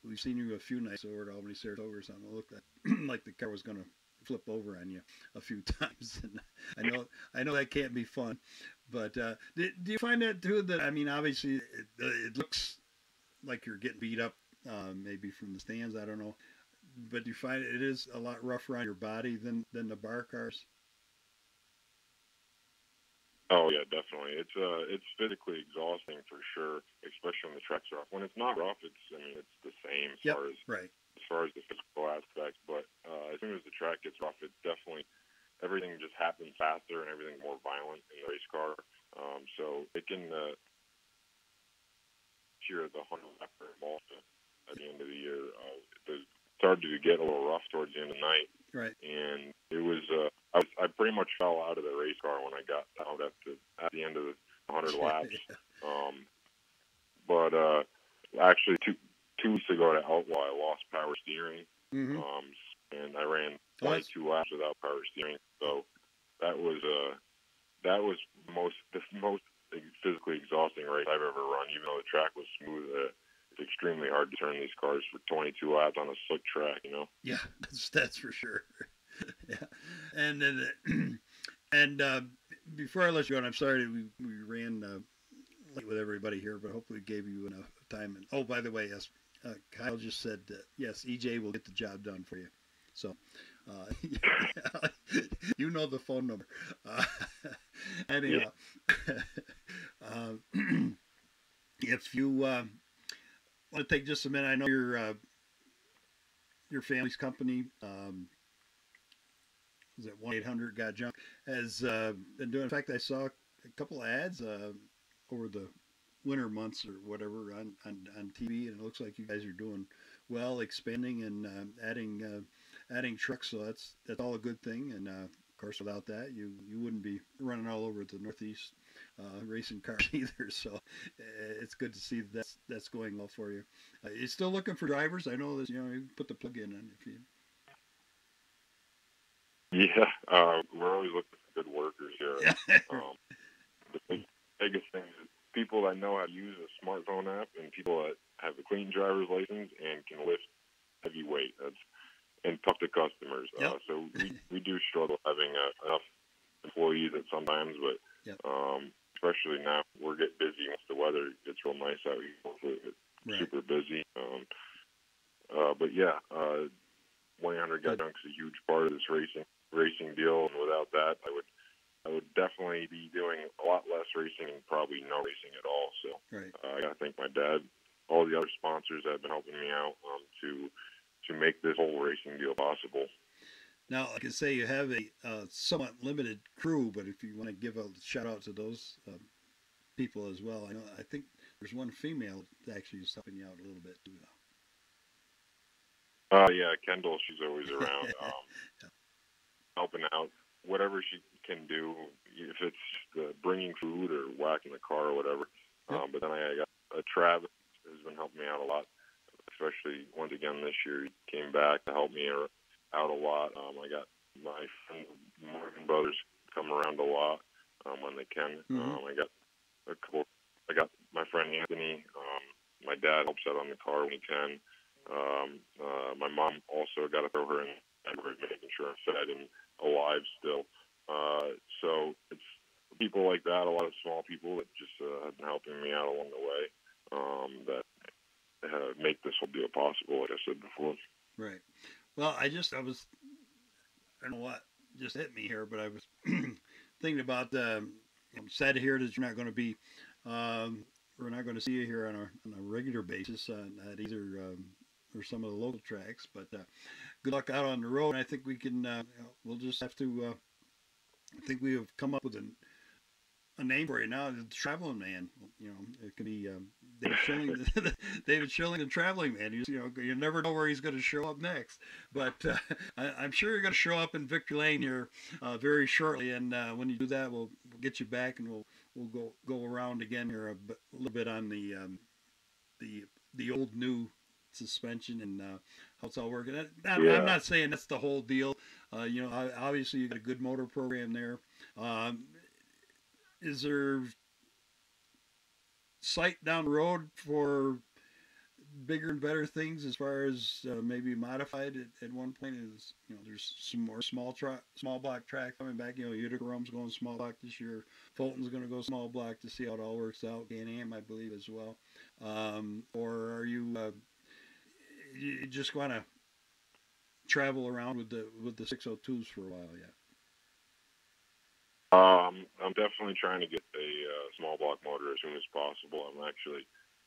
we've seen you a few nights over at Albany, Saratoga or something. It looked like the car was going to flip over on you a few times, and I know that can't be fun. But do you find that too? That obviously it looks like you're getting beat up, maybe from the stands. I don't know, but do you find it is a lot rougher on your body than the bar cars? Oh yeah, definitely. It's physically exhausting for sure, especially when the track's rough. When it's not rough, it's the same as far as the physical aspect. But as soon as the track gets rough, it's definitely everything just happens faster and everything more violent in the race car. So it can cheer the 100 lapper in Malta at the end of the year. It started to get a little rough towards the end of the night. Right. And it was I pretty much fell out of the race car when I got out at the end of the 100 laps. But actually two weeks ago at Outlaw, I lost power steering. Mm-hmm. And I ran 22 laps without power steering. So that was the most physically exhausting race I've ever run. Even though the track was smooth, it's extremely hard to turn these cars for 22 laps on a slick track. Yeah, that's for sure. Yeah, and then before I let you go, and I'm sorry we ran late with everybody here, but hopefully gave you enough time. And oh, by the way, yes, Kyle just said yes, EJ will get the job done for you. So, you know the phone number. Anyhow, if you want to take just a minute, I know your family's company, is it 1-800-GOT-JUNK, has been doing. In fact, I saw a couple of ads over the winter months or whatever on TV, and it looks like you guys are doing well, expanding and adding trucks. So that's all a good thing. And of course, without that, you wouldn't be running all over the Northeast racing cars either. So it's good to see that's going well for you. You're still looking for drivers. I know that you put the plug in on if you. Yeah, we're always looking for good workers here. The biggest thing is people that know how to use a smartphone app and people that have a clean driver's license and can lift heavy weight. And talk to customers. Yep. So we do struggle having enough employees at sometimes, but yep. Especially now we're getting busy once the weather gets real nice out here. Hopefully it's super busy. But yeah, 1-800-GOT-JUNK is a huge part of this racing deal, and without that, I would definitely be doing a lot less racing and probably no racing at all. So I got to thank my dad, all the other sponsors that have been helping me out to make this whole racing deal possible. Now, like I say, you have a somewhat limited crew, but if you want to give a shout out to those people as well, I think there's one female that actually is helping you out a little bit too. Yeah, Kendall, she's always around, helping out whatever she can do, if it's bringing food or whacking the car or whatever. But then I got Travis who's been helping me out a lot. Especially once again this year, he came back to help me out a lot. I got my friend Morgan brothers come around a lot when they can. I got a couple. I got my friend Anthony. My dad helps out on the car when he can. My mom also got to throw her in, making sure I'm fed and alive still. So it's people like that, a lot of small people that just have been helping me out along the way. That make this whole deal possible, like I said before. Right. Well, I don't know what just hit me here, but I was thinking about I'm sad to hear that you're not going to be, we're not going to see you here on a regular basis at either or some of the local tracks. But good luck out on the road. I think we can. We'll just have to. I think we have come up with a name for it now, the Traveling Man. It could be David Schilling, David Schilling, the Traveling Man. You never know where he's going to show up next. But I'm sure you're going to show up in Victory Lane here very shortly. And when you do that, we'll get you back and we'll go around again here a little bit on the old new suspension and how it's all working. I'm not saying that's the whole deal. Obviously you got a good motor program there. Is there sight down the road for bigger and better things as far as maybe modified at one point? Is there's some more small block track coming back. Utica Rome's going small block this year. Fulton's going to go small block to see how it all works out. Can-Am, I believe, as well. Or are you just going to travel around with the 602s for a while yet? I'm definitely trying to get a small block motor as soon as possible.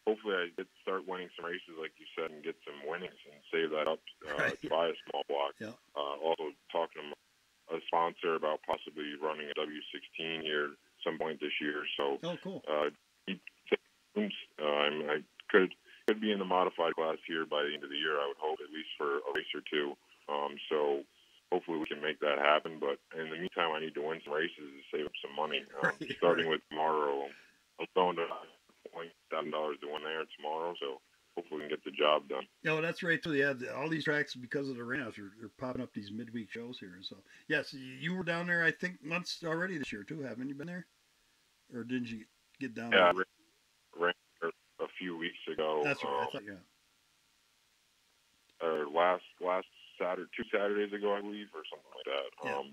Hopefully I start winning some races, like you said, and get some winnings and save that up to buy a small block. Yeah. Also talking to a sponsor about possibly running a W16 here some point this year. So, cool. I could be in the modified class here by the end of the year. I would hope, at least for a race or two. So hopefully we can make that happen. But in the meantime, I need to win some races to save up some money. Starting with tomorrow, I'm going to $7,000 to win there tomorrow. So hopefully we can get the job done. Yeah, well, that's right too. Yeah, all these tracks, because of the rainouts, are popping up these midweek shows here. So yes, you were down there, I think, once already this year too. Haven't you been there, or didn't you get down there? Yeah, ran a few weeks ago. That's right. I thought, last Saturday, 2 Saturdays ago, I believe, or something like that. Yeah.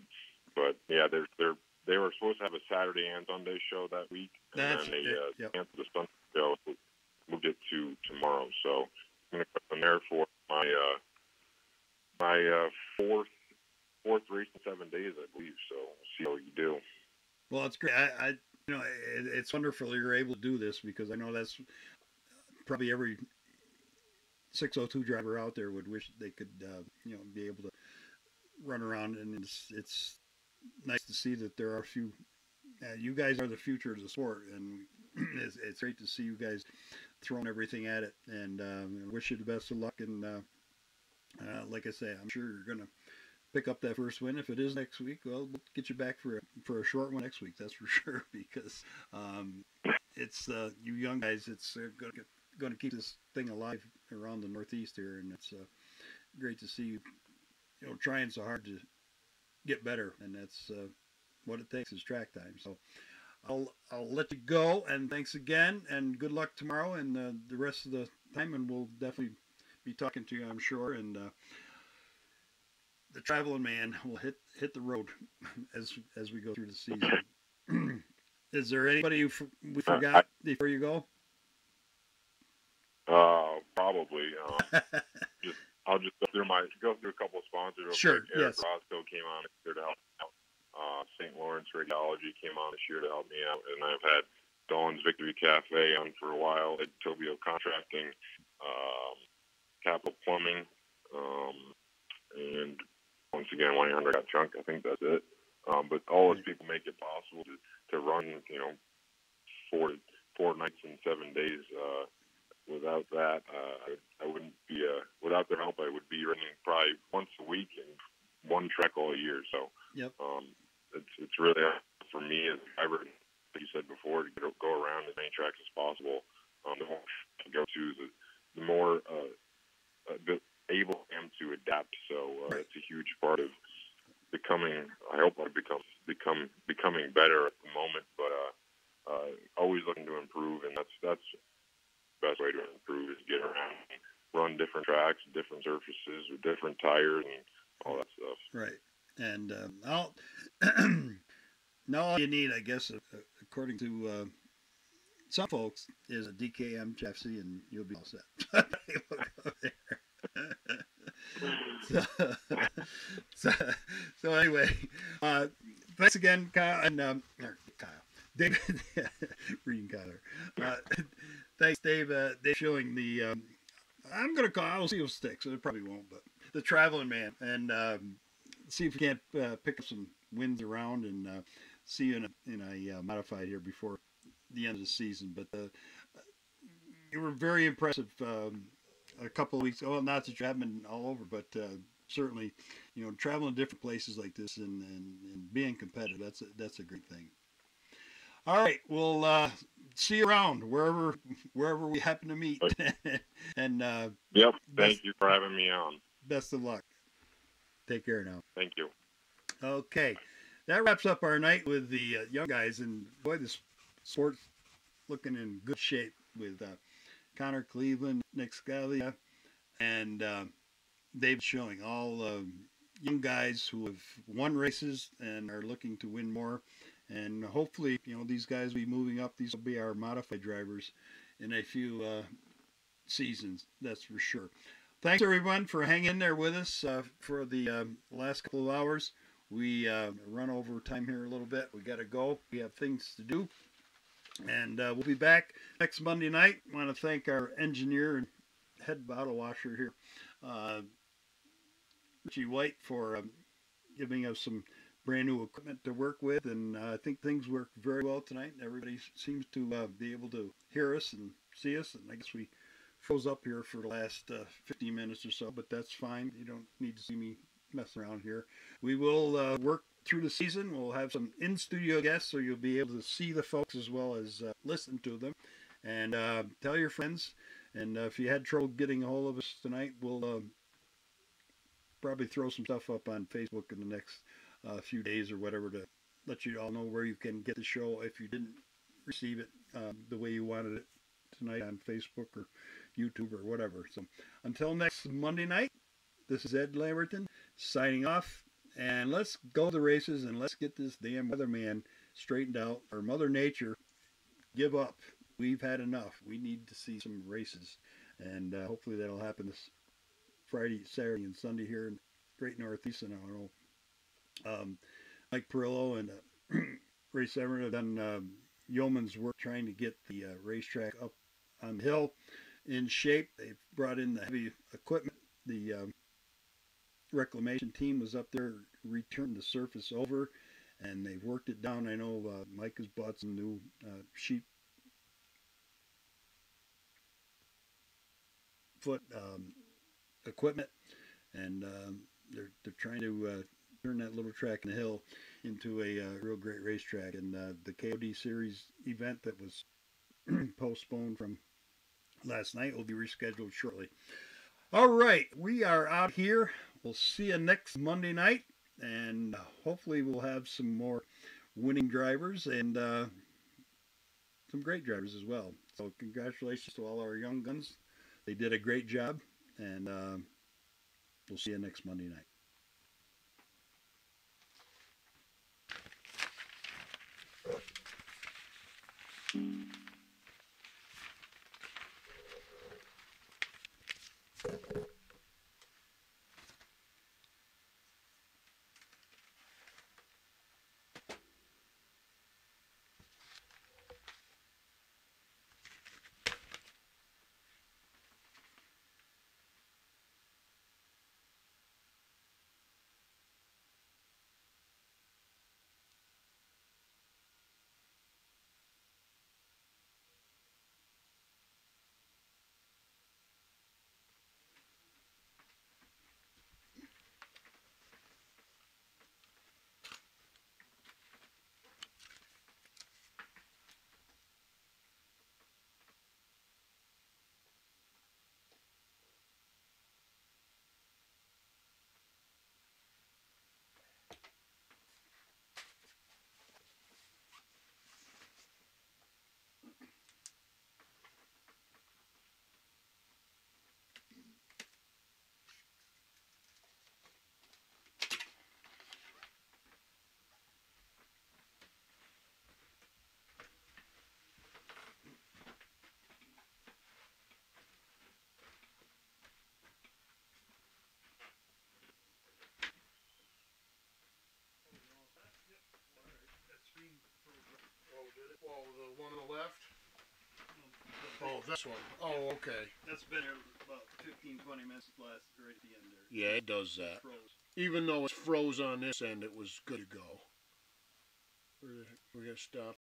But yeah, they were supposed to have a Saturday and Sunday show that week, and then they canceled the Sunday show, moved it to tomorrow. So I'm going to come there for my fourth race in 7 days, I believe. So we'll see how you do. Well, it's great. you know, it's wonderful you're able to do this, because I know that's probably every 602 driver out there would wish they could, you know, be able to run around, and it's nice to see that there are a few. You guys are the future of the sport, and it's great to see you guys throwing everything at it. And I wish you the best of luck. And like I say, I'm sure you're gonna pick up that first win. If it is next week, well, we'll get you back for a short one next week. That's for sure, because it's you young guys. It's going to keep this thing alive around the Northeast here, and it's great to see you, you know, trying so hard to get better, and that's what it takes is track time. So I'll let you go, and thanks again, and good luck tomorrow and the rest of the time, and we'll definitely be talking to you, I'm sure. And the traveling man will hit the road as we go through the season. Is there anybody we forgot before you go? Probably. I'll just go through a couple of sponsors. Sure. Quick. Eric Yes. Roscoe came on this year to help me out. St. Lawrence Radiology came on this year to help me out, and I've had Dawn's Victory Cafe on for a while. At Tobio Contracting, Capital Plumbing, and once again 1-800 Got Junk. I think that's it. But all those people make it possible to run, you know, 4 nights and 7 days. Without that, I wouldn't be. Without their help, I would be running probably once a week and one track all year. So, yep. It's really for me as a driver, like you said before, to go around as many tracks as possible. The more I go to, the more able I am to adapt. So it's a huge part of becoming. I hope I becoming better at the moment, but always looking to improve, and that's the best way to improve is get around, run different tracks, different surfaces with different tires, and all that stuff. Right. And now all you need, I guess, according to some folks, is a DKM chassis, and you'll be all set. so anyway, thanks again, Kyle, and David, reading Kyler. Thanks, Dave. Dave Schilling, the I'm gonna call. I'll see if it sticks. It probably won't, but the traveling man, and see if we can't pick up some wins around and see you in a modified here before the end of the season. But you were very impressive a couple of weeks. Well, not that you haven't been all over, but certainly, you know, traveling to different places like this and being competitive. That's a great thing. All right, we'll see you around wherever we happen to meet. And yep, thank you for having me on. Best of luck. Take care now. Thank you. Okay, that wraps up our night with the young guys, and boy, this sport's looking in good shape with Connor Cleveland, Nick Scalia, and Dave Schilling, all young guys who have won races and are looking to win more. And hopefully, you know, these guys will be moving up. These will be our modified drivers in a few seasons, that's for sure. Thanks, everyone, for hanging in there with us for the last couple of hours. We run over time here a little bit. We got to go. We have things to do. And we'll be back next Monday night. I want to thank our engineer and head bottle washer here, Richie White, for giving us some brand new equipment to work with, and I think things work very well tonight. Everybody seems to be able to hear us and see us, and I guess we froze up here for the last 15 minutes or so, but that's fine. You don't need to see me messing around here. We will work through the season. We'll have some in-studio guests, so you'll be able to see the folks as well as listen to them, and tell your friends. And if you had trouble getting a hold of us tonight, we'll probably throw some stuff up on Facebook in the next few days or whatever to let you all know where you can get the show if you didn't receive it the way you wanted it tonight on Facebook or YouTube or whatever. So until next Monday night, this is Ed Lamberton signing off, and let's go to the races and let's get this damn weatherman straightened out, or Mother Nature give up. We've had enough. We need to see some races, and hopefully that'll happen this Friday, Saturday, and Sunday here in Great Northeast. And I don't know, Mike Perillo and Ray Severn have done yeoman's work trying to get the racetrack up on the hill in shape. They've brought in the heavy equipment. The reclamation team was up there, returned the surface over, and they've worked it down. I know Mike has bought some new sheep foot equipment, and they're trying to turn that little track in the hill into a real great racetrack. And the KOD Series event that was postponed from last night will be rescheduled shortly. All right, we are out here. We'll see you next Monday night, and hopefully we'll have some more winning drivers and some great drivers as well. So congratulations to all our young guns. They did a great job, and we'll see you next Monday night. Oh, the one on the left? Oh, this one. Oh, okay. That's been here about 15-20 minutes last, right at the end there. Yeah, it does that. Froze. Even though it's froze on this end, it was good to go. We're going to stop.